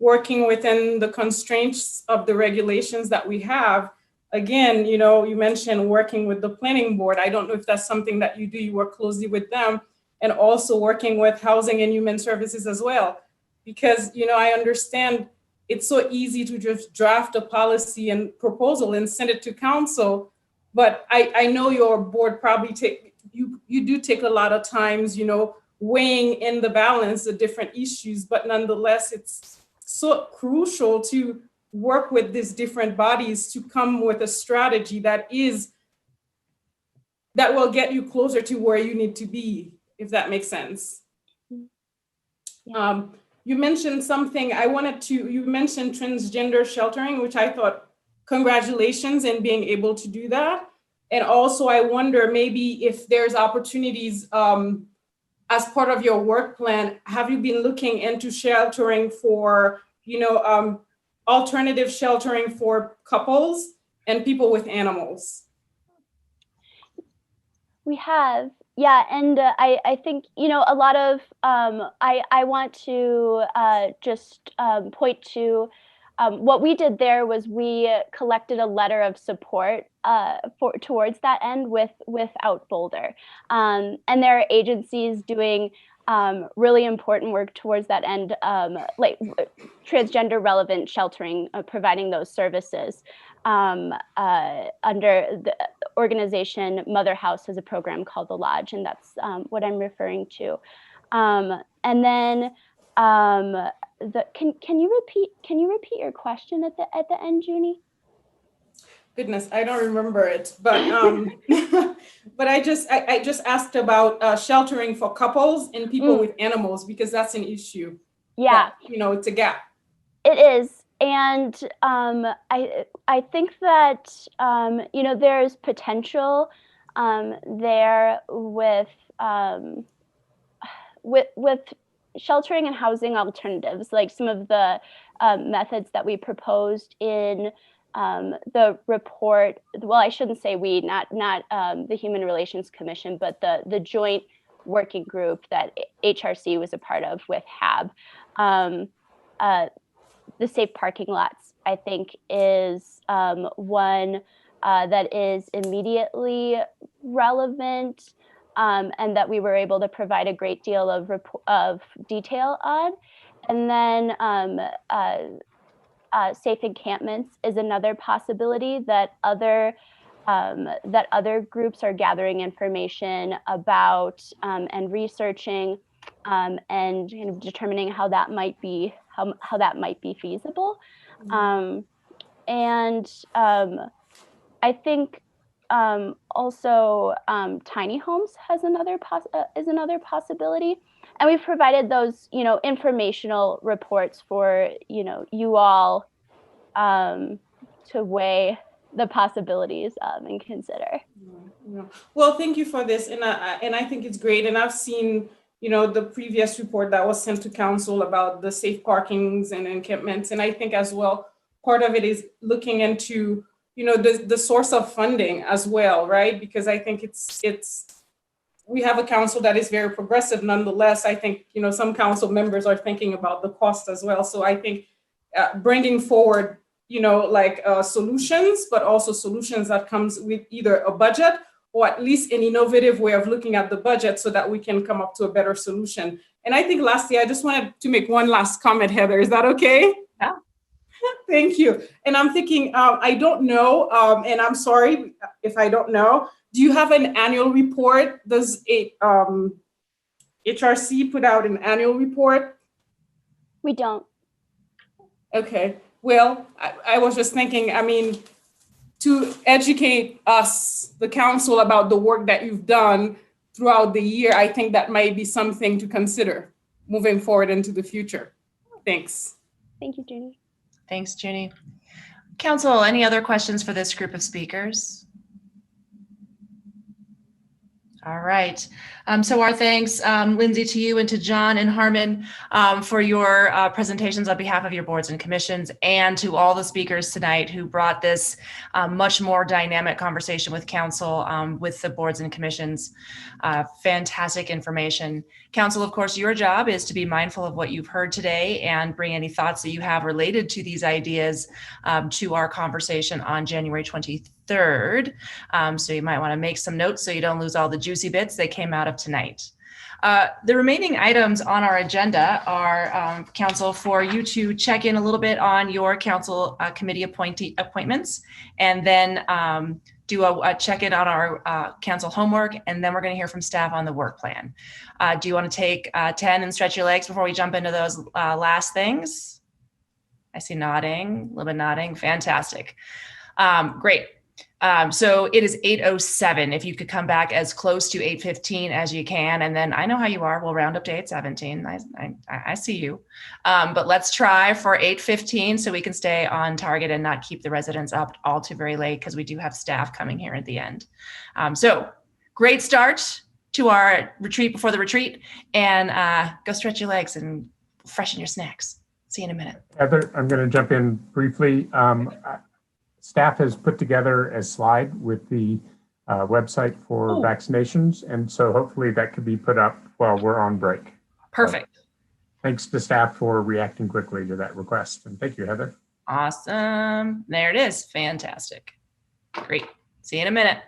working within the constraints of the regulations that we have. Again, you know, you mentioned working with the planning board. I don't know if that's something that you do, you work closely with them, and also working with housing and human services as well. Because, you know, I understand it's so easy to just draft a policy and proposal and send it to council, but I know your board probably you do take a lot of times, you know, weighing in the balance the different issues, but nonetheless, it's so crucial to work with these different bodies to come with a strategy that will get you closer to where you need to be, if that makes sense. You mentioned something you mentioned transgender sheltering, which I thought, congratulations in being able to do that. And also I wonder maybe if there's opportunities as part of your work plan, have you been looking into sheltering for, you know, alternative sheltering for couples and people with animals? We have, Yeah, and I think, you know, a lot of, I want to just point to what we did there was we collected a letter of support towards that end without Boulder. And there are agencies doing really important work towards that end, like transgender relevant sheltering, providing those services. Under the organization Mother House has a program called The Lodge, and that's what I'm referring to. And then can you repeat your question at the end, Junie? Goodness, I don't remember it, but but I just asked about sheltering for couples and people with animals, because that's an issue. Yeah, you know, it's a gap. It is, and I think that you know, there's potential there with sheltering and housing alternatives, like some of the methods that we proposed in the report. Well, I shouldn't say we, not the Human Relations Commission, but the joint working group that HRC was a part of with HAB. The safe parking lots, I think, is one that is immediately relevant, and that we were able to provide a great deal of detail on. And then safe encampments is another possibility that other groups are gathering information about and researching, and kind of determining how that might be feasible. And I think also tiny homes is another possibility, and we've provided those, you know, informational reports for, you know, you all to weigh the possibilities and consider. Yeah. Well, thank you for this, and I think it's great. And I've seen, you know, the previous report that was sent to council about the safe parkings and encampments, and I think as well part of it is looking into, you know, the source of funding as well, right? Because I think we have a council that is very progressive. Nonetheless, I think, you know, some council members are thinking about the cost as well. So I think bringing forward, you know, like solutions, but also solutions that comes with either a budget or at least an innovative way of looking at the budget so that we can come up to a better solution. And I think lastly, I just wanted to make one last comment, Heather. Is that okay? Yeah. Thank you. And I'm thinking, I don't know, and I'm sorry if I don't know, do you have an annual report? Does HRC put out an annual report? We don't. Okay. Well, I was just thinking, I mean, to educate us, the council, about the work that you've done throughout the year, I think that might be something to consider moving forward into the future. Thanks. Thank you, Junie. Thanks, Junie. Council, any other questions for this group of speakers? All right. So our thanks, Lindsay, to you and to John and Harmon for your presentations on behalf of your boards and commissions, and to all the speakers tonight who brought this much more dynamic conversation with council, with the boards and commissions. Fantastic information. Council, of course, your job is to be mindful of what you've heard today and bring any thoughts that you have related to these ideas to our conversation on January 23rd. So you might want to make some notes so you don't lose all the juicy bits that came out of tonight. The remaining items on our agenda are, council, for you to check in a little bit on your council committee appointments, and then do a check-in on our council homework, and then we're going to hear from staff on the work plan. Do you want to take 10 and stretch your legs before we jump into those last things? I see nodding, a little bit nodding. Fantastic. Great. So it is 8:07. If you could come back as close to 8:15 as you can, and then I know how you are. We'll round up to 8:17. I see you. But let's try for 8:15 so we can stay on target and not keep the residents up all too very late, because we do have staff coming here at the end. So great start to our retreat before the retreat, and go stretch your legs and freshen your snacks. See you in a minute. Heather, I'm going to jump in briefly. Staff has put together a slide with the website for Ooh. vaccinations. And so hopefully that could be put up while we're on break. Perfect. Thanks to staff for reacting quickly to that request. And thank you, Heather. Awesome. There it is. Fantastic. Great. See you in a minute.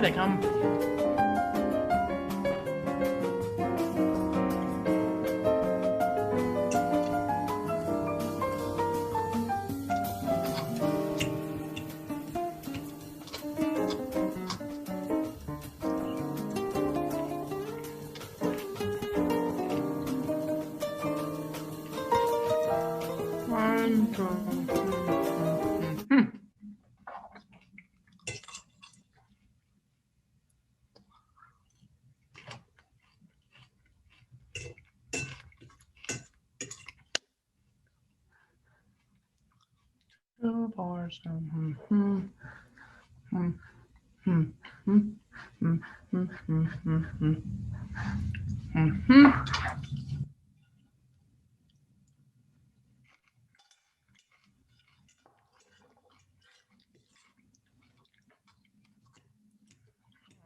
Here they come.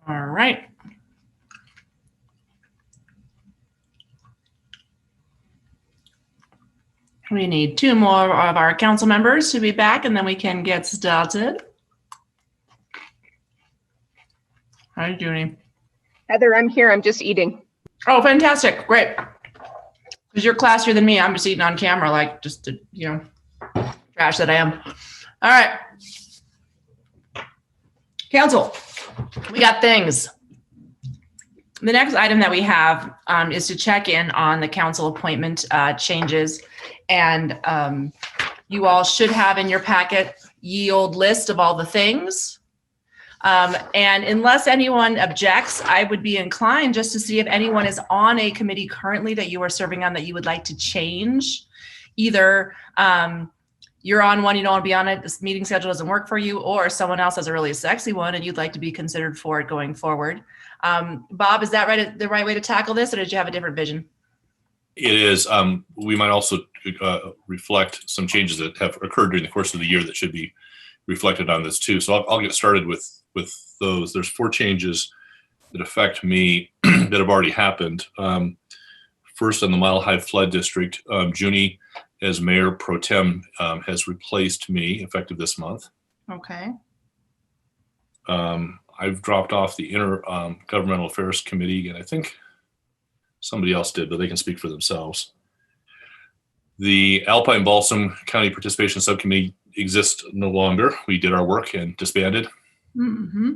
All right. We need 2 more of our council members to be back, and then we can get started. Hi, Junie. Heather, I'm here. I'm just eating. Oh, fantastic. Great. Because you're classier than me. I'm just eating on camera, like just to, trash that I am. All right. Council, we got things. The next item that we have is to check in on the council appointment changes. And you all should have in your packet ye old list of all the things. And unless anyone objects, I would be inclined just to see if anyone is on a committee currently that you are serving on that you would like to change. Either you're on one, you don't want to be on it, this meeting schedule doesn't work for you, or someone else has a really sexy one and you'd like to be considered for it going forward. Bob, is that the right way to tackle this, or did you have a different vision? It is. We might also reflect some changes that have occurred during the course of the year that should be reflected on this too. So I'll get started with those. There's 4 changes that affect me that have already happened. First, on the Mile High Flood District, Junie, as Mayor Pro Tem, has replaced me effective this month. Okay. I've dropped off the Intergovernmental Affairs Committee, and I think somebody else did, but they can speak for themselves. The Alpine Balsam County Participation Subcommittee exists no longer. We did our work and disbanded. Mm-hmm.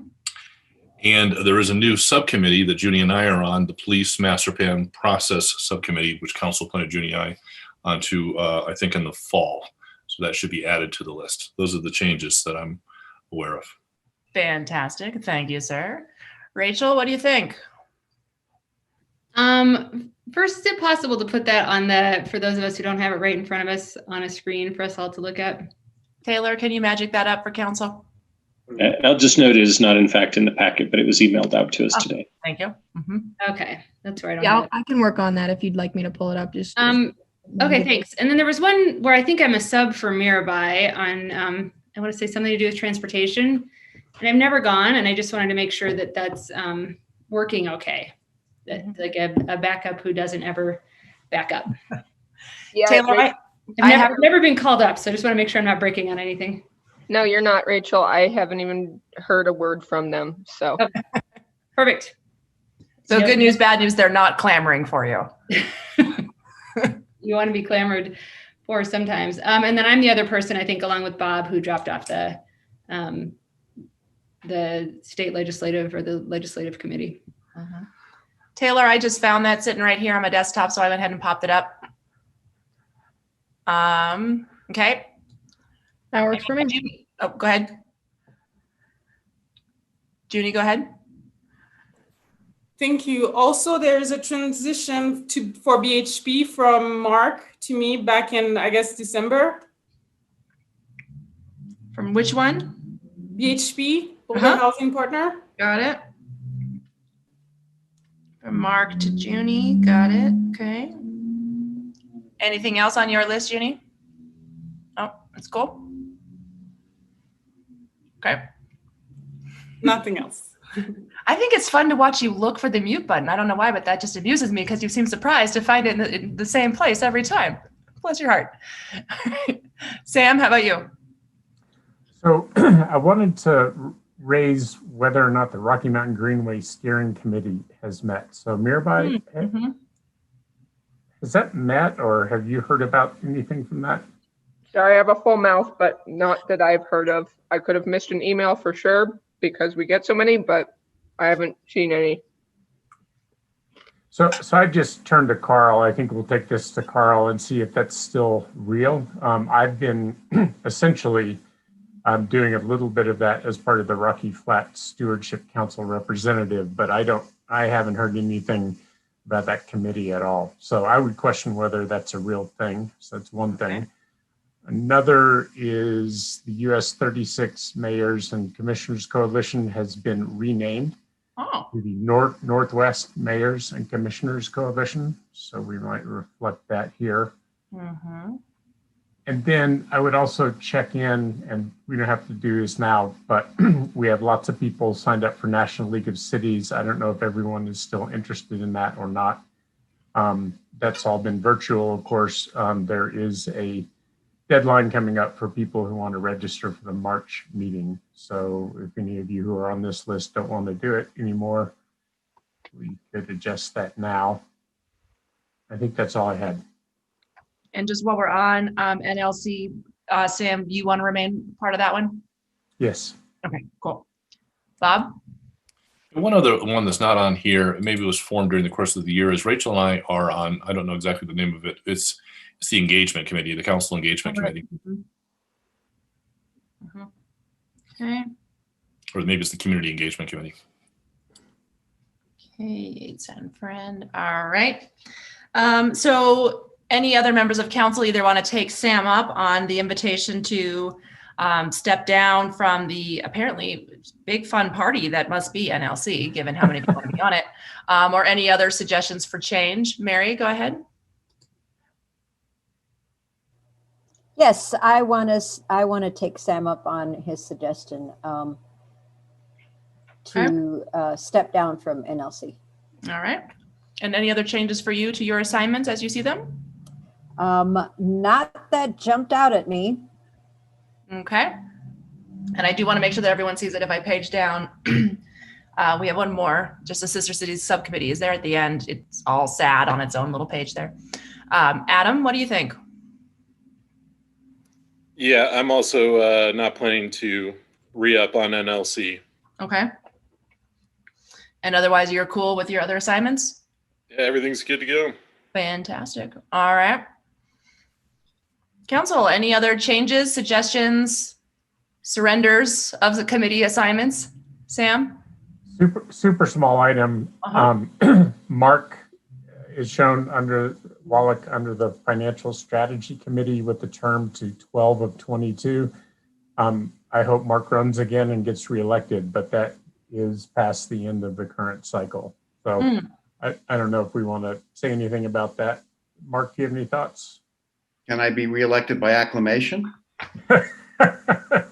And there is a new subcommittee that Junie and I are on, the Police Master Plan Process Subcommittee, which Council appointed Junie and I onto, I think, in the fall. So that should be added to the list. Those are the changes that I'm aware of. Fantastic. Thank you, sir. Rachel, what do you think? First, is it possible to put that for those of us who don't have it right in front of us, on a screen for us all to look at? Taylor, can you magic that up for council? I'll just note it is not in fact in the packet, but it was emailed out to us today. Thank you. Okay, that's right. Yeah, I can work on that if you'd like me to pull it up. Okay, thanks. And then there was one where I think I'm a sub for Mirabai on, I want to say something to do with transportation. And I've never gone, and I just wanted to make sure that that's working okay. That, like a backup who doesn't ever back up. Yeah, Taylor, I've never been called up, so I just want to make sure I'm not breaking on anything. No, you're not, Rachel. I haven't even heard a word from them. So okay. Perfect. So good news, bad news, they're not clamoring for you. You want to be clamored for sometimes. And then I'm the other person, I think, along with Bob, who dropped off the state legislative or the legislative committee. Uh-huh. Taylor, I just found that sitting right here on my desktop, so I went ahead and popped it up. Okay. That works for me. Oh, go ahead. Junie, go ahead. Thank you. Also, there's a transition for BHP from Mark to me back in, I guess, December. From which one? BHP, Boulder Housing Partner. Got it. From Mark to Junie, got it. Okay. Anything else on your list, Junie? Oh, that's cool. Okay. Nothing else. I think it's fun to watch you look for the mute button. I don't know why, but that just amuses me because you seem surprised to find it in the same place every time. Bless your heart. Sam, how about you? So I wanted to raise whether or not the Rocky Mountain Greenway Steering Committee has met. So Mirabai, has that met, or have you heard about anything from that? Sorry, I have a full mouth, but not that I've heard of. I could have missed an email for sure because we get so many, but I haven't seen any. So I just turned to Carl. I think we'll take this to Carl and see if that's still real. I've been essentially doing a little bit of that as part of the Rocky Flat Stewardship Council representative, but I haven't heard anything about that committee at all. So I would question whether that's a real thing. So that's one thing. Okay. Another is the US 36 Mayors and Commissioners Coalition has been renamed to the Northwest Mayors and Commissioners Coalition. So we might reflect that here. And then I would also check in, and we don't have to do this now, but we have lots of people signed up for National League of Cities. I don't know if everyone is still interested in that or not. That's all been virtual, of course. There is a deadline coming up for people who want to register for the March meeting. So if any of you who are on this list don't want to do it anymore, we could adjust that now. I think that's all I had. And just while we're on NLC, Sam, you want to remain part of that one? Yes. Okay, cool. Bob? One other one that's not on here, maybe it was formed during the course of the year, is Rachel and I are on, I don't know exactly the name of it. It's the engagement committee, the council engagement committee. Okay. Or maybe it's the community engagement committee. Okay, Yates and Friend. All right. So any other members of council either want to take Sam up on the invitation to step down from the apparently big fun party that must be NLC, given how many people want to be on it, or any other suggestions for change? Mary, go ahead. Yes, I want to take Sam up on his suggestion to step down from NLC. All right. And any other changes for you to your assignments as you see them? Not that jumped out at me. Okay. And I do want to make sure that everyone sees it. If I page down, we have one more, just the Sister Cities Subcommittee is there at the end. It's all sad on its own little page there. Adam, what do you think? Yeah, I'm also not planning to re-up on NLC. Okay. And otherwise you're cool with your other assignments? Yeah, everything's good to go. Fantastic. All right. Council, any other changes, suggestions, surrenders of the committee assignments? Sam? Super small item. Mark is shown under Wallach under the Financial Strategy Committee with the term to 12 of 22. I hope Mark runs again and gets reelected, but that is past the end of the current cycle. So I don't know if we want to say anything about that. Mark, do you have any thoughts? Can I be reelected by acclamation? That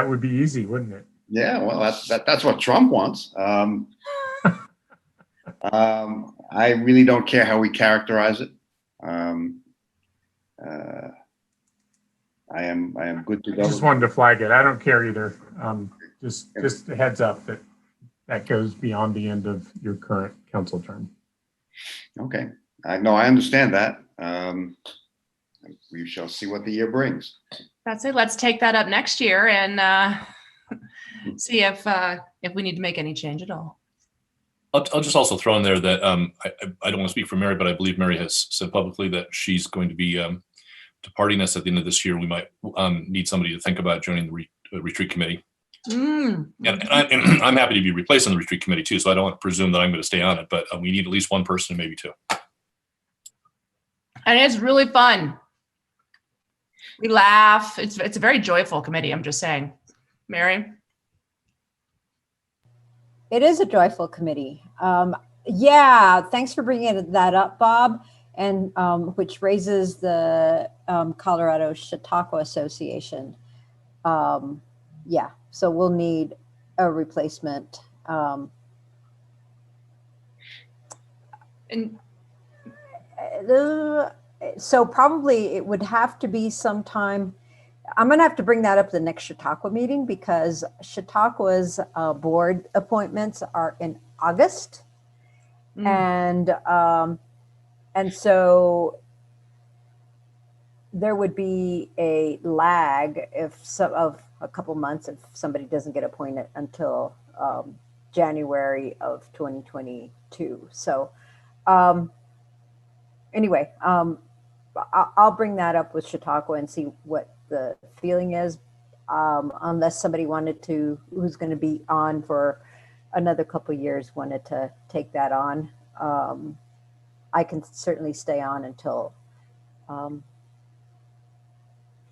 would be easy, wouldn't it? Yeah, well, that's what Trump wants. I really don't care how we characterize it. I am good to go. I just wanted to flag it. I don't care either. Just a heads up that goes beyond the end of your current council term. Okay. No, I understand that. We shall see what the year brings. That's it. Let's take that up next year and see if we need to make any change at all. I'll just also throw in there that I don't want to speak for Mary, but I believe Mary has said publicly that she's going to be departing us at the end of this year. We might need somebody to think about joining the retreat committee. And I'm happy to be replaced on the retreat committee too, so I don't want to presume that I'm going to stay on it, but we need at least one person, maybe two. And it's really fun. We laugh. It's a very joyful committee, I'm just saying. Mary? It is a joyful committee. Yeah, thanks for bringing that up, Bob, and which raises the Colorado Chautauqua Association. Yeah, so we'll need a replacement. So probably it would have to be sometime I'm gonna have to bring that up the next Chautauqua meeting because Chautauqua's board appointments are in August. And so there would be a lag of a couple months if somebody doesn't get appointed until January of 2022. So anyway, I'll bring that up with Chautauqua and see what the feeling is. Unless somebody who's going to be on for another couple years, wanted to take that on. I can certainly stay on until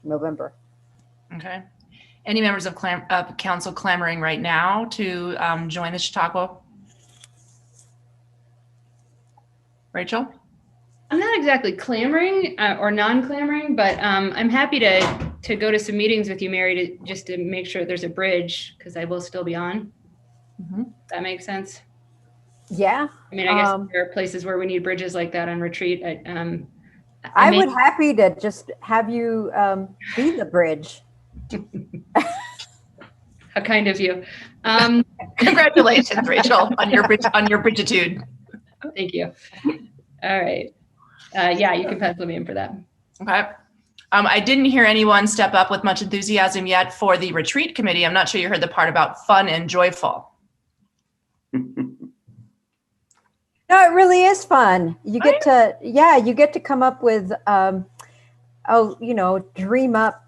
November. Okay. Any members of council clamoring right now to join the Chautauqua? Rachel? I'm not exactly clamoring or non-clamoring, but I'm happy to go to some meetings with you, Mary, just to make sure there's a bridge, because I will still be on. That makes sense. Yeah. I mean, I guess there are places where we need bridges like that on retreat. I would happy to just have you be the bridge. How kind of you. Congratulations, Rachel, on your bridgitude. Thank you. All right. Yeah, you can pencil me in for that. Okay. I didn't hear anyone step up with much enthusiasm yet for the retreat committee. I'm not sure you heard the part about fun and joyful. No, it really is fun. You get you get to come up with, dream up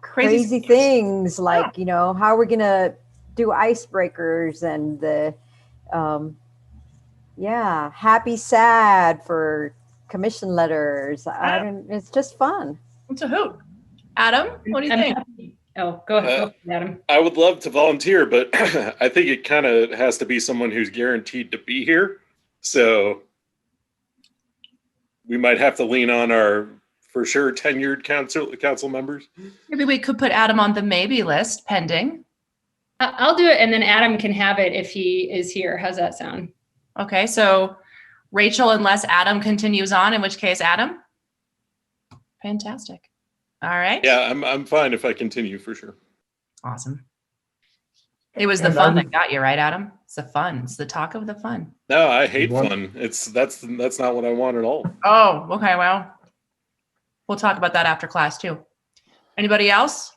crazy things like, how we're going to do icebreakers and the, happy, sad for commission letters. It's just fun. It's a hoot. Adam, what do you think? Oh, go ahead, Adam. I would love to volunteer, but I think it kind of has to be someone who's guaranteed to be here. So we might have to lean on our, for sure, tenured council members. Maybe we could put Adam on the maybe list, pending. I'll do it, and then Adam can have it if he is here. How's that sound? Okay, so Rachel, unless Adam continues on, in which case Adam. Fantastic. All right. Yeah, I'm fine if I continue for sure. Awesome. It was the fun that got you, right, Adam? It's the fun. It's the talk of the fun. No, I hate fun. That's not what I want at all. Oh, okay. Well, we'll talk about that after class too. Anybody else?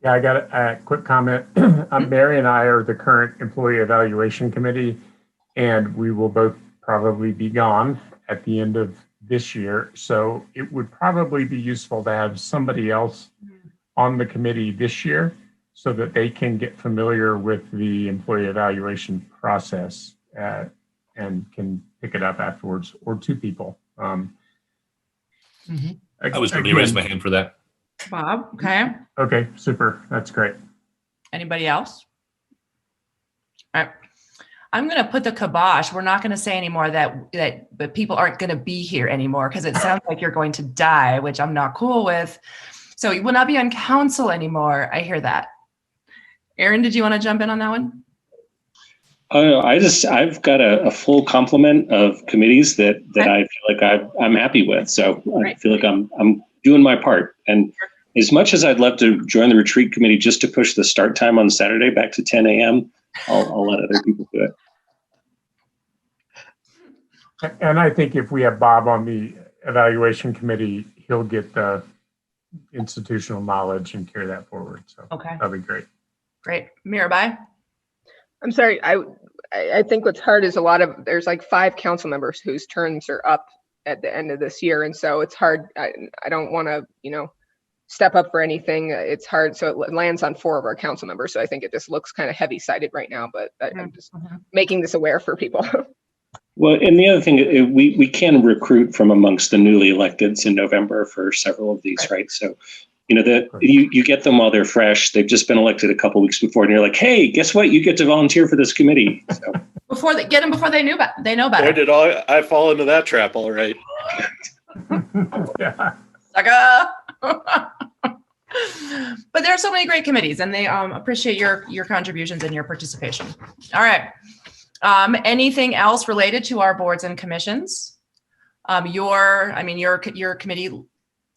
Yeah, I got a quick comment. Mary and I are the current employee evaluation committee, and we will both probably be gone at the end of this year. So it would probably be useful to have somebody else on the committee this year so that they can get familiar with the employee evaluation process and can pick it up afterwards, or two people. I was going to raise my hand for that. Bob, okay. Okay, super. That's great. Anybody else? All right. I'm going to put the kibosh. We're not going to say anymore that people aren't going to be here anymore, because it sounds like you're going to die, which I'm not cool with. So you will not be on council anymore. I hear that. Aaron, did you want to jump in on that one? I've got a full complement of committees that I feel like I'm happy with. So I feel like I'm doing my part. And as much as I'd love to join the retreat committee just to push the start time on Saturday back to 10 a.m., I'll let other people do it. And I think if we have Bob on the evaluation committee, he'll get the institutional knowledge and carry that forward. So that'll be great. Great. Mirabai? I'm sorry. I think what's hard is there's like 5 council members whose terms are up at the end of this year. And so it's hard. I don't want to, step up for anything. It's hard. So it lands on 4 of our council members. So I think it just looks kind of heavy sided right now, but I'm just making this aware for people. Well, and the other thing, we can recruit from amongst the newly electeds in November for several of these, right? So, you get them while they're fresh. They've just been elected a couple weeks before, and you're like, hey, guess what? You get to volunteer for this committee. So. Before they know better. Boy, did I fall into that trap, all right. Sucker. But there are so many great committees, and they appreciate your contributions and your participation. All right. Anything else related to our boards and commissions? Your committee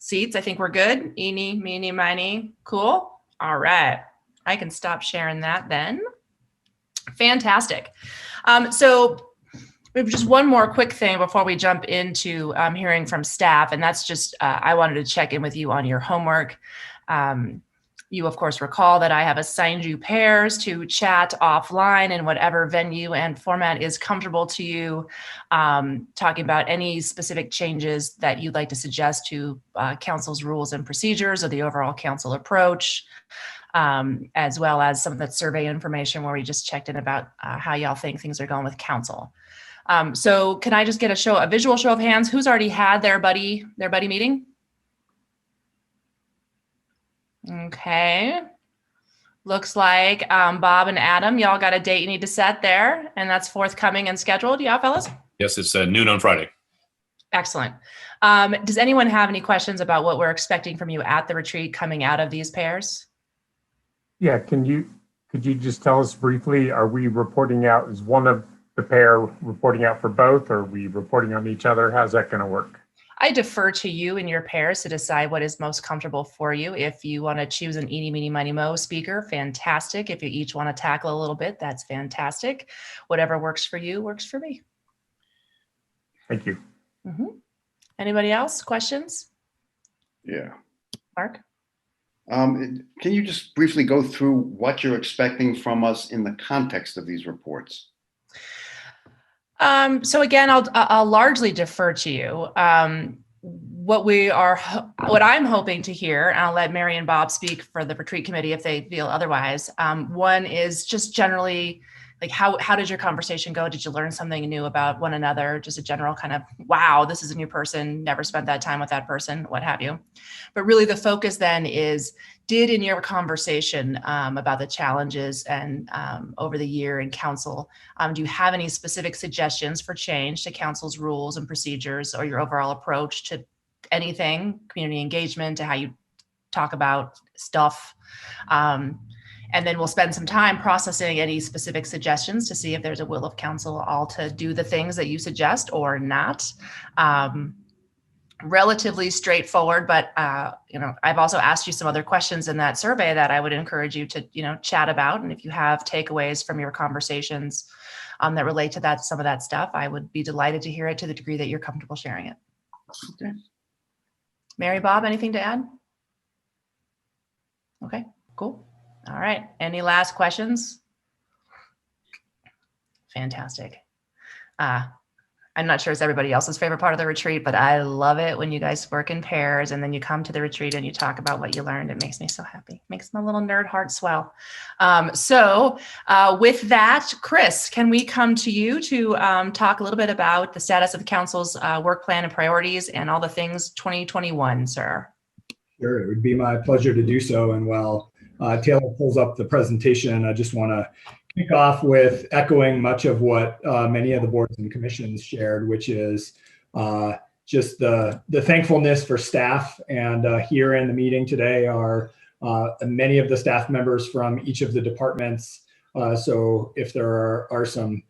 seats. I think we're good. Eeny, meeny, miny. Cool. All right. I can stop sharing that then. Fantastic. So we have just one more quick thing before we jump into hearing from staff, and that's just I wanted to check in with you on your homework. You, of course, recall that I have assigned you pairs to chat offline in whatever venue and format is comfortable to you, talking about any specific changes that you'd like to suggest to council's rules and procedures or the overall council approach, as well as some of that survey information where we just checked in about how y'all think things are going with council. So can I just get a visual show of hands? Who's already had their buddy meeting? Okay. Looks like Bob and Adam, y'all got a date you need to set there, and that's forthcoming and scheduled. Yeah, fellas? Yes, it's noon on Friday. Excellent. Does anyone have any questions about what we're expecting from you at the retreat coming out of these pairs? Yeah, could you just tell us briefly, are we reporting out, is one of the pair reporting out for both, or are we reporting on each other? How's that going to work? I defer to you and your pairs to decide what is most comfortable for you. If you want to choose an eeny, meeny, miny, mo speaker, fantastic. If you each want to tackle a little bit, that's fantastic. Whatever works for you works for me. Thank you. Mm-hmm. Anybody else? Questions? Yeah. Mark? Can you just briefly go through what you're expecting from us in the context of these reports? So again, I'll largely defer to you. What I'm hoping to hear, and I'll let Mary and Bob speak for the retreat committee if they feel otherwise. One is just generally, like, how did your conversation go? Did you learn something new about one another? Just a general kind of, wow, this is a new person, never spent that time with that person, what have you. But really the focus then is, did in your conversation about the challenges and over the year in council, do you have any specific suggestions for change to council's rules and procedures or your overall approach to anything, community engagement, to how you talk about stuff? And then we'll spend some time processing any specific suggestions to see if there's a will of council all to do the things that you suggest or not. Relatively straightforward, but I've also asked you some other questions in that survey that I would encourage you to chat about. And if you have takeaways from your conversations that relate to that, some of that stuff, I would be delighted to hear it to the degree that you're comfortable sharing it. Okay. Mary, Bob, anything to add? Okay, cool. All right. Any last questions? Fantastic. I'm not sure it's everybody else's favorite part of the retreat, but I love it when you guys work in pairs and then you come to the retreat and you talk about what you learned. It makes me so happy. Makes my little nerd heart swell. So with that, Chris, can we come to you to talk a little bit about the status of the council's work plan and priorities and all the things 2021, sir? Sure, it would be my pleasure to do so. And while Taylor pulls up the presentation, I just want to kick off with echoing much of what many of the boards and commissions shared, which is just the thankfulness for staff. And here in the meeting today are many of the staff members from each of the departments. So if there are some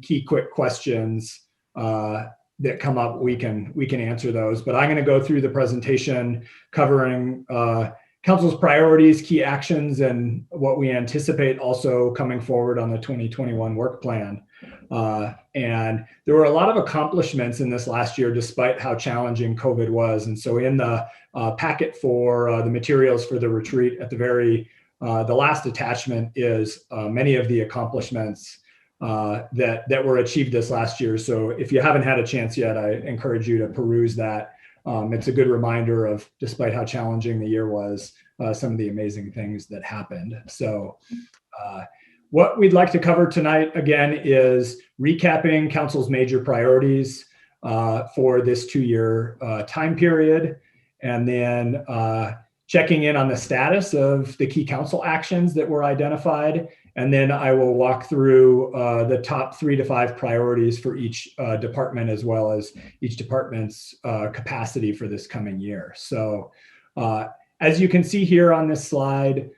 key quick questions that come up, we can answer those. But I'm going to go through the presentation covering council's priorities, key actions, and what we anticipate also coming forward on the 2021 work plan. And there were a lot of accomplishments in this last year, despite how challenging COVID was. And so in the packet for the materials for the retreat, at the last attachment is many of the accomplishments that were achieved this last year. So if you haven't had a chance yet, I encourage you to peruse that. It's a good reminder of, despite how challenging the year was, some of the amazing things that happened. So what we'd like to cover tonight, again, is recapping council's major priorities for this 2-year time period, and then checking in on the status of the key council actions that were identified. And then I will walk through the top 3 to 5 priorities for each department, as well as each department's capacity for this coming year. So as you can see here on this slide,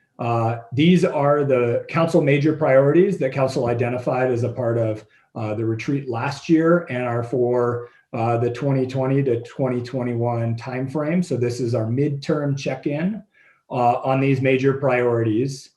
These are the council major priorities that council identified as a part of the retreat last year and are for the 2020 to 2021 timeframe. So this is our midterm check-in on these major priorities.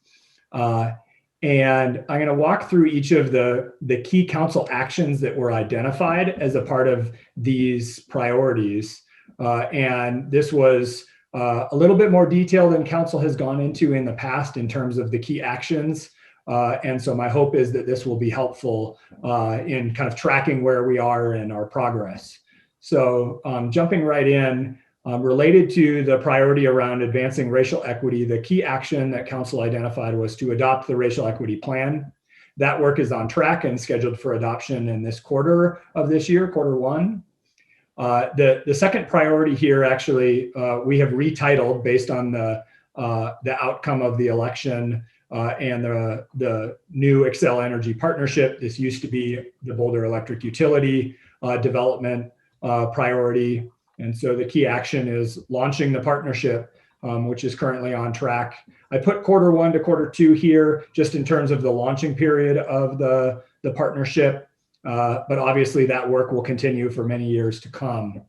And I'm going to walk through each of the key council actions that were identified as a part of these priorities. And this was a little bit more detail than council has gone into in the past in terms of the key actions. And so my hope is that this will be helpful in kind of tracking where we are in our progress. So jumping right in, related to the priority around advancing racial equity, the key action that council identified was to adopt the racial equity plan. That work is on track and scheduled for adoption in this quarter of this year, quarter one. The second priority here, actually, we have retitled based on the outcome of the election and the new Xcel Energy partnership. This used to be the Boulder Electric Utility development priority. And so the key action is launching the partnership, which is currently on track. I put quarter one to quarter two here, just in terms of the launching period of the partnership. But obviously that work will continue for many years to come.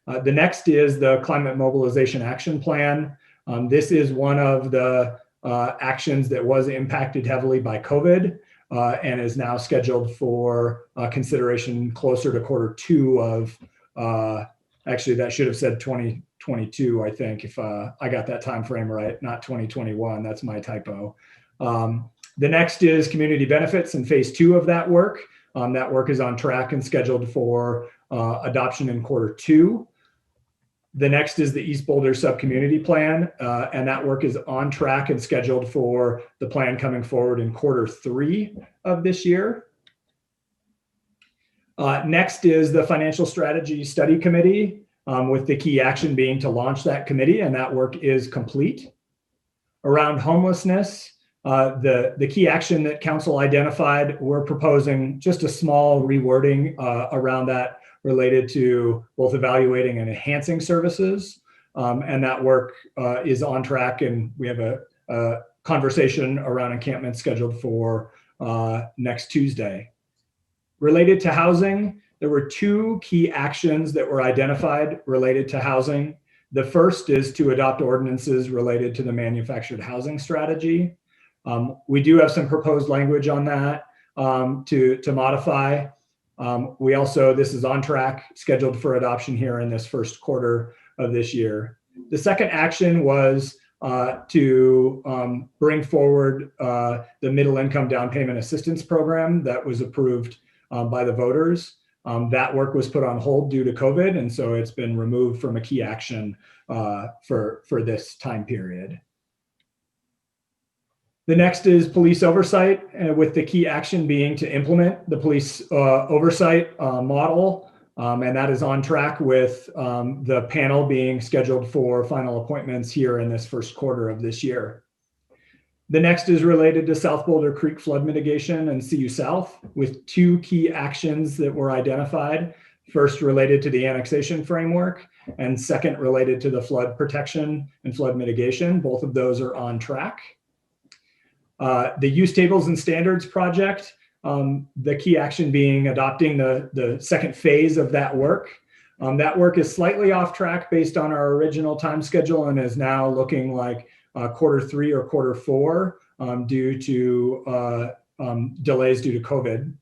The next is the Climate Mobilization Action Plan. This is one of the actions that was impacted heavily by COVID and is now scheduled for consideration closer to quarter two of, actually that should have said 2022, I think, if I got that time frame right, not 2021, that's my typo. The next is community benefits and phase two of that work. That work is on track and scheduled for adoption in quarter two. The next is the East Boulder Sub-Community Plan, and that work is on track and scheduled for the plan coming forward in quarter three of this year. Next is the Financial Strategy Study Committee, with the key action being to launch that committee, and that work is complete. Around homelessness, the key action that council identified, we're proposing just a small rewording around that related to both evaluating and enhancing services. And that work is on track, and we have a conversation around encampment scheduled for next Tuesday. Related to housing, there were two key actions that were identified related to housing. The first is to adopt ordinances related to the manufactured housing strategy. We do have some proposed language on that to modify. We also, this is on track, scheduled for adoption here in this first quarter of this year. The second action was to bring forward the middle income down payment assistance program that was approved by the voters. That work was put on hold due to COVID, and so it's been removed from a key action for this time period. The next is police oversight, with the key action being to implement the police oversight model, and that is on track with the panel being scheduled for final appointments here in this first quarter of this year. The next is related to South Boulder Creek flood mitigation and CU South, with two key actions that were identified. First, related to the annexation framework, and second, related to the flood protection and flood mitigation. Both of those are on track. The use tables and standards project, the key action being adopting the second phase of that work. That work is slightly off track based on our original time schedule and is now looking like quarter three or quarter four due to delays due to COVID.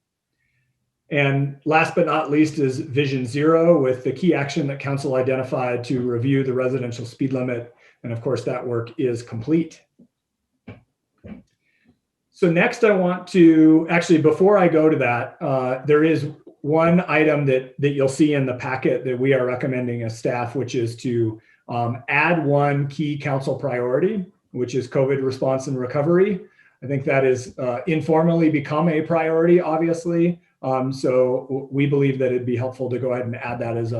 And last but not least is Vision Zero, with the key action that council identified to review the residential speed limit. And of course, that work is complete. So next I want to, actually before I go to that, there is one item that you'll see in the packet that we are recommending as staff, which is to add one key council priority, which is COVID response and recovery. I think that is informally become a priority, obviously. So we believe that it'd be helpful to go ahead and add that as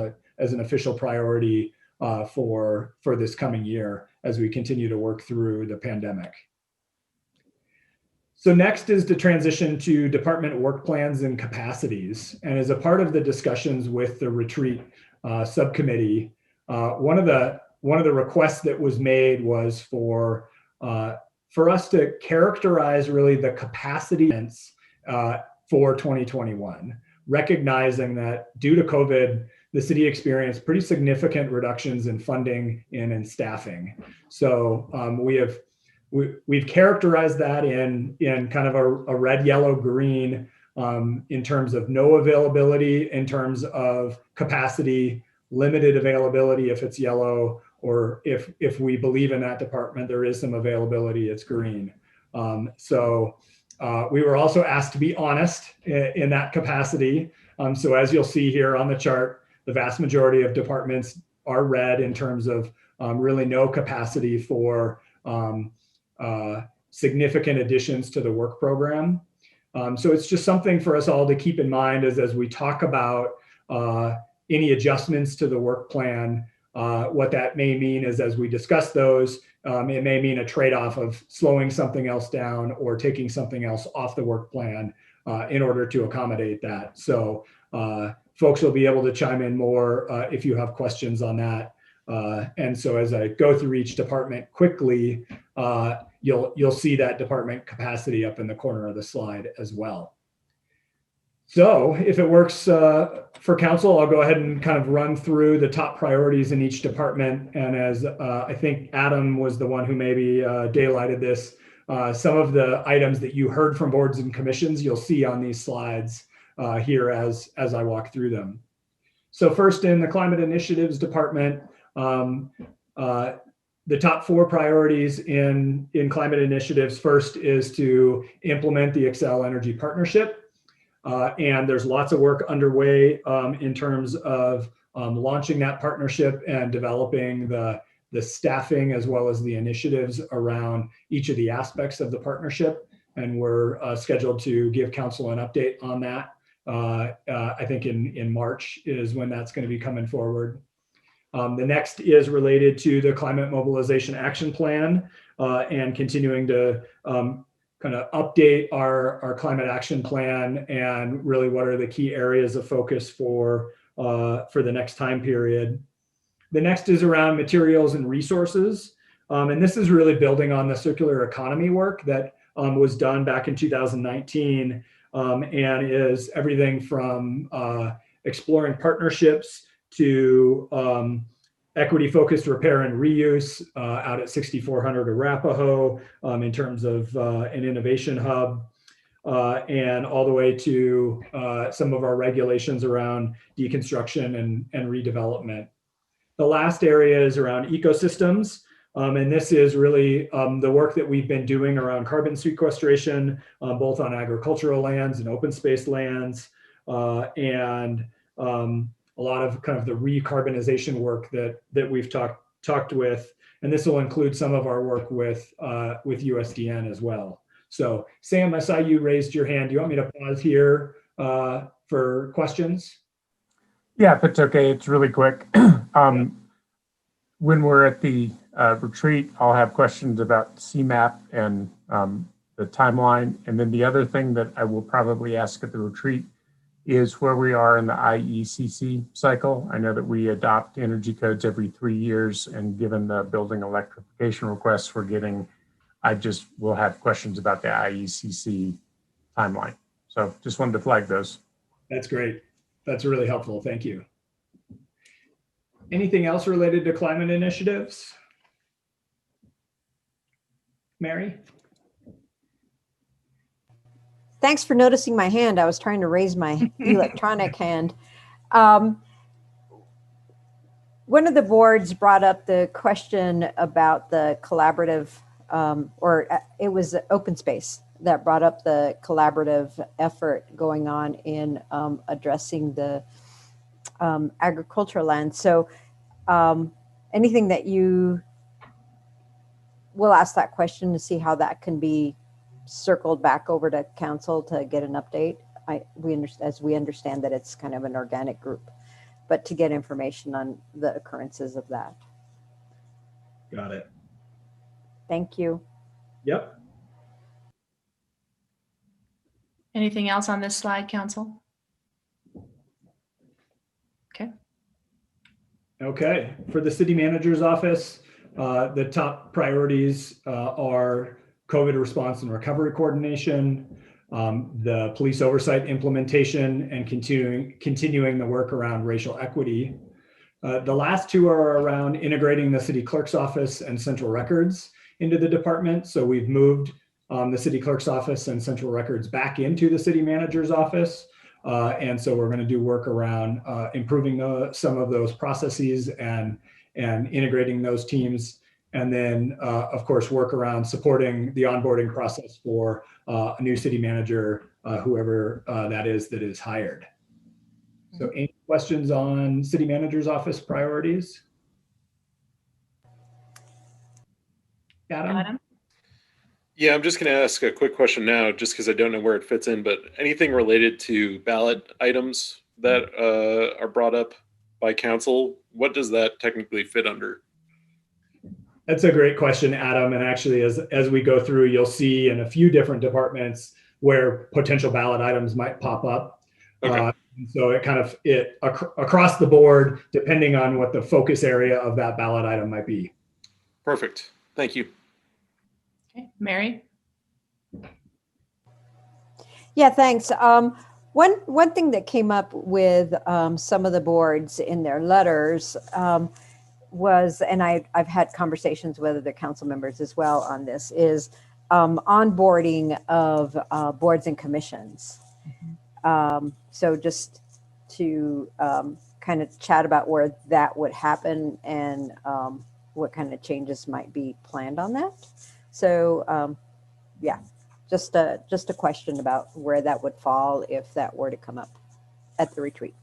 an official priority for this coming year as we continue to work through the pandemic. So next is to transition to department work plans and capacities. And as a part of the discussions with the retreat subcommittee, one of the requests that was made was for for us to characterize really the capacity for 2021, recognizing that due to COVID, the city experienced pretty significant reductions in funding and in staffing. So we've characterized that in kind of a red, yellow, green in terms of no availability, in terms of capacity, limited availability if it's yellow, or if we believe in that department, there is some availability, it's green. We were also asked to be honest in that capacity. So as you'll see here on the chart, the vast majority of departments are red in terms of really no capacity for significant additions to the work program. So it's just something for us all to keep in mind as we talk about any adjustments to the work plan. What that may mean is, as we discuss those, it may mean a trade-off of slowing something else down or taking something else off the work plan in order to accommodate that. So folks will be able to chime in more if you have questions on that. And so as I go through each department quickly, you'll see that department capacity up in the corner of the slide as well. So if it works for council, I'll go ahead and kind of run through the top priorities in each department. And as I think Adam was the one who maybe daylighted this, some of the items that you heard from boards and commissions, you'll see on these slides here as I walk through them. So first, in the climate initiatives department, the top 4 priorities in climate initiatives, first is to implement the Excel Energy Partnership. And there's lots of work underway in terms of launching that partnership and developing the staffing as well as the initiatives around each of the aspects of the partnership. And we're scheduled to give council an update on that. I think in March is when that's going to be coming forward. The next is related to the Climate Mobilization Action Plan and continuing to kind of update our climate action plan and really what are the key areas of focus for the next time period. The next is around materials and resources. And this is really building on the circular economy work that was done back in 2019 and is everything from exploring partnerships to equity-focused repair and reuse out at 6400 Arapahoe in terms of an innovation hub, and all the way to some of our regulations around deconstruction and redevelopment. The last area is around ecosystems, and this is really the work that we've been doing around carbon sequestration, both on agricultural lands and open space lands, and a lot of kind of the recarbonization work that we've talked with, and this will include some of our work with USDN as well. So Sam, I saw you raised your hand. Do you want me to pause here for questions? Yeah, if it's okay, it's really quick. When we're at the retreat, I'll have questions about CMAP and the timeline. And then the other thing that I will probably ask at the retreat is where we are in the IECC cycle. I know that we adopt energy codes every 3 years, and given the building electrification requests we're getting, will have questions about the IECC timeline. So just wanted to flag those. That's great. That's really helpful. Thank you. Anything else related to climate initiatives? Mary? Thanks for noticing my hand. I was trying to raise my electronic hand. One of the boards brought up the question about the collaborative, it was open space that brought up the collaborative effort going on in addressing the agricultural land. So anything that we'll ask that question to see how that can be circled back over to council to get an update. As we understand that it's kind of an organic group, but to get information on the occurrences of that. Got it. Thank you. Yep. Anything else on this slide, council? Okay. Okay. For the city manager's office, the top priorities are COVID response and recovery coordination, the police oversight implementation, and continuing the work around racial equity. The last two are around integrating the city clerk's office and central records into the department. So we've moved the city clerk's office and central records back into the city manager's office. And so we're going to do work around improving some of those processes and integrating those teams. And then, of course, work around supporting the onboarding process for a new city manager, whoever that is hired. So any questions on city manager's office priorities? Adam? Yeah, I'm just going to ask a quick question now, just because I don't know where it fits in, but anything related to ballot items that are brought up by council, what does that technically fit under? That's a great question, Adam. And actually, as we go through, you'll see in a few different departments where potential ballot items might pop up. Okay. So across the board, depending on what the focus area of that ballot item might be. Perfect. Thank you. Okay, Mary? Yeah, thanks. One thing that came up with some of the boards in their letters was, and I've had conversations with other council members as well on this, is onboarding of boards and commissions. So just to kind of chat about where that would happen and what kind of changes might be planned on that. So yeah, just a question about where that would fall if that were to come up at the retreat.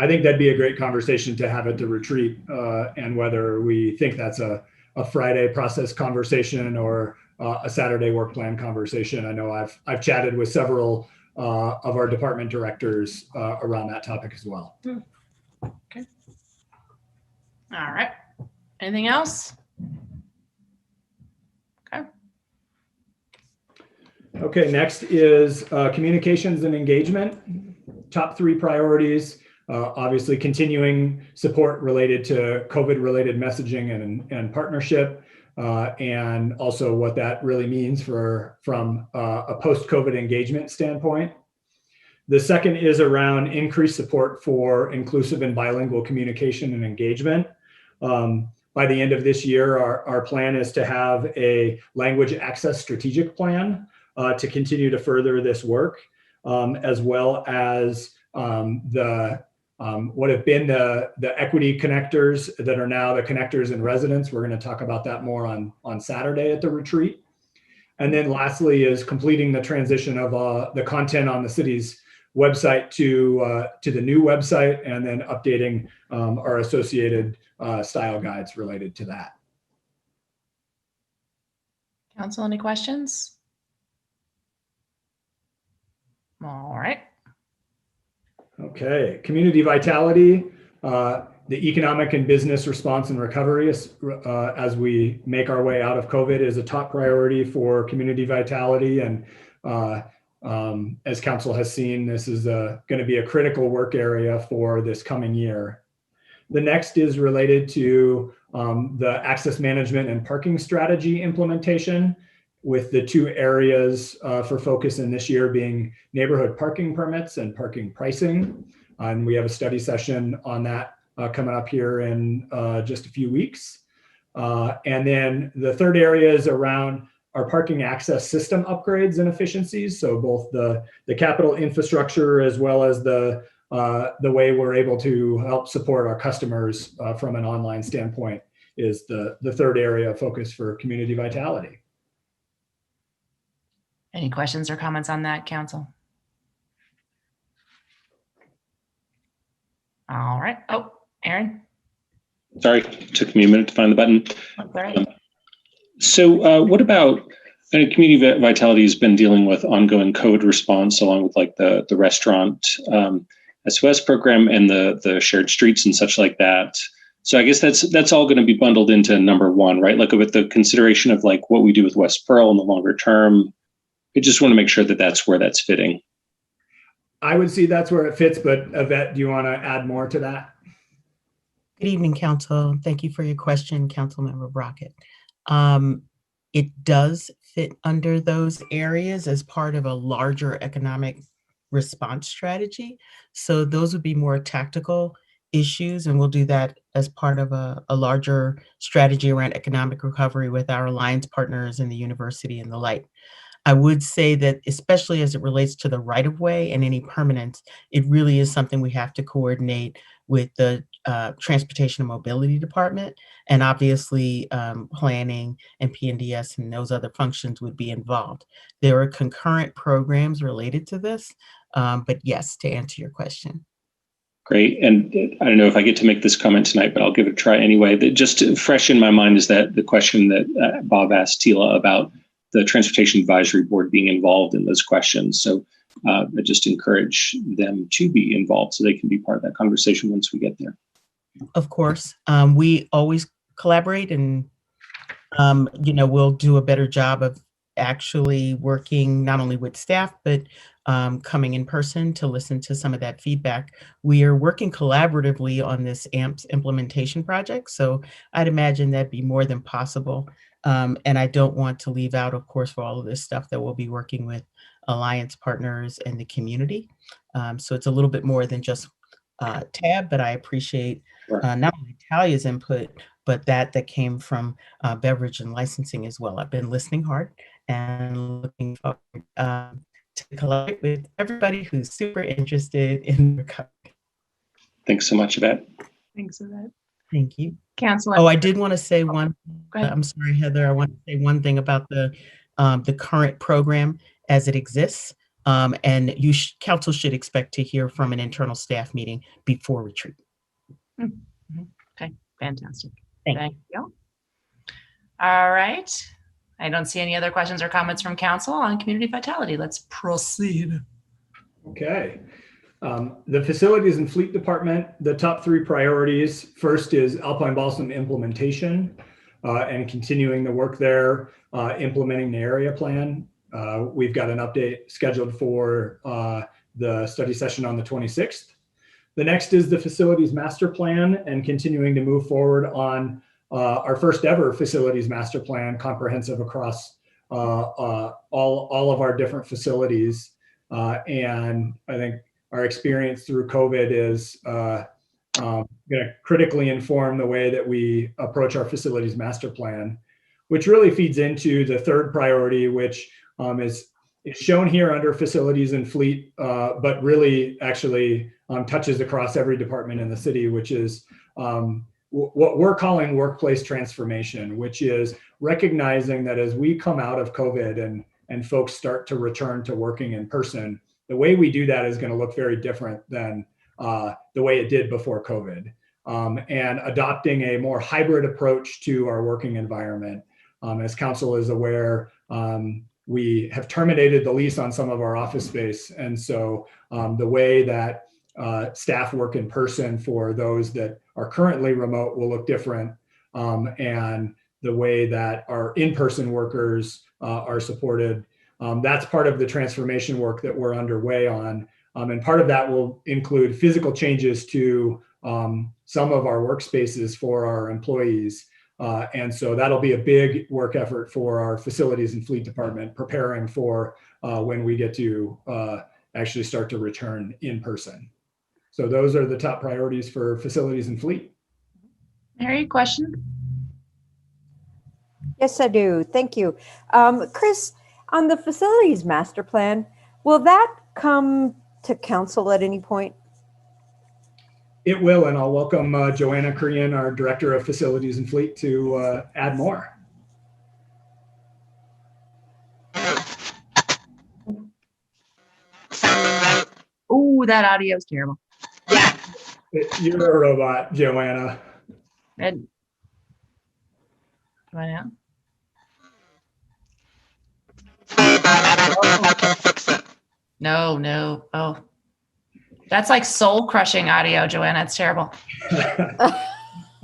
I think that'd be a great conversation to have at the retreat, and whether we think that's a Friday process conversation or a Saturday work plan conversation. I know I've chatted with several of our department directors around that topic as well. Okay. All right. Anything else? Okay. Okay, next is communications and engagement. Top 3 priorities. Obviously, continuing support related to COVID-related messaging and partnership, and also what that really means from a post-COVID engagement standpoint. The second is around increased support for inclusive and bilingual communication and engagement. By the end of this year, our plan is to have a language access strategic plan to continue to further this work, as well as what have been the equity connectors that are now the connectors in residence. We're going to talk about that more on Saturday at the retreat. And then lastly is completing the transition of the content on the city's website to the new website, and then updating our associated style guides related to that. Council, any questions? All right. Okay, community vitality, the economic and business response and recovery as we make our way out of COVID is a top priority for community vitality. And as council has seen, this is going to be a critical work area for this coming year. The next is related to the access management and parking strategy implementation, with the 2 areas for focus in this year being neighborhood parking permits and parking pricing. And we have a study session on that coming up here in just a few weeks. And then the third area is around our parking access system upgrades and efficiencies. So both the capital infrastructure as well as the way we're able to help support our customers from an online standpoint is the third area of focus for community vitality. Any questions or comments on that, council? All right. Oh, Aaron. Sorry, it took me a minute to find the button. All right. So what about community vitality has been dealing with ongoing COVID response along with like the restaurant SOS program and the shared streets and such like that. So I guess that's all going to be bundled into number 1, right? Like with the consideration of like what we do with West Pearl in the longer term. I just want to make sure that that's where that's fitting. I would see that's where it fits, but Yvette, do you want to add more to that? Good evening, Council. Thank you for your question, Councilmember Brockett. It does fit under those areas as part of a larger economic response strategy. So those would be more tactical issues, and we'll do that as part of a larger strategy around economic recovery with our alliance partners in the university and the like. I would say that especially as it relates to the right of way and any permanence, it really is something we have to coordinate with the Transportation and Mobility Department, and obviously planning and PNDS and those other functions would be involved. There are concurrent programs related to this, but yes, to answer your question. Great. And I don't know if I get to make this comment tonight, but I'll give it a try anyway. That just fresh in my mind is that the question that Bob asked Tila about the Transportation Advisory Board being involved in those questions. So I just encourage them to be involved so they can be part of that conversation once we get there. Of course, we always collaborate, and we'll do a better job of actually working not only with staff, but coming in person to listen to some of that feedback. We are working collaboratively on this AMPS implementation project, so I'd imagine that'd be more than possible. And I don't want to leave out, of course, for all of this stuff that we'll be working with alliance partners and the community. So it's a little bit more than just TAB, but I appreciate not only Talia's input, but that came from beverage and licensing as well. I've been listening hard and looking forward to collaborate with everybody who's super interested in recovery. Thanks so much, Yvette. Thanks, Yvette. Thank you. Councilor. Oh, I did want to say one. Go ahead. I'm sorry, Heather. I want to say one thing about the current program as it exists. And council should expect to hear from an internal staff meeting before retreat. Mm-hmm. Okay, fantastic. Thank you. All right. I don't see any other questions or comments from council on community vitality. Let's proceed. Okay. The Facilities and Fleet Department, the top 3 priorities. First is Alpine Balsam implementation and continuing the work there, implementing the area plan. We've got an update scheduled for the study session on the 26th. The next is the Facilities Master Plan and continuing to move forward on our first ever Facilities Master Plan, comprehensive across all of our different facilities. And I think our experience through COVID is going to critically inform the way that we approach our Facilities Master Plan, which really feeds into the third priority, which is shown here under Facilities and Fleet, but really actually touches across every department in the city, which is what we're calling workplace transformation, which is recognizing that as we come out of COVID and folks start to return to working in person, the way we do that is going to look very different than the way it did before COVID. And adopting a more hybrid approach to our working environment. As council is aware, we have terminated the lease on some of our office space. And so the way that staff work in person for those that are currently remote will look different. And the way that our in-person workers are supported, that's part of the transformation work that we're underway on. And part of that will include physical changes to some of our workspaces for our employees. And so that'll be a big work effort for our Facilities and Fleet Department, preparing for when we get to actually start to return in person. So those are the top priorities for Facilities and Fleet. Mary, question? Yes, I do. Thank you. Chris, on the Facilities Master Plan, will that come to council at any point? It will, and I'll welcome Joanna Korean, our Director of Facilities and Fleet, to add more. Oh, that audio is terrible. Yeah. You're a robot, Joanna. And come on out. No. Oh, that's like soul crushing audio, Joanna. It's terrible.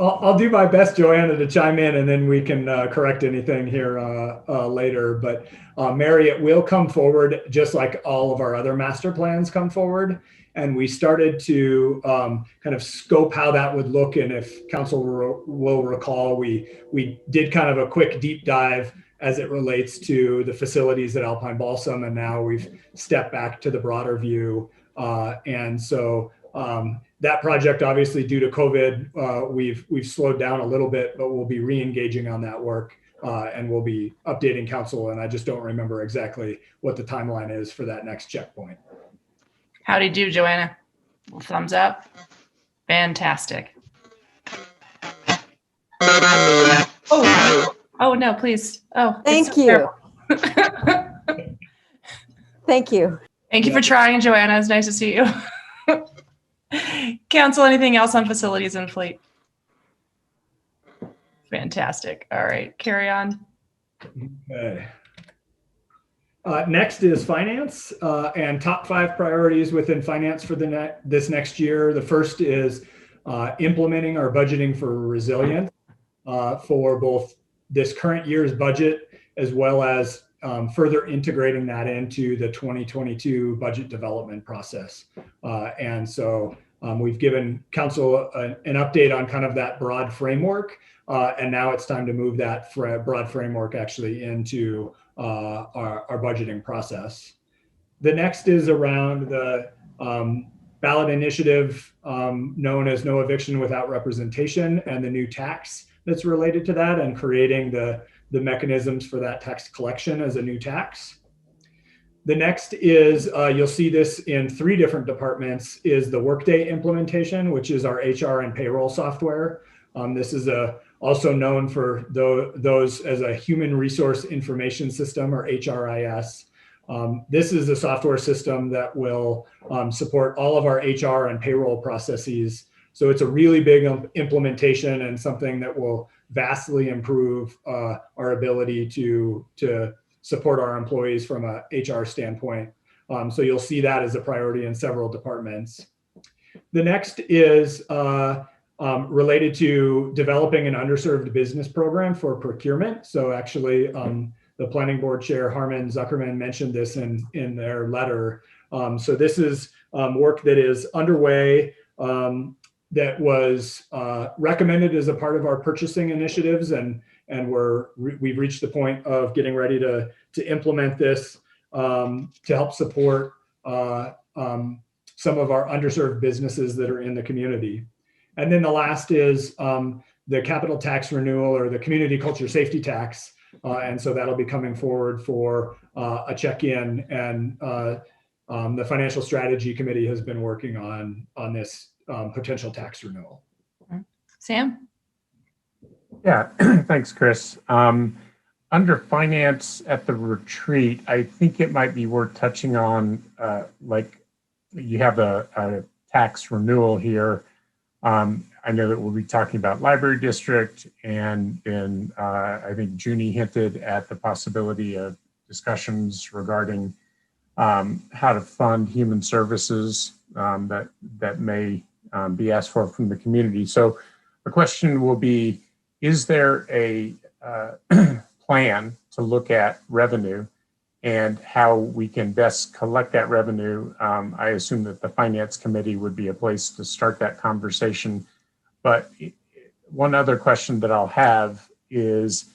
I'll do my best, Joanna, to chime in, and then we can correct anything here later. But Mary, it will come forward just like all of our other master plans come forward. And we started to kind of scope how that would look. And if council will recall, we did kind of a quick deep dive as it relates to the facilities at Alpine Balsam, and now we've stepped back to the broader view. And so that project, obviously due to COVID, we've slowed down a little bit, but we'll be re-engaging on that work, and we'll be updating council. And I just don't remember exactly what the timeline is for that next checkpoint. Howdy do, Joanna. Thumbs up. Fantastic. Oh no, please. Oh, Thank you. Thank you. Thank you for trying, Joanna. It's nice to see you. Council, anything else on facilities and fleet? Fantastic. All right, carry on. Okay. Next is finance, and top 5 priorities within finance for this next year. The first is implementing our budgeting for resilience for both this current year's budget, as well as further integrating that into the 2022 budget development process. And so we've given council an update on kind of that broad framework, and now it's time to move that broad framework actually into our budgeting process. The next is around the ballot initiative known as No Eviction Without Representation, and the new tax that's related to that, and creating the mechanisms for that tax collection as a new tax. The next is, you'll see this in 3 different departments, is the Workday implementation, which is our HR and payroll software. This is also known for those as a human resource information system, or HRIS. This is a software system that will support all of our HR and payroll processes. So it's a really big implementation, and something that will vastly improve our ability to support our employees from a HR standpoint. So you'll see that as a priority in several departments. The next is related to developing an underserved business program for procurement. So actually, the planning board chair, Harman Zuckerman, mentioned this in their letter. So this is work that is underway, that was recommended as a part of our purchasing initiatives, and we've reached the point of getting ready to implement this to help support some of our underserved businesses that are in the community. And then the last is the capital tax renewal, or the community culture safety tax. And so that'll be coming forward for a check-in, and the Financial Strategy Committee has been working on this potential tax renewal. Sam? Yeah, thanks, Chris. Under finance at the retreat, I think it might be worth touching on, like you have a tax renewal here. I know that we'll be talking about library district, and then I think Junie hinted at the possibility of discussions regarding how to fund human services that may be asked for from the community. So the question will be, is there a plan to look at revenue and how we can best collect that revenue? I assume that the Finance Committee would be a place to start that conversation. But one other question that I'll have is,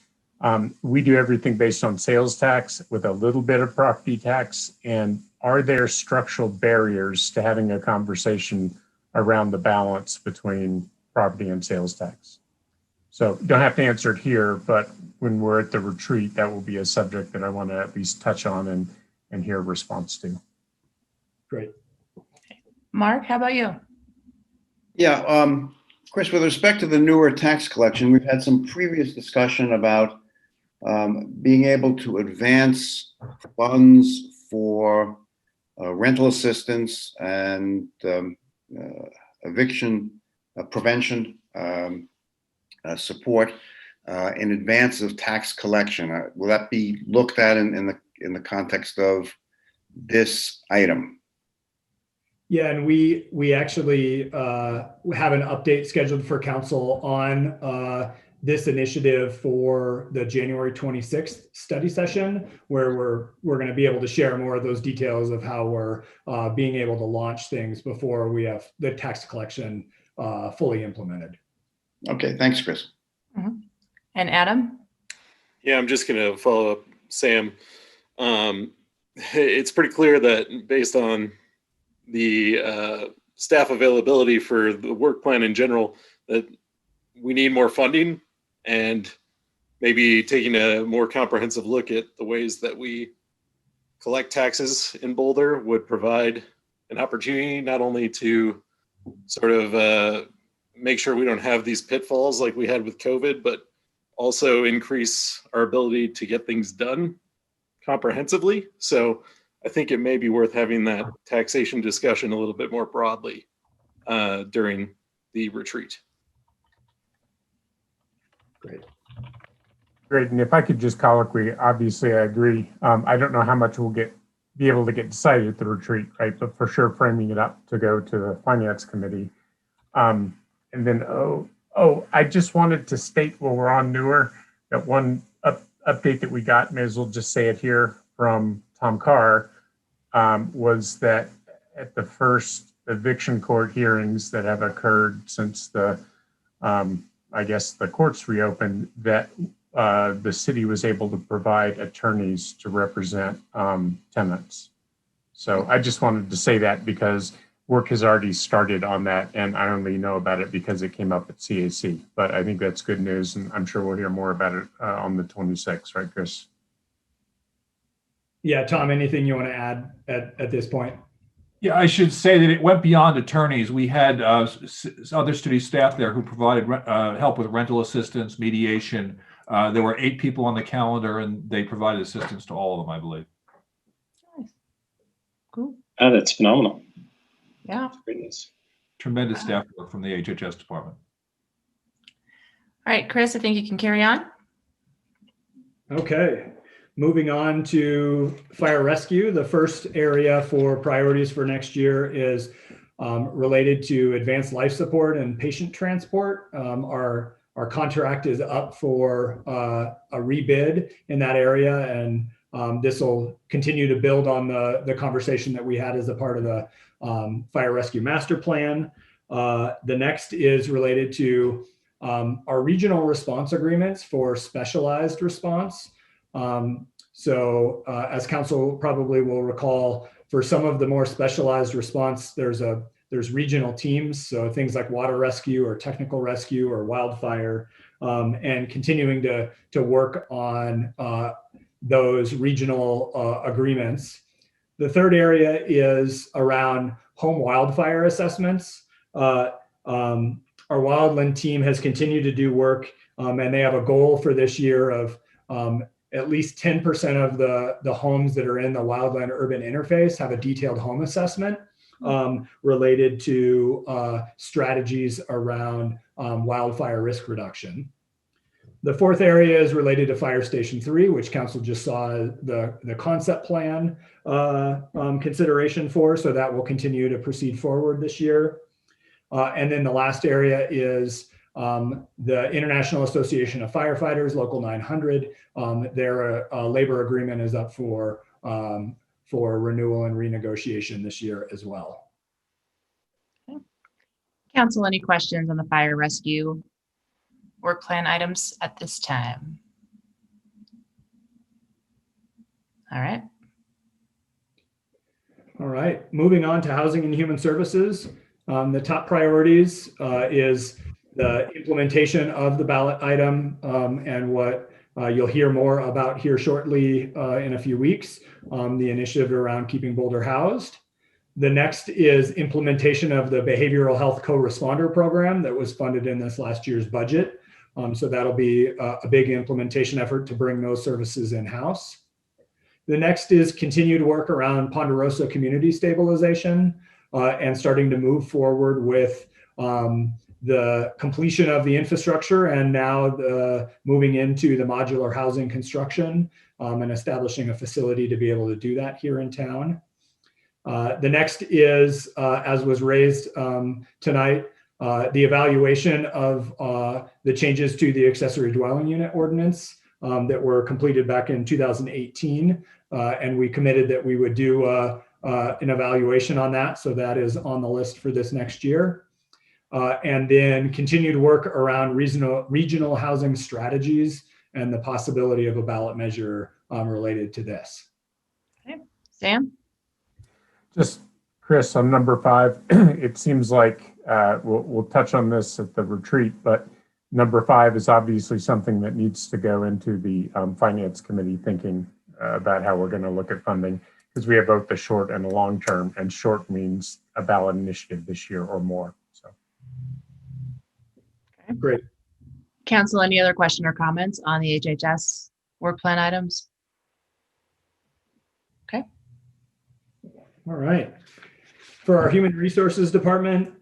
we do everything based on sales tax with a little bit of property tax. And are there structural barriers to having a conversation around the balance between property and sales tax? So you don't have to answer it here, but when we're at the retreat, that will be a subject that I want to at least touch on and hear a response to. Great. Mark, how about you? Yeah, Chris, with respect to the newer tax collection, we've had some previous discussion about being able to advance funds for rental assistance and eviction prevention support in advance of tax collection. Will that be looked at in the context of this item? Yeah, and we actually have an update scheduled for council on this initiative for the January 26th study session, where we're going to be able to share more of those details of how we're being able to launch things before we have the tax collection fully implemented. Okay, thanks, Chris. Mm-hmm. And Adam? Yeah, I'm just going to follow up, Sam. It's pretty clear that based on the staff availability for the work plan in general, that we need more funding, and maybe taking a more comprehensive look at the ways that we collect taxes in Boulder would provide an opportunity not only to sort of make sure we don't have these pitfalls like we had with COVID, but also increase our ability to get things done comprehensively. So I think it may be worth having that taxation discussion a little bit more broadly during the retreat. Great. Great. And if I could just colloquy, obviously I agree. I don't know how much we'll be able to get decided at the retreat, right? But for sure, framing it up to go to the finance committee. And then, I just wanted to state while we're on newer, that one update that we got, may as well just say it here, from Tom Carr, was that at the first eviction court hearings that have occurred since the, I guess the courts reopened, that the city was able to provide attorneys to represent tenants. So I just wanted to say that because work has already started on that, and I only know about it because it came up at CAC. But I think that's good news, and I'm sure we'll hear more about it on the 26th, right, Chris? Yeah, Tom, anything you want to add at this point? Yeah, I should say that it went beyond attorneys. We had other city staff there who provided help with rental assistance, mediation. There were 8 people on the calendar, and they provided assistance to all of them, I believe. Nice. Cool. Oh, that's phenomenal. Yeah. Goodness. Tremendous staff work from the HHS department. All right, Chris, I think you can carry on. Okay. Moving on to fire rescue, the first area for priorities for next year is related to advanced life support and patient transport. Our contract is up for a rebid in that area, and this will continue to build on the conversation that we had as a part of the fire rescue master plan. The next is related to our regional response agreements for specialized response. As council probably will recall, for some of the more specialized response, there's regional teams, so things like water rescue or technical rescue or wildfire, and continuing to work on those regional agreements. The third area is around home wildfire assessments. Our wildland team has continued to do work, and they have a goal for this year of at least 10% of the homes that are in the wildland urban interface have a detailed home assessment related to strategies around wildfire risk reduction. The fourth area is related to Fire Station 3, which council just saw the concept plan consideration for, so that will continue to proceed forward this year. And then the last area is the International Association of Firefighters, Local 900. Their labor agreement is up for renewal and renegotiation this year as well. Okay. Council, any questions on the fire rescue work plan items at this time? All right. All right, moving on to housing and human services. The top priorities is the implementation of the ballot item and what you'll hear more about here shortly in a few weeks, the initiative around keeping Boulder housed. The next is implementation of the behavioral health co-responder program that was funded in this last year's budget. So that'll be a big implementation effort to bring those services in-house. The next is continued work around Ponderosa community stabilization and starting to move forward with the completion of the infrastructure and now the moving into the modular housing construction and establishing a facility to be able to do that here in town. The next is, as was raised tonight, the evaluation of the changes to the accessory dwelling unit ordinance that were completed back in 2018. And we committed that we would do an evaluation on that. So that is on the list for this next year. And then continued work around regional housing strategies and the possibility of a ballot measure related to this. Okay. Sam? Just Chris, on number 5, it seems like we'll touch on this at the retreat, but number 5 is obviously something that needs to go into the Finance Committee thinking about how we're going to look at funding, because we have both the short and the long term, and short means a ballot initiative this year or more. So, okay. Great. Council, any other question or comments on the HHS work plan items? Okay. All right. For our Human Resources Department,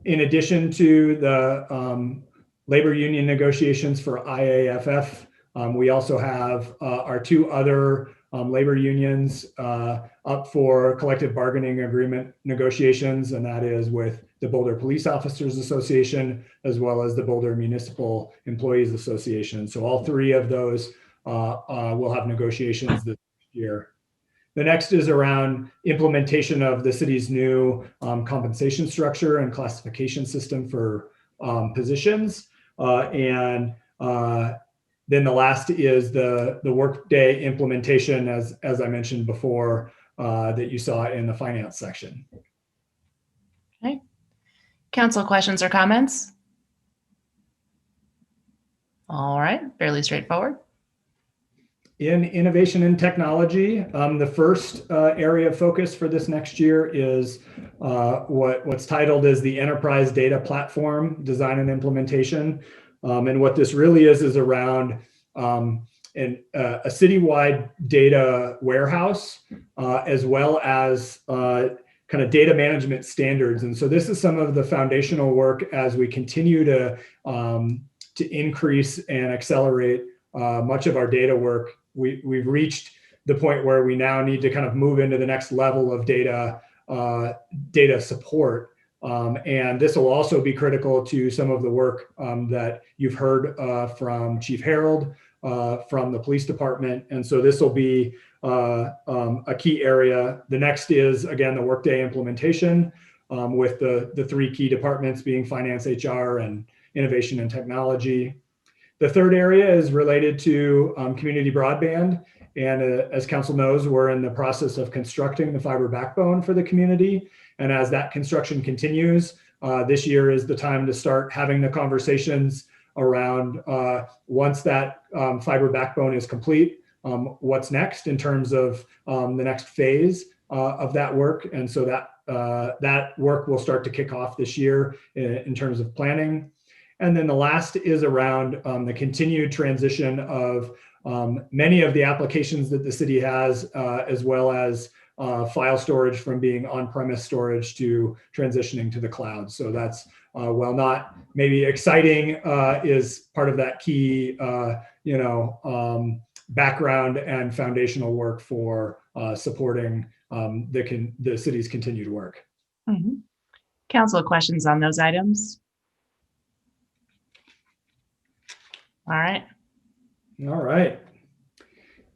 in addition to the labor union negotiations for IAFF, we also have our 2 other labor unions up for collective bargaining agreement negotiations, and that is with the Boulder Police Officers Association, as well as the Boulder Municipal Employees Association. So all 3 of those will have negotiations this year. The next is around implementation of the city's new compensation structure and classification system for positions. Then the last is the workday implementation, as I mentioned before, that you saw in the finance section. Okay. Council, questions or comments? All right, fairly straightforward. In innovation and technology, the first area of focus for this next year is what's titled as the Enterprise Data Platform Design and Implementation. And what this really is around a citywide data warehouse, as well as kind of data management standards. And so this is some of the foundational work as we continue to increase and accelerate much of our data work. We've reached the point where we now need to kind of move into the next level of data support. And this will also be critical to some of the work that you've heard from Chief Harold, from the police department. And so this will be a key area. The next is, again, the workday implementation with the 3 key departments being finance, HR, and innovation and technology. The third area is related to community broadband. And as council knows, we're in the process of constructing the fiber backbone for the community. And as that construction continues, this year is the time to start having the conversations around once that fiber backbone is complete, what's next in terms of the next phase of that work. And so that work will start to kick off this year in terms of planning. And then the last is around the continued transition of many of the applications that the city has, as well as file storage from being on-premise storage to transitioning to the cloud. So that's, while not maybe exciting, is part of that key, background and foundational work for supporting the city's continued work. Mm-hmm. Council, questions on those items? All right. All right.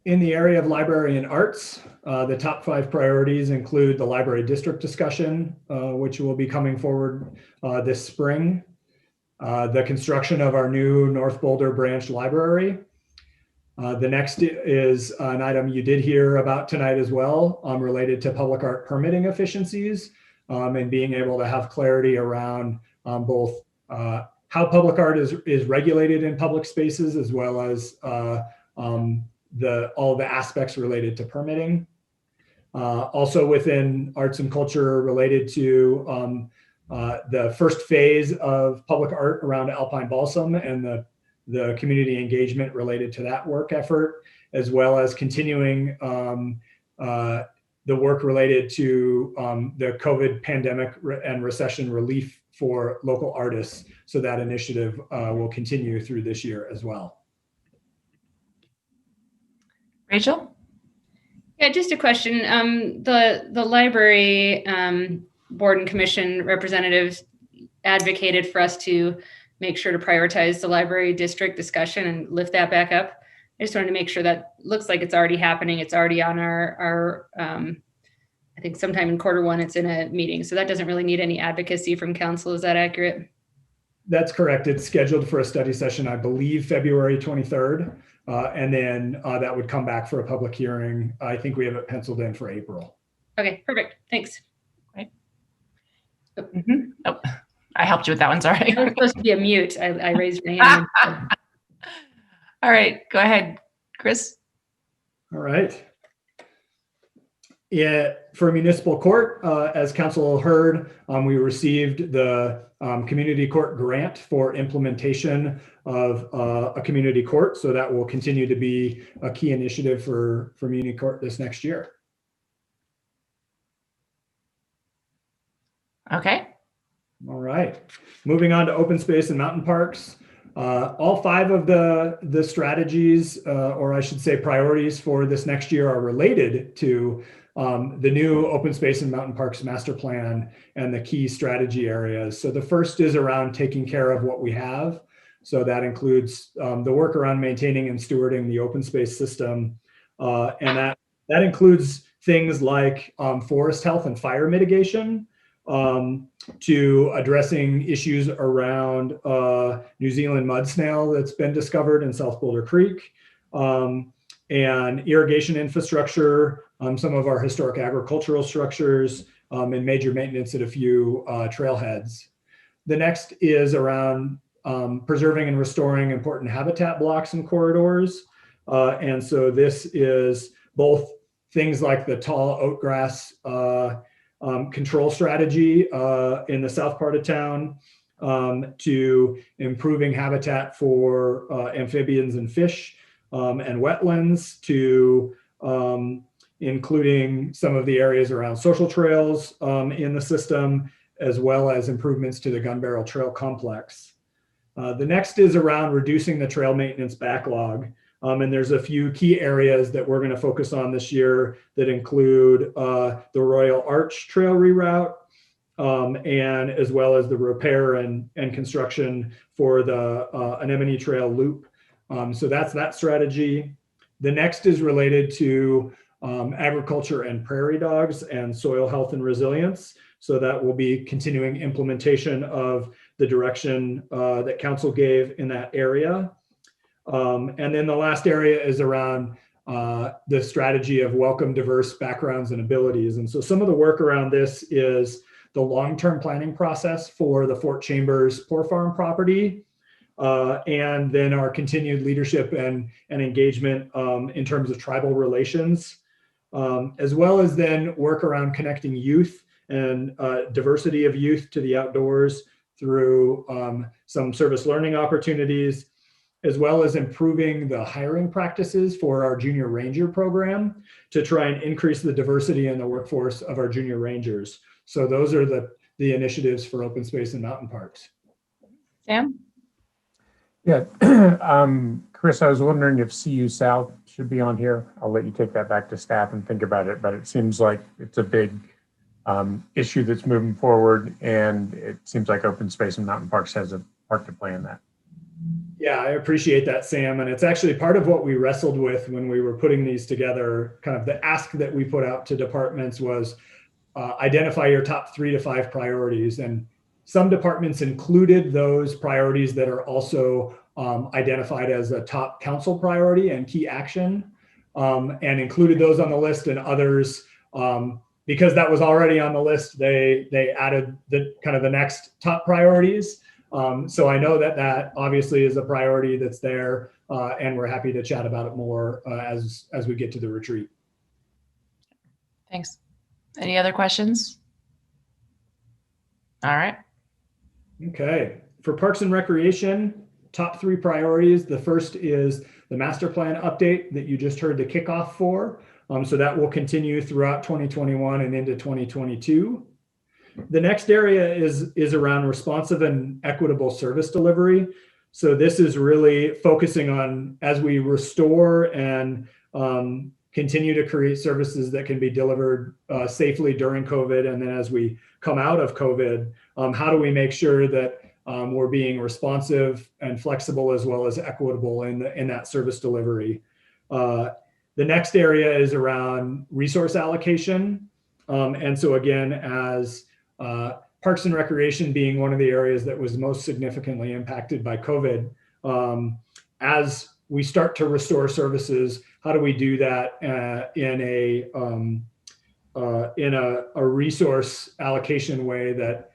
In the area of library and arts, the top 5 priorities include the library district discussion, which will be coming forward this spring, the construction of our new North Boulder branch library. The next is an item you did hear about tonight as well, related to public art permitting efficiencies, and being able to have clarity around both how public art is regulated in public spaces, as well as all the aspects related to permitting. Also within arts and culture related to the first phase of public art around Alpine Balsam and the community engagement related to that work effort, as well as continuing the work related to the COVID pandemic and recession relief for local artists. So that initiative will continue through this year as well. Rachel? Yeah, just a question. The library board and commission representatives advocated for us to make sure to prioritize the library district discussion and lift that back up. I just wanted to make sure that looks like it's already happening. It's already on our I think sometime in Q1 it's in a meeting. So that doesn't really need any advocacy from council. Is that accurate? That's correct. It's scheduled for a study session, I believe, February 23rd. And then that would come back for a public hearing. I think we have it penciled in for April. Okay, perfect. Thanks. Right. Oh, I helped you with that one. Sorry. I was supposed to be a mute. I raised my hand. All right, go ahead, Chris. All right. Yeah, for municipal court, as council heard, we received the community court grant for implementation of a community court. So that will continue to be a key initiative for Muni Court this next year. Okay. All right. Moving on to open space and mountain parks. All 5 of the strategies, or I should say priorities for this next year, are related to the new open space and mountain parks master plan and the key strategy areas. So the first is around taking care of what we have. So that includes the work around maintaining and stewarding the open space system. And that includes things like forest health and fire mitigation, to addressing issues around New Zealand mud snail that's been discovered in South Boulder Creek, and irrigation infrastructure, some of our historic agricultural structures, and major maintenance at a few trailheads. The next is around preserving and restoring important habitat blocks and corridors. And so this is both things like the tall oatgrass control strategy in the south part of town, to improving habitat for amphibians and fish, and wetlands, to including some of the areas around social trails in the system, as well as improvements to the Gun Barrel Trail complex. The next is around reducing the trail maintenance backlog. And there's a few key areas that we're going to focus on this year that include the Royal Arch Trail reroute, and as well as the repair and construction for the Anemone Trail loop. So that's that strategy. The next is related to agriculture and prairie dogs and soil health and resilience. So that will be continuing implementation of the direction that council gave in that area. And then the last area is around the strategy of welcome diverse backgrounds and abilities. And so some of the work around this is the long-term planning process for the Fort Chambers Poor Farm property, and then our continued leadership and engagement in terms of tribal relations, as well as then work around connecting youth and diversity of youth to the outdoors through some service learning opportunities, as well as improving the hiring practices for our junior ranger program to try and increase the diversity in the workforce of our junior rangers. So those are the initiatives for open space and mountain parks. Sam? Yeah, Chris, I was wondering if CU South should be on here. I'll let you take that back to staff and think about it, but it seems like it's a big issue that's moving forward, and it seems like open space and mountain parks has a part to play in that. Yeah, I appreciate that, Sam. And it's actually part of what we wrestled with when we were putting these together. Kind of the ask that we put out to departments was identify your top 3 to 5 priorities. And some departments included those priorities that are also identified as a top council priority and key action, and included those on the list, and others, because that was already on the list, they added the kind of the next top priorities. So I know that obviously is a priority that's there, and we're happy to chat about it more as we get to the retreat. Thanks. Any other questions? All right. Okay. For Parks and Recreation, top 3 priorities. The first is the master plan update that you just heard the kickoff for. So that will continue throughout 2021 and into 2022. The next area is around responsive and equitable service delivery. So this is really focusing on, as we restore and continue to create services that can be delivered safely during COVID, and then as we come out of COVID, how do we make sure that we're being responsive and flexible as well as equitable in that service delivery. The next area is around resource allocation. And so again, as Parks and Recreation being one of the areas that was most significantly impacted by COVID. As we start to restore services, how do we do that in a resource allocation way that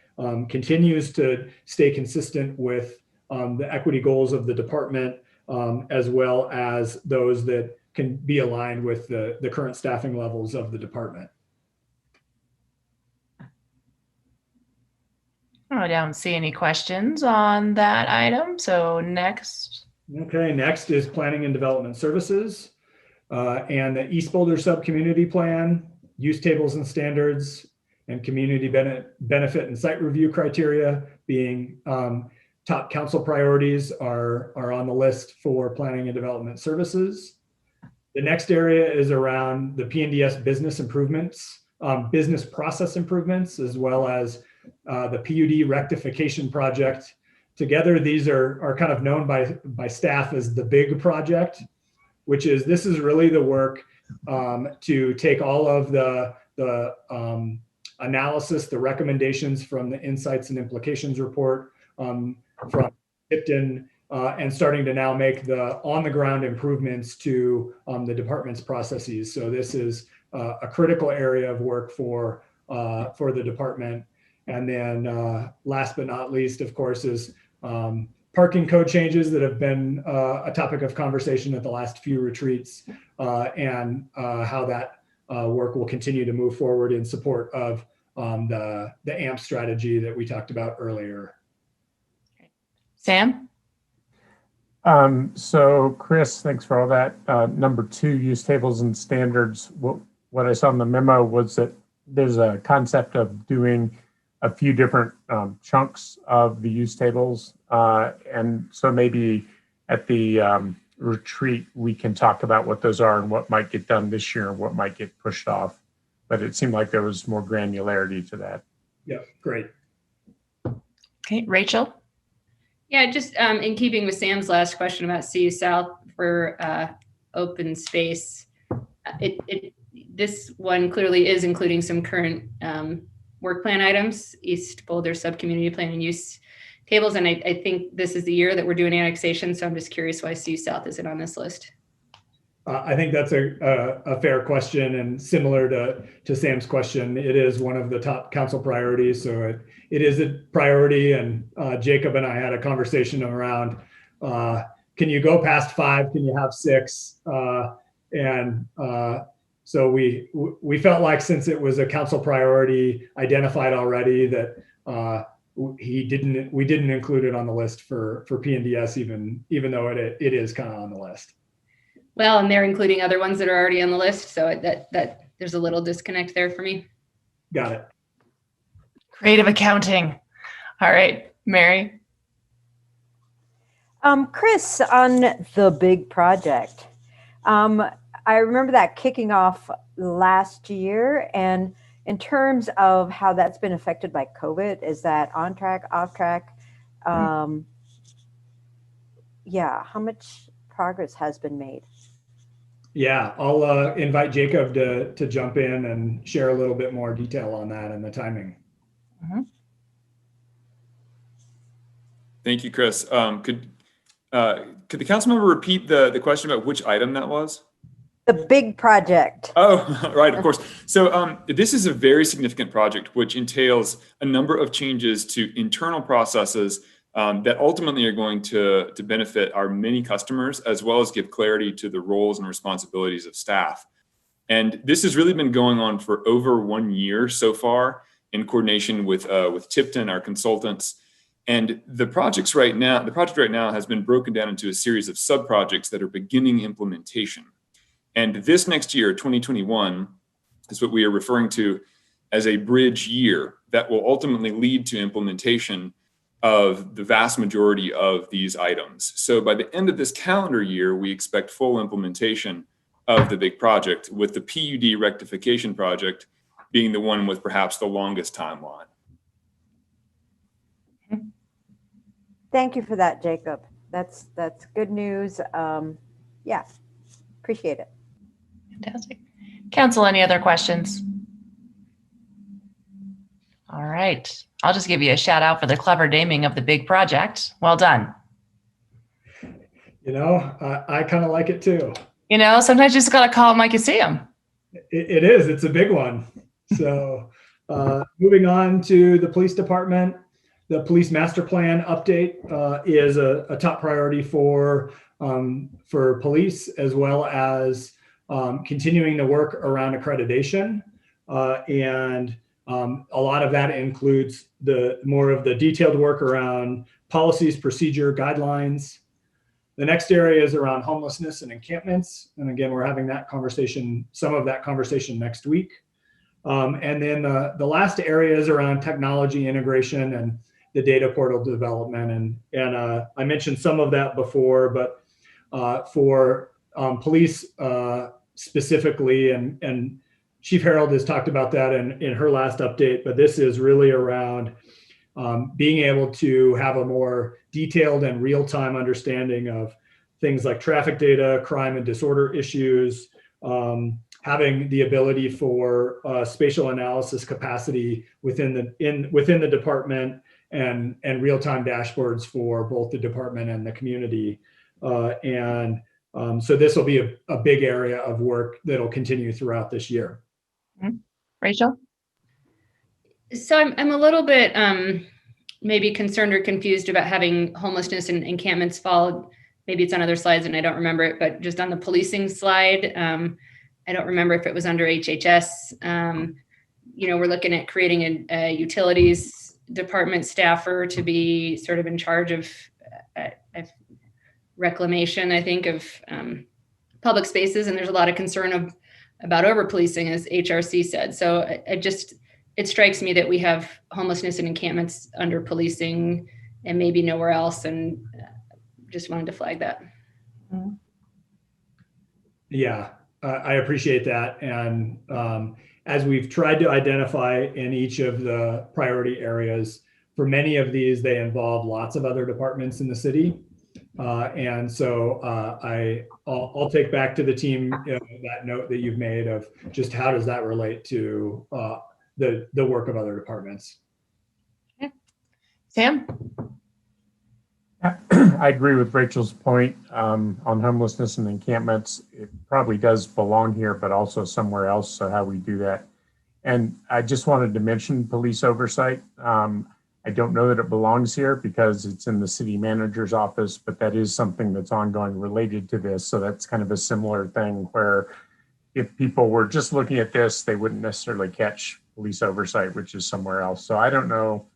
continues to stay consistent with the equity goals of the department, as well as those that can be aligned with the current staffing levels of the department. I don't see any questions on that item. So next. Okay, next is Planning and Development Services and the East Boulder Sub-Community Plan, use tables and standards, and community benefit and site review criteria being top council priorities are on the list for Planning and Development Services. The next area is around the PNDS business improvements, business process improvements, as well as the PUD rectification project. Together, these are kind of known by staff as the big project, which is, this is really the work to take all of the analysis, the recommendations from the Insights and Implications report from Tipton, and starting to now make the on-the-ground improvements to the department's processes. So this is a critical area of work for the department. And then last but not least, of course, is parking code changes that have been a topic of conversation at the last few retreats, and how that work will continue to move forward in support of the AMP strategy that we talked about earlier. Sam? So Chris, thanks for all that. Number 2, use tables and standards. What I saw in the memo was that there's a concept of doing a few different chunks of the use tables. And so maybe at the retreat, we can talk about what those are and what might get done this year and what might get pushed off. But it seemed like there was more granularity to that. Yeah, great. Okay, Rachel? Yeah, just in keeping with Sam's last question about CU South for open space, this one clearly is including some current work plan items, East Boulder Sub-Community Plan and use tables. And I think this is the year that we're doing annexation. So I'm just curious why CU South isn't on this list. I think that's a fair question, and similar to Sam's question, it is one of the top council priorities. So it is a priority, and Jacob and I had a conversation around, can you go past 5? Can you have 6? So we felt like, since it was a council priority identified already, that we didn't include it on the list for PNDS, even though it is kind of on the list. Well, and they're including other ones that are already on the list. So that there's a little disconnect there for me. Got it. Creative accounting. All right, Mary. Chris, on the big project, I remember that kicking off last year, and in terms of how that's been affected by COVID, is that on track, off track? Yeah, how much progress has been made? Yeah, I'll invite Jacob to jump in and share a little bit more detail on that and the timing. Thank you, Chris. Could the council member repeat the question about which item that was? The big project. Oh, right, of course. So this is a very significant project, which entails a number of changes to internal processes that ultimately are going to benefit our many customers, as well as give clarity to the roles and responsibilities of staff. And this has really been going on for over 1 year so far, in coordination with Tipton, our consultants. And the project right now has been broken down into a series of sub-projects that are beginning implementation. And this next year, 2021, is what we are referring to as a bridge year that will ultimately lead to implementation of the vast majority of these items. So by the end of this calendar year, we expect full implementation of the big project, with the PUD rectification project being the one with perhaps the longest timeline. Thank you for that, Jacob. That's good news. Yeah, appreciate it. Fantastic. Council, any other questions? All right. I'll just give you a shout out for the clever naming of the big project. Well done. You know, I kind of like it too. You know, sometimes you just got to call them like you see them. It is. It's a big one. So moving on to the police department, the police master plan update is a top priority for police, as well as continuing the work around accreditation. And a lot of that includes more of the detailed work around policies, procedure, guidelines. The next area is around homelessness and encampments. And again, we're having that conversation, some of that conversation next week. And then the last area is around technology integration and the data portal development. And I mentioned some of that before, but for police specifically, and Chief Harold has talked about that in her last update, but this is really around being able to have a more detailed and real-time understanding of things like traffic data, crime and disorder issues, having the ability for spatial analysis capacity within the department, and real-time dashboards for both the department and the community. So this will be a big area of work that'll continue throughout this year. Rachel? So I'm a little bit maybe concerned or confused about having homelessness and encampments fall. Maybe it's on other slides and I don't remember it, but just on the policing slide, I don't remember if it was under HHS. We're looking at creating a utilities department staffer to be sort of in charge of reclamation, I think, of public spaces. And there's a lot of concern about over policing, as HRC said. So it strikes me that we have homelessness and encampments under policing and maybe nowhere else. And just wanted to flag that. Yeah, I appreciate that. And as we've tried to identify in each of the priority areas, for many of these, they involve lots of other departments in the city. And so I'll take back to the team that note that you've made of just how does that relate to the work of other departments. Okay. Sam? I agree with Rachel's point on homelessness and encampments. It probably does belong here, but also somewhere else. So how we do that. And I just wanted to mention police oversight. I don't know that it belongs here because it's in the city manager's office, but that is something that's ongoing related to this. So that's kind of a similar thing where if people were just looking at this, they wouldn't necessarily catch police oversight, which is somewhere else. So I don't know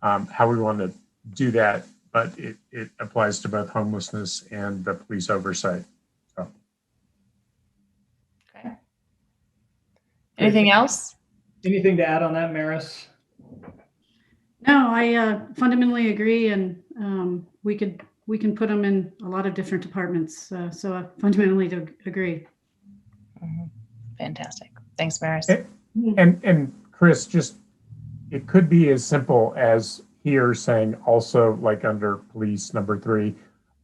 how we want to do that, but it applies to both homelessness and the police oversight. So. Okay. Anything else? Anything to add on that, Maris? No, I fundamentally agree, and we can put them in a lot of different departments. So I fundamentally agree. Fantastic. Thanks, Maris. And Chris, just it could be as simple as here saying also, like under police number 3,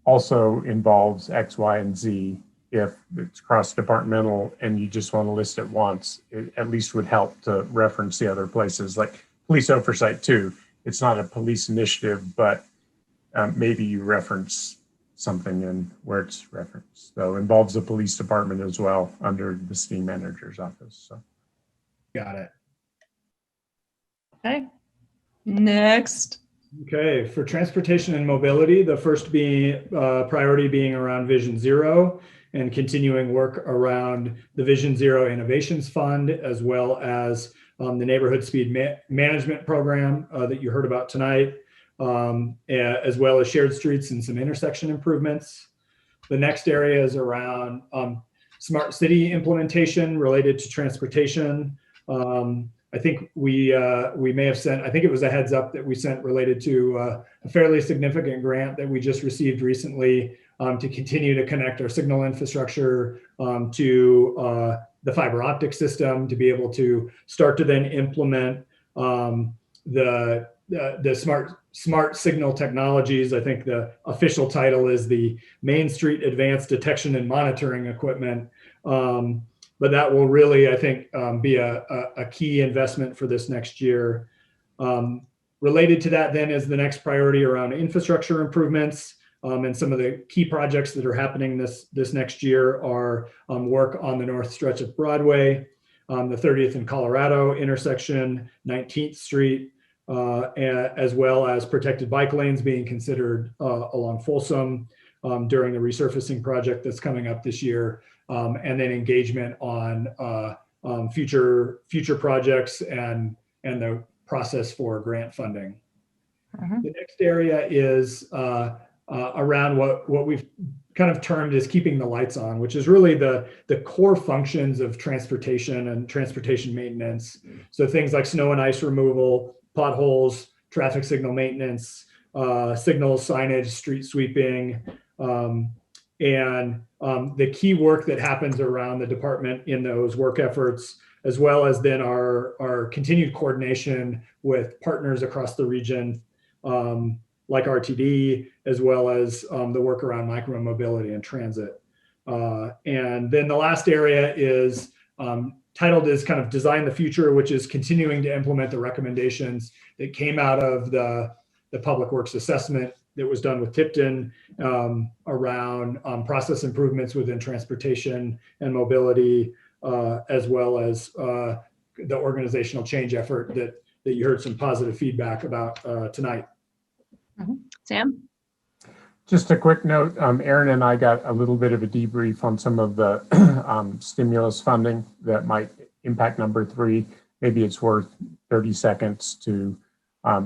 also involves X, Y, and Z. If it's cross-departmental and you just want to list it once, it at least would help to reference the other places, like police oversight too. It's not a police initiative, but maybe you reference something in where it's referenced. So involves the police department as well under the city manager's office. So. Got it. Okay. Next. Okay, for transportation and mobility, the first priority being around Vision Zero and continuing work around the Vision Zero Innovations Fund, as well as the Neighborhood Speed Management Program that you heard about tonight, as well as shared streets and some intersection improvements. The next area is around smart city implementation related to transportation. I think we may have sent, I think it was a heads up that we sent related to a fairly significant grant that we just received recently to continue to connect our signal infrastructure to the fiber optic system, to be able to start to then implement the smart signal technologies. I think the official title is the Main Street Advanced Detection and Monitoring Equipment. But that will really, I think, be a key investment for this next year. Related to that then is the next priority around infrastructure improvements. And some of the key projects that are happening this next year are work on the north stretch of Broadway, the 30th and Colorado intersection, 19th Street, as well as protected bike lanes being considered along Folsom during the resurfacing project that's coming up this year, and then engagement on future projects and the process for grant funding. The next area is around what we've kind of termed as keeping the lights on, which is really the core functions of transportation and transportation maintenance. So things like snow and ice removal, potholes, traffic signal maintenance, signals, signage, street sweeping, and the key work that happens around the department in those work efforts, as well as then our continued coordination with partners across the region, like RTD, as well as the work around micromobility and transit. And then the last area is titled as kind of Design the Future, which is continuing to implement the recommendations that came out of the Public Works assessment that was done with Tipton around process improvements within transportation and mobility, as well as the organizational change effort that you heard some positive feedback about tonight. Sam? Just a quick note, Aaron and I got a little bit of a debrief on some of the stimulus funding that might impact number 3. Maybe it's worth 30 seconds to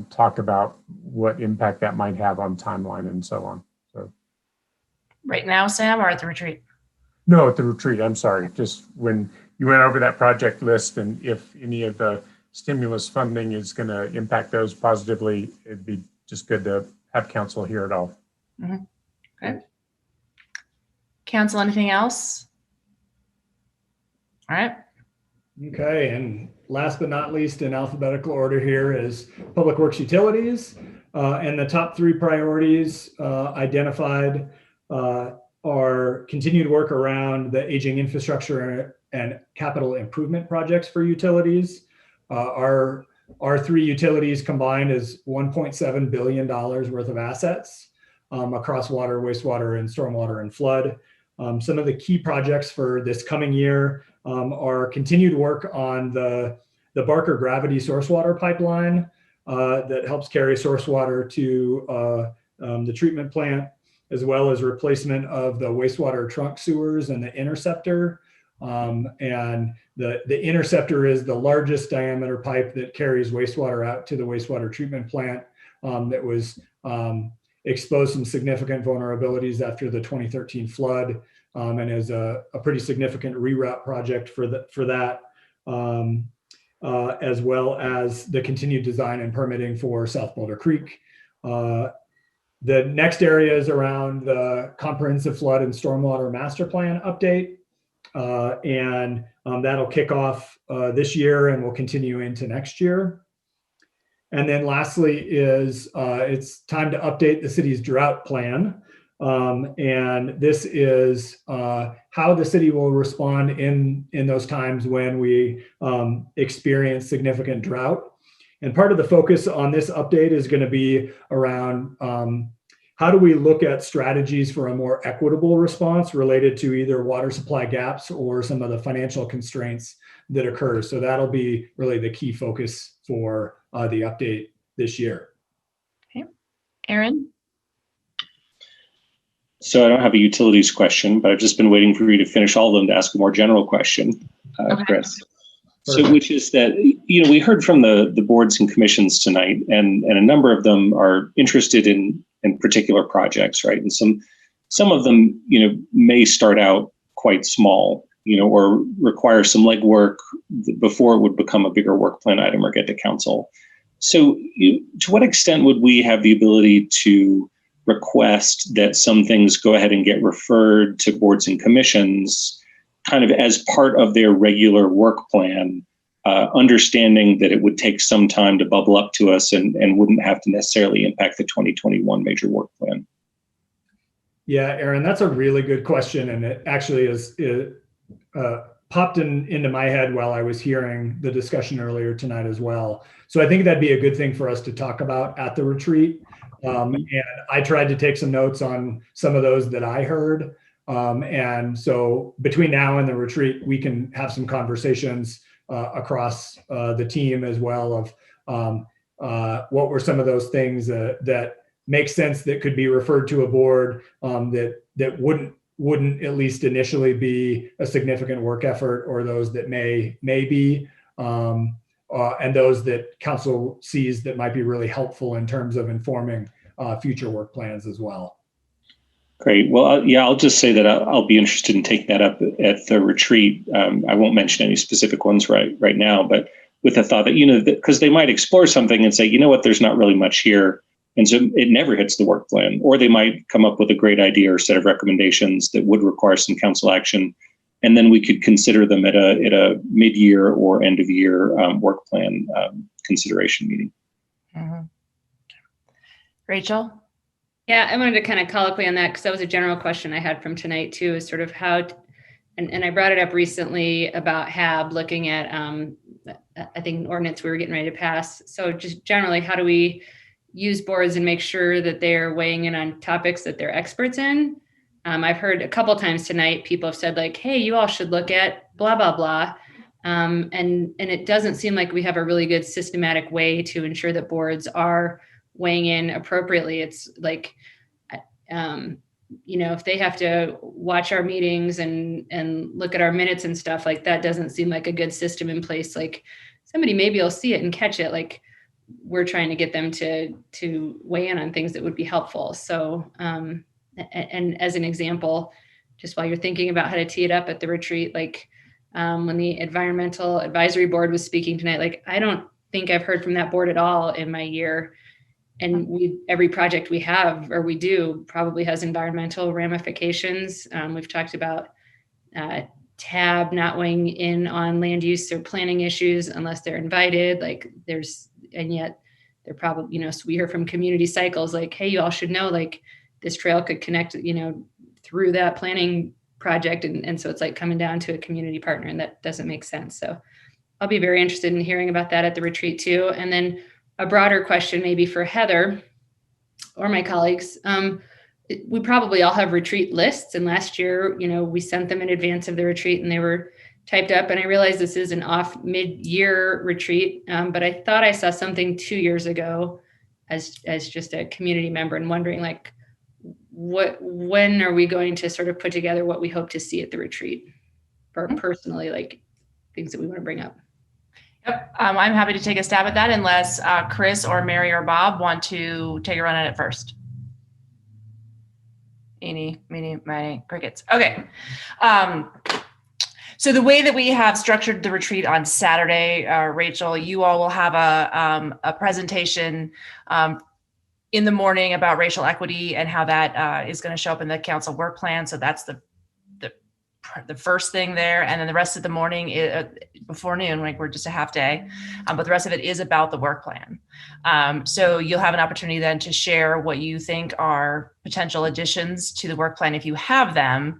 talk about what impact that might have on timeline and so on. So, Right now, Sam, or at the retreat? no, at the retreat, I'm sorry. Just when you went over that project list and if any of the stimulus funding is going to impact those positively, it'd be just good to have council hear it all. Okay. Council, anything else? All right. Okay, and last but not least in alphabetical order here is Public Works Utilities. And the top 3 priorities identified are continued work around the aging infrastructure and capital improvement projects for utilities. Our 3 utilities combined is $1.7 billion worth of assets across water, wastewater, and stormwater and flood. Some of the key projects for this coming year are continued work on the Barker gravity source water pipeline that helps carry source water to the treatment plant, as well as replacement of the wastewater trunk sewers and the interceptor. And the interceptor is the largest diameter pipe that carries wastewater out to the wastewater treatment plant that was exposed some significant vulnerabilities after the 2013 flood, and is a pretty significant reroute project for that, as well as the continued design and permitting for South Boulder Creek. The next area is around the comprehensive flood and stormwater master plan update. And that'll kick off this year and will continue into next year. And then lastly is it's time to update the city's drought plan. And this is how the city will respond in those times when we experience significant drought. And part of the focus on this update is going to be around how do we look at strategies for a more equitable response related to either water supply gaps or some of the financial constraints that occur. So that'll be really the key focus for the update this year. Okay. Aaron? So I don't have a utilities question, but I've just been waiting for you to finish all of them to ask a more general question, Chris. So which is that, we heard from the boards and commissions tonight, and a number of them are interested in particular projects, right? And some of them, may start out quite small, or require some legwork before it would become a bigger work plan item or get to council. So to what extent would we have the ability to request that some things go ahead and get referred to boards and commissions kind of as part of their regular work plan, understanding that it would take some time to bubble up to us and wouldn't have to necessarily impact the 2021 major work plan? Yeah, Aaron, that's a really good question. And it actually is popped into my head while I was hearing the discussion earlier tonight as well. So I think that'd be a good thing for us to talk about at the retreat. And I tried to take some notes on some of those that I heard. And so between now and the retreat, we can have some conversations across the team as well of what were some of those things that make sense that could be referred to a board that wouldn't at least initially be a significant work effort, or those that may be, and those that council sees that might be really helpful in terms of informing future work plans as well. Great. Well, I'll just say that I'll be interested in taking that up at the retreat. I won't mention any specific ones right now, but with the thought that, because they might explore something and say, you know what, there's not really much here. And so it never hits the work plan, or they might come up with a great idea or set of recommendations that would require some council action. And then we could consider them at a mid-year or end of year work plan consideration meeting. Mm-hmm. Rachel? Yeah, I wanted to kind of colloquy on that because that was a general question I had from tonight too, is sort of how, and I brought it up recently about HAB looking at, I think an ordinance we were getting ready to pass. So just generally, how do we use boards and make sure that they're weighing in on topics that they're experts in? I've heard a couple times tonight, people have said like, hey, you all should look at blah, blah, blah. And it doesn't seem like we have a really good systematic way to ensure that boards are weighing in appropriately. It's like, if they have to watch our meetings and look at our minutes and stuff, like that doesn't seem like a good system in place. Like somebody maybe will see it and catch it. Like we're trying to get them to weigh in on things that would be helpful. So, and as an example, just while you're thinking about how to tee it up at the retreat, like when the Environmental Advisory Board was speaking tonight, like I don't think I've heard from that board at all in my year. And every project we have or we do probably has environmental ramifications. We've talked about TAB not weighing in on land use or planning issues unless they're invited. Like and yet they're probably, so we hear from community cycles like, hey, you all should know, like this trail could connect, through that planning project. And so it's like coming down to a community partner, and that doesn't make sense. So I'll be very interested in hearing about that at the retreat too. And then a broader question maybe for Heather or my colleagues. We probably all have retreat lists. And last year, we sent them in advance of the retreat and they were typed up. And I realize this is an off mid-year retreat, but I thought I saw something 2 years ago as just a community member and wondering like, when are we going to sort of put together what we hope to see at the retreat for personally, like things that we want to bring up? Yep, I'm happy to take a stab at that unless Chris or Mary or Bob want to take a run at it first. Eeny, meeny, miny, crickets. Okay. So the way that we have structured the retreat on Saturday, Rachel, you all will have a presentation in the morning about racial equity and how that is going to show up in the council work plan. So that's the first thing there. And then the rest of the morning before noon, like we're just a half day, but the rest of it is about the work plan. So you'll have an opportunity then to share what you think are potential additions to the work plan if you have them.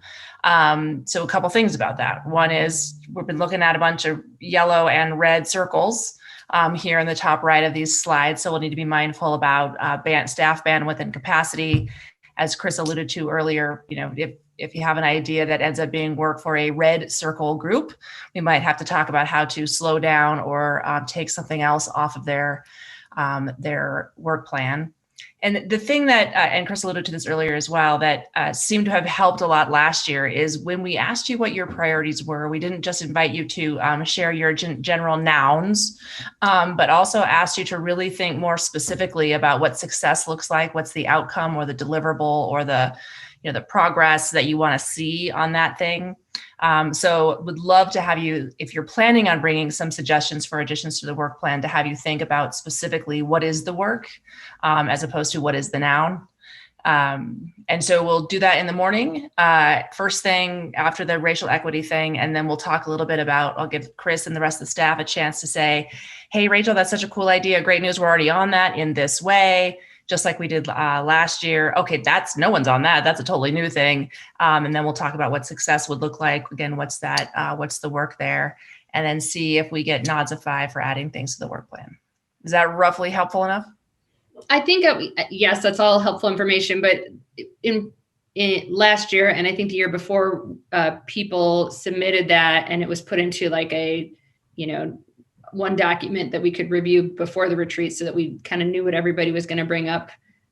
So a couple things about that. One is we've been looking at a bunch of yellow and red circles here in the top right of these slides. So we'll need to be mindful about staff bandwidth and capacity. As Chris alluded to earlier, if you have an idea that ends up being work for a red circle group, we might have to talk about how to slow down or take something else off of their work plan. And the thing that, and Chris alluded to this earlier as well, that seemed to have helped a lot last year is when we asked you what your priorities were, we didn't just invite you to share your general nouns, but also asked you to really think more specifically about what success looks like, what's the outcome or the deliverable or the progress that you want to see on that thing. So would love to have you, if you're planning on bringing some suggestions for additions to the work plan, to have you think about specifically what is the work as opposed to what is the noun. And so we'll do that in the morning, first thing after the racial equity thing. And then we'll talk a little bit about, I'll give Chris and the rest of the staff a chance to say, hey, Rachel, that's such a cool idea. Great news. We're already on that in this way. just like we did last year. Okay, no one's on that. That's a totally new thing. And then we'll talk about what success would look like. Again, what's the work there? And then see if we get nods of 5 for adding things to the work plan. Is that roughly helpful enough? I think, yes, that's all helpful information, but in last year, and I think the year before, people submitted that and it was put into like a, one document that we could review before the retreat so that we kind of knew what everybody was going to bring up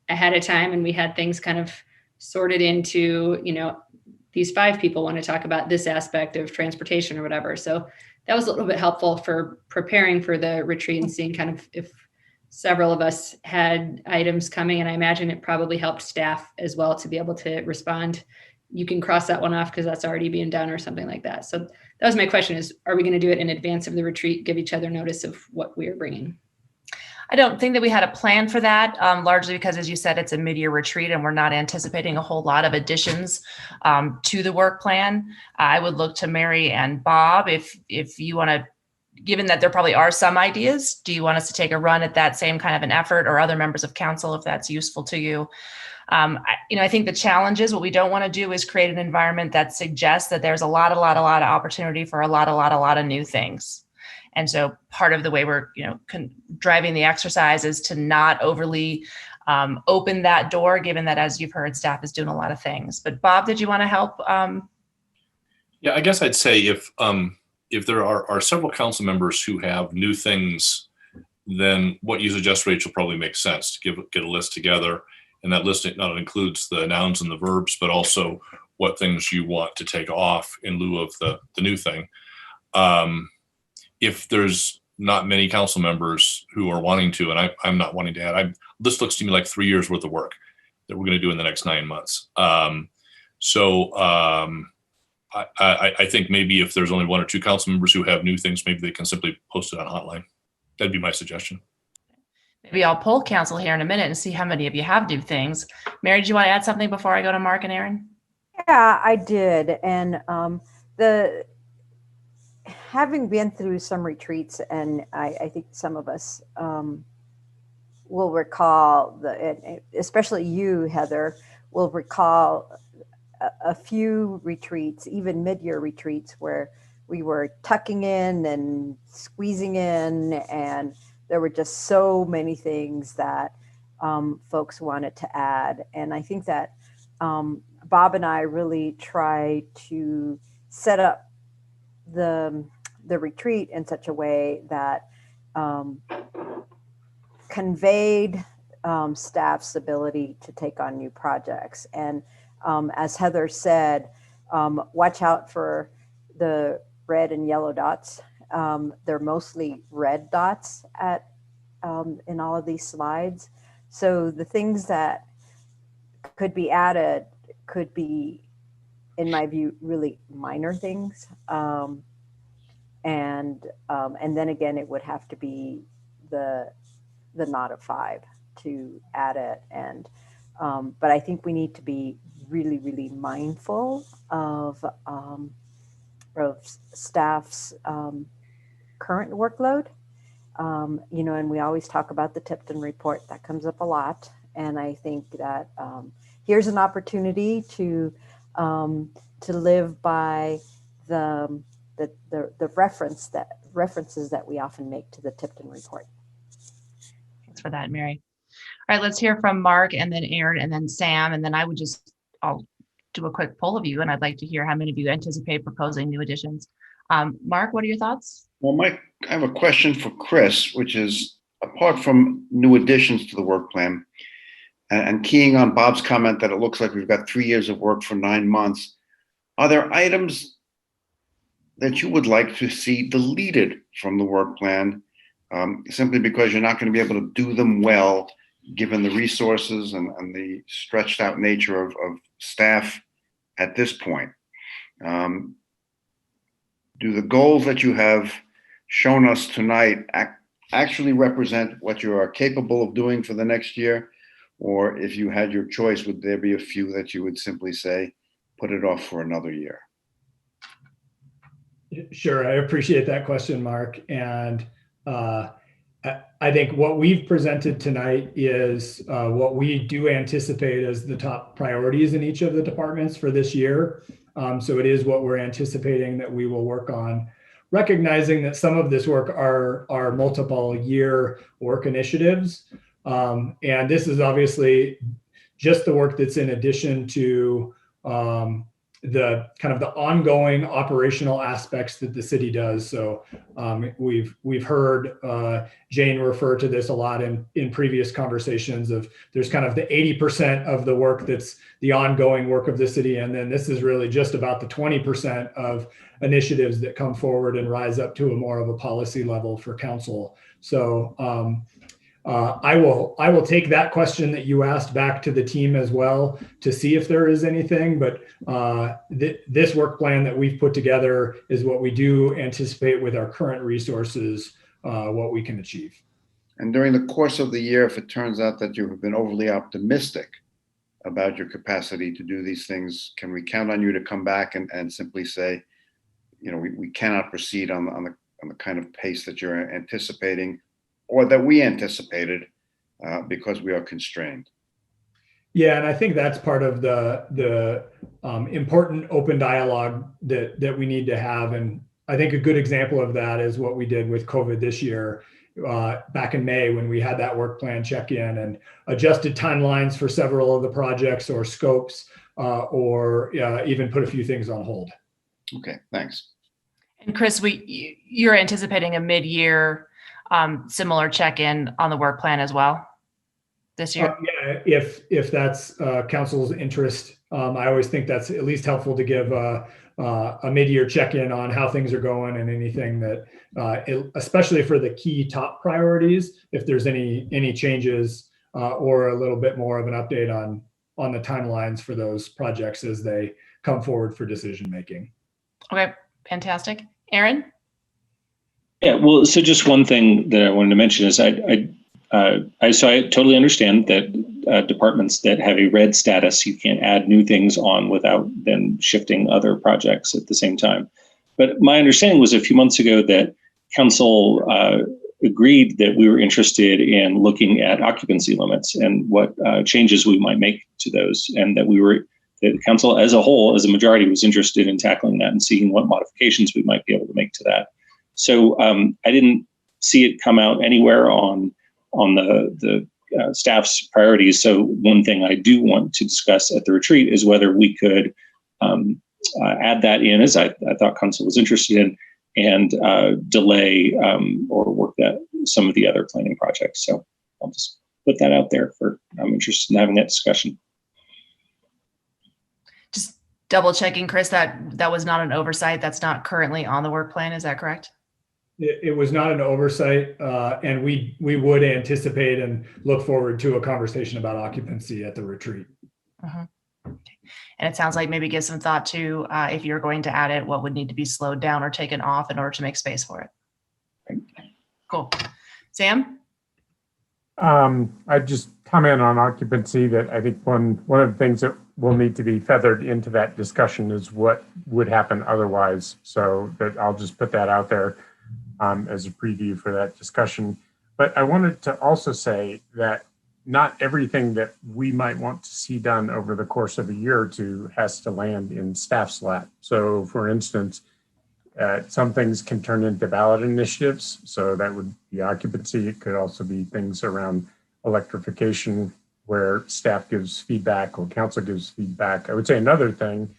ahead of time. And we had things kind of sorted into, these 5 people want to talk about this aspect of transportation or whatever. So that was a little bit helpful for preparing for the retreat and seeing kind of if several of us had items coming. And I imagine it probably helped staff as well to be able to respond. You can cross that one off because that's already being done or something like that. So that was my question is, are we going to do it in advance of the retreat, give each other notice of what we are bringing? I don't think that we had a plan for that, largely because, as you said, it's a mid-year retreat and we're not anticipating a whole lot of additions to the work plan. I would look to Mary and Bob if you want to, given that there probably are some ideas, do you want us to take a run at that same kind of an effort, or other members of council if that's useful to you? I think the challenge is what we don't want to do is create an environment that suggests that there's a lot of opportunity for a lot of new things. And so part of the way we're, driving the exercise is to not overly open that door, given that, as you've heard, staff is doing a lot of things. But Bob, did you want to help? Yeah, I guess I'd say if there are several council members who have new things, then what you suggest, Rachel, probably makes sense to get a list together. And that list not only includes the nouns and the verbs, but also what things you want to take off in lieu of the new thing. If there's not many council members who are wanting to, and I'm not wanting to add, this looks to me like 3 years worth of work that we're going to do in the next 9 months. I think maybe if there's only 1 or 2 council members who have new things, maybe they can simply post it on Hotline. That'd be my suggestion. Maybe I'll poll council here in a minute and see how many of you have new things. Mary, do you want to add something before I go to Mark and Aaron? Yeah, I did. And having been through some retreats, and I think some of us will recall, especially you, Heather, will recall a few retreats, even mid-year retreats, where we were tucking in and squeezing in, and there were just so many things that folks wanted to add. And I think that Bob and I really try to set up the retreat in such a way that conveyed staff's ability to take on new projects. And as Heather said, watch out for the red and yellow dots. They're mostly red dots in all of these slides. So the things that could be added could be, in my view, really minor things. And then again, it would have to be the nod of 5 to add it. And but I think we need to be really, really mindful of staff's current workload. And we always talk about the Tipton report. That comes up a lot. And I think that here's an opportunity to live by the references that we often make to the Tipton report. Thanks for that, Mary. All right, let's hear from Mark and then Aaron and then Sam. And then I'll do a quick poll of you, and I'd like to hear how many of you anticipate proposing new additions. Mark, what are your thoughts? Well, Mike, I have a question for Chris, which is, apart from new additions to the work plan, and keying on Bob's comment that it looks like we've got 3 years of work for 9 months, are there items that you would like to see deleted from the work plan, simply because you're not going to be able to do them well, given the resources and the stretched out nature of staff at this point? Do the goals that you have shown us tonight actually represent what you are capable of doing for the next year? Or if you had your choice, would there be a few that you would simply say, put it off for another year? Sure, I appreciate that question, Mark. And I think what we've presented tonight is what we do anticipate as the top priorities in each of the departments for this year. So it is what we're anticipating that we will work on, recognizing that some of this work are multiple year work initiatives. And this is obviously just the work that's in addition to the kind of the ongoing operational aspects that the city does. So we've heard Jane refer to this a lot in previous conversations of there's kind of the 80% of the work that's the ongoing work of the city. And then this is really just about the 20% of initiatives that come forward and rise up to a more of a policy level for council. So I will take that question that you asked back to the team as well to see if there is anything, but this work plan that we've put together is what we do anticipate with our current resources, what we can achieve. And during the course of the year, if it turns out that you have been overly optimistic about your capacity to do these things, can we count on you to come back and simply say, you know, we cannot proceed on the kind of pace that you're anticipating or that we anticipated because we are constrained? Yeah, and I think that's part of the important open dialogue that we need to have. And I think a good example of that is what we did with COVID this year, back in May, when we had that work plan check-in and adjusted timelines for several of the projects or scopes, or even put a few things on hold. Okay, thanks. And Chris, you're anticipating a mid-year similar check-in on the work plan as well this year? Yeah, if that's council's interest, I always think that's at least helpful to give a mid-year check-in on how things are going and anything that, especially for the key top priorities, if there's any changes or a little bit more of an update on the timelines for those projects as they come forward for decision making. Okay, fantastic. Aaron? Yeah, well, so just one thing that I wanted to mention is I totally understand that departments that have a red status, you can't add new things on without then shifting other projects at the same time. But my understanding was a few months ago that council agreed that we were interested in looking at occupancy limits and what changes we might make to those, and that the council as a whole, as a majority, was interested in tackling that and seeing what modifications we might be able to make to that. So I didn't see it come out anywhere on the staff's priorities. So one thing I do want to discuss at the retreat is whether we could add that in, as I thought council was interested in, and delay or work that some of the other planning projects. So I'll just put that out there I'm interested in having that discussion. Just double checking, Chris, that was not an oversight. That's not currently on the work plan. Is that correct? It was not an oversight, and we would anticipate and look forward to a conversation about occupancy at the retreat. Uh-huh. Okay. And it sounds like maybe give some thought to if you're going to add it, what would need to be slowed down or taken off in order to make space for it. Okay. Cool. Sam? I just comment on occupancy that I think one of the things that will need to be feathered into that discussion is what would happen otherwise. So that I'll just put that out there as a preview for that discussion. But I wanted to also say that not everything that we might want to see done over the course of a year or two has to land in staff's lap. So for instance, some things can turn into ballot initiatives. So that would be occupancy. It could also be things around electrification where staff gives feedback or council gives feedback. I would say another thing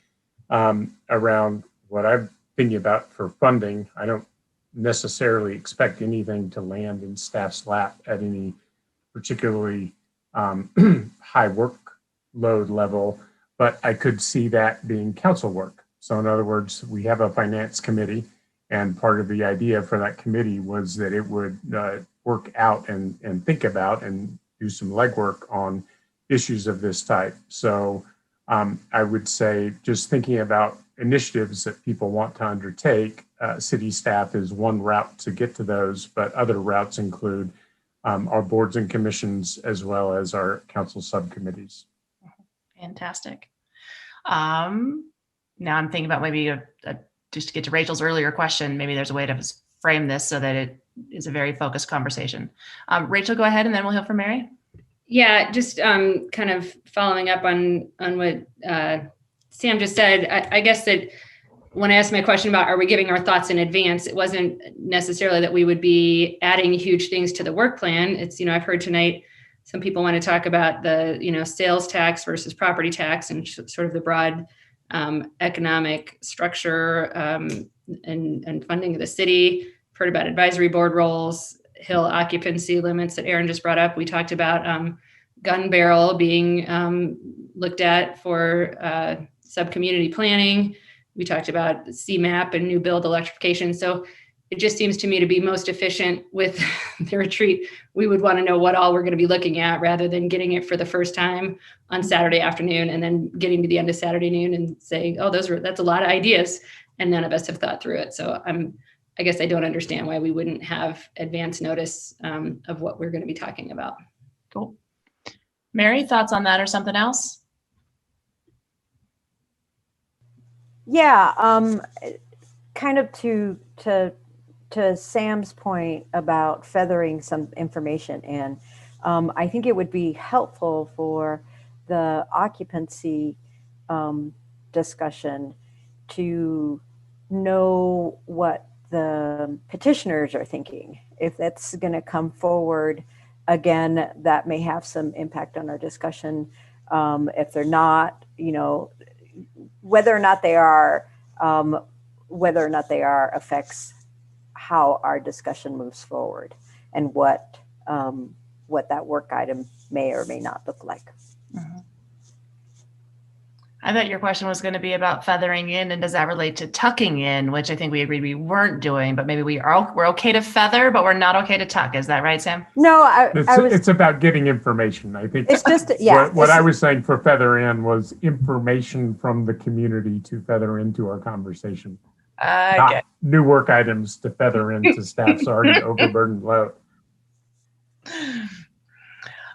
around what I'm thinking about for funding, I don't necessarily expect anything to land in staff's lap at any particularly high workload level, but I could see that being council work. So in other words, we have a finance committee, and part of the idea for that committee was that it would work out and think about and do some legwork on issues of this type. So I would say just thinking about initiatives that people want to undertake, city staff is one route to get to those, but other routes include our boards and commissions as well as our council subcommittees. Fantastic. Now I'm thinking about maybe just to get to Rachel's earlier question, maybe there's a way to frame this so that is a very focused conversation. Rachel, go ahead, and then we'll hear from Mary. Yeah, just kind of following up on what Sam just said. I guess that when I asked my question about are we giving our thoughts in advance, it wasn't necessarily that we would be adding huge things to the work plan. It's, I've heard tonight some people want to talk about the, sales tax versus property tax and sort of the broad economic structure and funding of the city. I've heard about advisory board roles, hill occupancy limits that Aaron just brought up. We talked about gun barrel being looked at for sub-community planning. We talked about CMAP and new build electrification. So it just seems to me to be most efficient with the retreat. We would want to know what all we're going to be looking at rather than getting it for the first time on Saturday afternoon and then getting to the end of Saturday noon and saying, oh, that's a lot of ideas. And none of us have thought through it. So I guess I don't understand why we wouldn't have advance notice of what we're going to be talking about. Cool. Mary, thoughts on that or something else? Yeah, kind of to Sam's point about feathering some information in, I think it would be helpful for the occupancy discussion to know what the petitioners are thinking. If that's going to come forward, again, that may have some impact on our discussion. If they're not, whether or not they are affects how our discussion moves forward and what that work item may or may not look like. Mm-hmm. I bet your question was going to be about feathering in, and does that relate to tucking in, which I think we agreed we weren't doing, but maybe we're okay to feather, but we're not okay to tuck. Is that right, Sam? No, it's about getting information. I think it's just, yeah. What I was saying for feather in was information from the community to feather into our conversation. Not new work items to feather into staff's already overburdened load.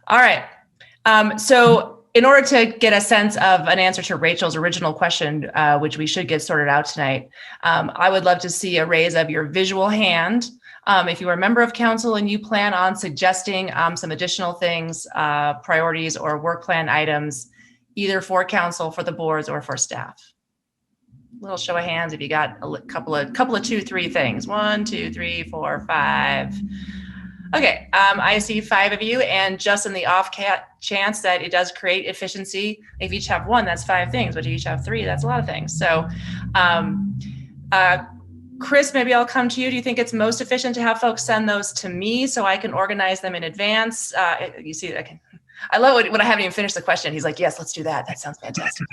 All right. So in order to get a sense of an answer to Rachel's original question, which we should get sorted out tonight, I would love to see a raise of your visual hand. If you are a member of council and you plan on suggesting some additional things, priorities or work plan items, either for council, for the boards, or for staff. Little show of hands if you got a couple of 2, 3 things. 1, 2, 3, 4, 5. Okay, I see 5 of you, and just in the off chance that it does create efficiency, if you each have 1, that's 5 things, but if you each have 3, that's a lot of things. So, Chris, maybe I'll come to you. Do you think it's most efficient to have folks send those to me so I can organize them in advance? You see, I love it when I haven't even finished the question. He's like, yes, let's do that. That sounds fantastic.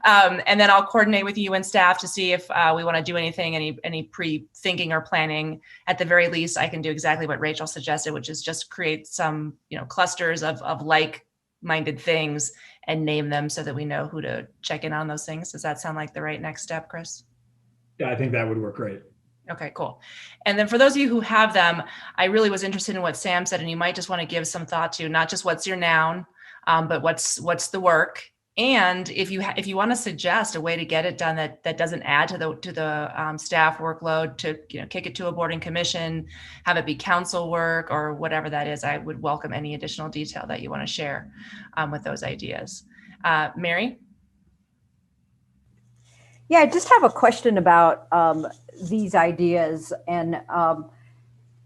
And then I'll coordinate with you and staff to see if we want to do anything, any pre-thinking or planning. At the very least, I can do exactly what Rachel suggested, which is just create some, clusters of like-minded things and name them so that we know who to check in on those things. Does that sound like the right next step, Chris? Yeah, I think that would work great. Okay, cool. And then for those of you who have them, I really was interested in what Sam said, and you might just want to give some thought to not just what's your noun, but what's the work. And if you want to suggest a way to get it done that doesn't add to the staff workload, to kick it to a board and commission, have it be council work or whatever that is, I would welcome any additional detail that you want to share with those ideas. Mary? Yeah, I just have a question about these ideas, and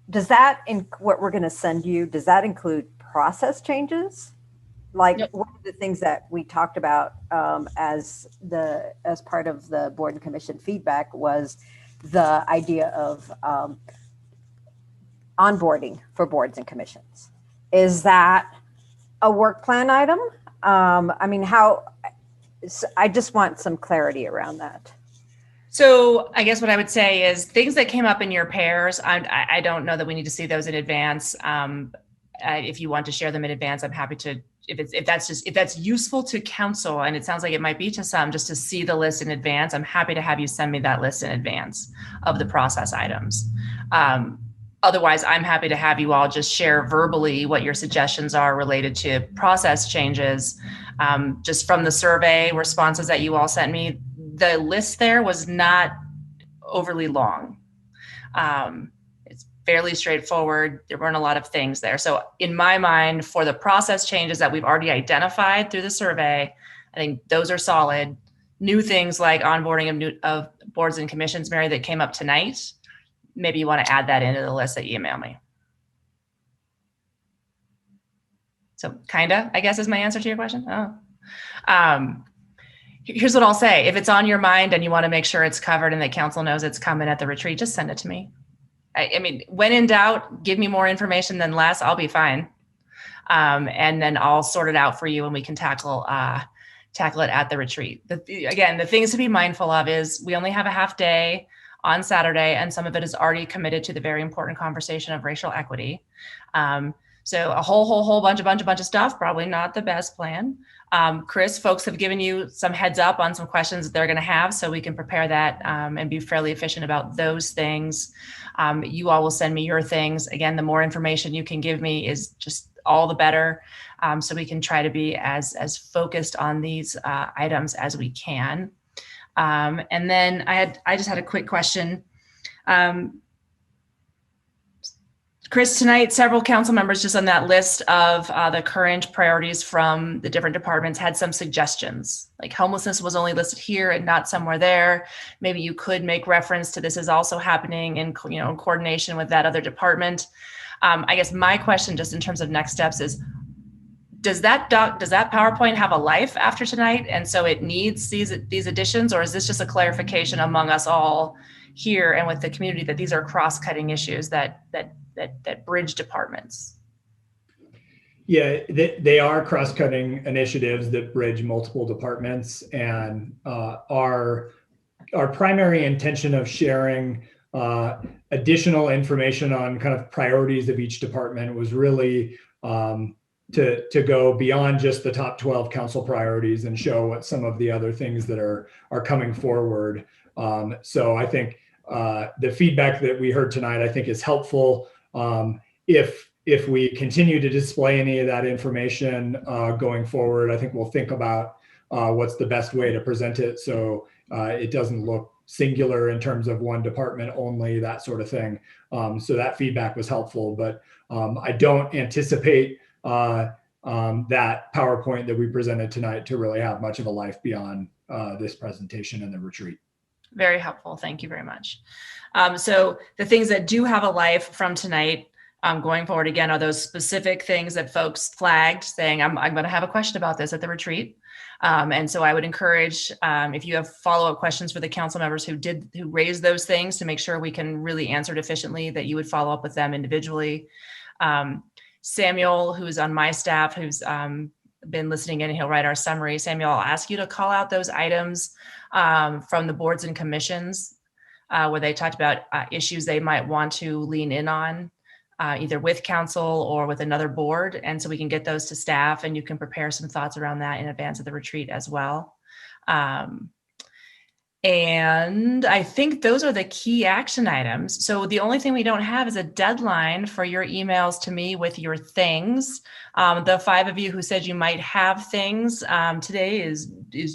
does that, in what we're going to send you, does that include process changes? Like, one of the things that we talked about as part of the board and commission feedback was the idea of onboarding for boards and commissions. Is that a work plan item? I just want some clarity around that. So I guess what I would say is things that came up in your pairs, I don't know that we need to see those in advance. If you want to share them in advance, I'm happy to. If that's useful to council, and it sounds like it might be to some, just to see the list in advance, I'm happy to have you send me that list in advance of the process items. Otherwise, I'm happy to have you all just share verbally what your suggestions are related to process changes. Just from the survey responses that you all sent me, the list there was not overly long. It's fairly straightforward. There weren't a lot of things there. So in my mind, for the process changes that we've already identified through the survey, I think those are solid. New things like onboarding of boards and commissions, Mary, that came up tonight, maybe you want to add that into the list that you email me. So kinda, I guess, is my answer to your question. Here's what I'll say. If it's on your mind and you want to make sure it's covered and that council knows it's coming at the retreat, just send it to me. I mean, when in doubt, give me more information than less. I'll be fine. And then I'll sort it out for you and we can tackle it at the retreat. Again, the things to be mindful of is we only have a half day on Saturday, and some of it is already committed to the very important conversation of racial equity. So a whole bunch of stuff, probably not the best plan. Chris, folks have given you some heads up on some questions that they're going to have, so we can prepare that and be fairly efficient about those things. You all will send me your things. Again, the more information you can give me is just all the better, so we can try to be as focused on these items as we can. And then I just had a quick question. Chris, tonight, several council members just on that list of the current priorities from the different departments had some suggestions. Like homelessness was only listed here and not somewhere there. Maybe you could make reference to this is also happening in coordination with that other department. I guess my question, just in terms of next steps, is does that PowerPoint have a life after tonight, and so it needs these additions, or is this just a clarification among us all here and with the community that these are cross-cutting issues that bridge departments? Yeah, they are cross-cutting initiatives that bridge multiple departments, and our primary intention of sharing additional information on kind of priorities of each department was really to go beyond just the top 12 council priorities and show what some of the other things that are coming forward. So I think the feedback that we heard tonight, I think, is helpful. If we continue to display any of that information going forward, I think we'll think about what's the best way to present it so it doesn't look singular in terms of one department only, that sort of thing. So that feedback was helpful, but I don't anticipate that PowerPoint that we presented tonight to really have much of a life beyond this presentation and the retreat. Very helpful. Thank you very much. So the things that do have a life from tonight going forward, again, are those specific things that folks flagged saying, I'm going to have a question about this at the retreat. And so I would encourage, if you have follow-up questions for the council members who raised those things, to make sure we can really answer it efficiently, that you would follow up with them individually. Samuel, who's on my staff, who's been listening in, he'll write our summary. Samuel, I'll ask you to call out those items from the boards and commissions where they talked about issues they might want to lean in on, either with council or with another board. And so we can get those to staff, and you can prepare some thoughts around that in advance of the retreat as well. And I think those are the key action items. So the only thing we don't have is a deadline for your emails to me with your things. The 5 of you who said you might have things, today is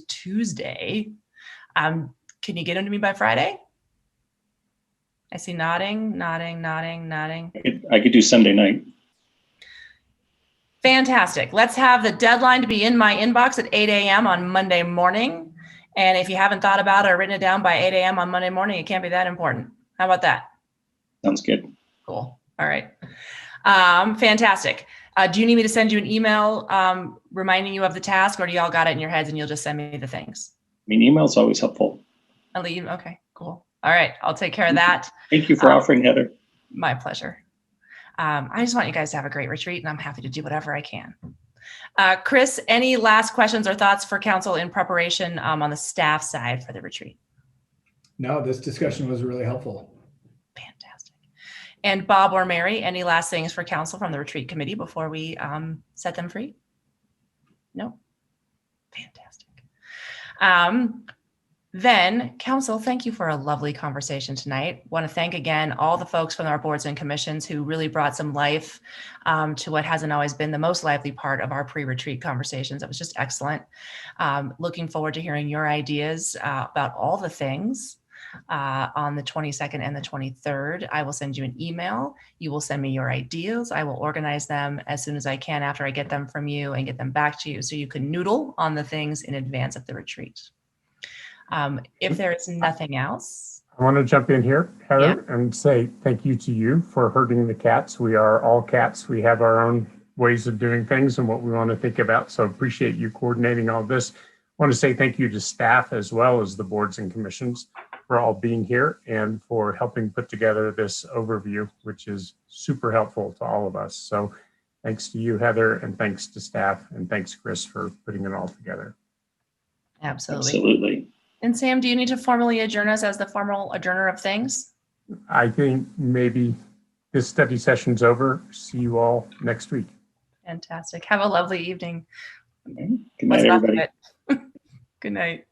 Tuesday. Can you get them to me by Friday? I see nodding. I could do Sunday night. Fantastic. Let's have the deadline to be in my inbox at 8 a.m. on Monday morning. And if you haven't thought about it or written it down by 8 a.m. on Monday morning, it can't be that important. How about that? Sounds good. Cool. All right. Fantastic. Do you need me to send you an email reminding you of the task, or do y'all got it in your heads and you'll just send me the things? I mean, email's always helpful. Okay, cool. All right. I'll take care of that. Thank you for offering, Heather. My pleasure. I just want you guys to have a great retreat, and I'm happy to do whatever I can. Chris, any last questions or thoughts for council in preparation on the staff side for the retreat? No, this discussion was really helpful. Fantastic. And Bob or Mary, any last things for council from the retreat committee before we set them free? No? Fantastic. Then, council, thank you for a lovely conversation tonight. Want to thank again all the folks from our boards and commissions who really brought some life to what hasn't always been the most lively part of our pre-retreat conversations. It was just excellent. Looking forward to hearing your ideas about all the things. on the 22nd and the 23rd. I will send you an email. You will send me your ideas. I will organize them as soon as I can after I get them from you and get them back to you so you can noodle on the things in advance of the retreat. If there is nothing else. I want to jump in here, Heather, and say thank you to you for herding the cats. We are all cats. We have our own ways of doing things and what we want to think about. So appreciate you coordinating all this. I want to say thank you to staff as well as the boards and commissions for all being here and for helping put together this overview, which is super helpful to all of us. So thanks to you, Heather, and thanks to staff, and thanks, Chris, for putting it all together. Absolutely. Absolutely. And Sam, do you need to formally adjourn us as the formal adjourner of things? I think maybe this study session's over. See you all next week. Fantastic. Have a lovely evening. Good night, everybody. Good night.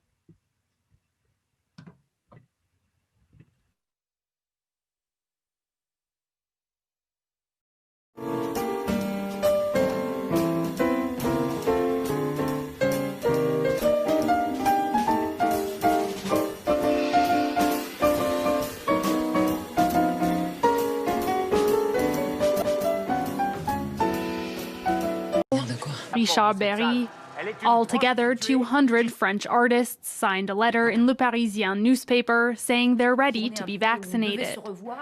Richard Berry. Altogether, 200 French artists signed a letter in Le Parisien newspaper saying they're ready to be vaccinated.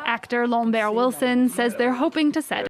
Actor Lambert Wilson says they're hoping to set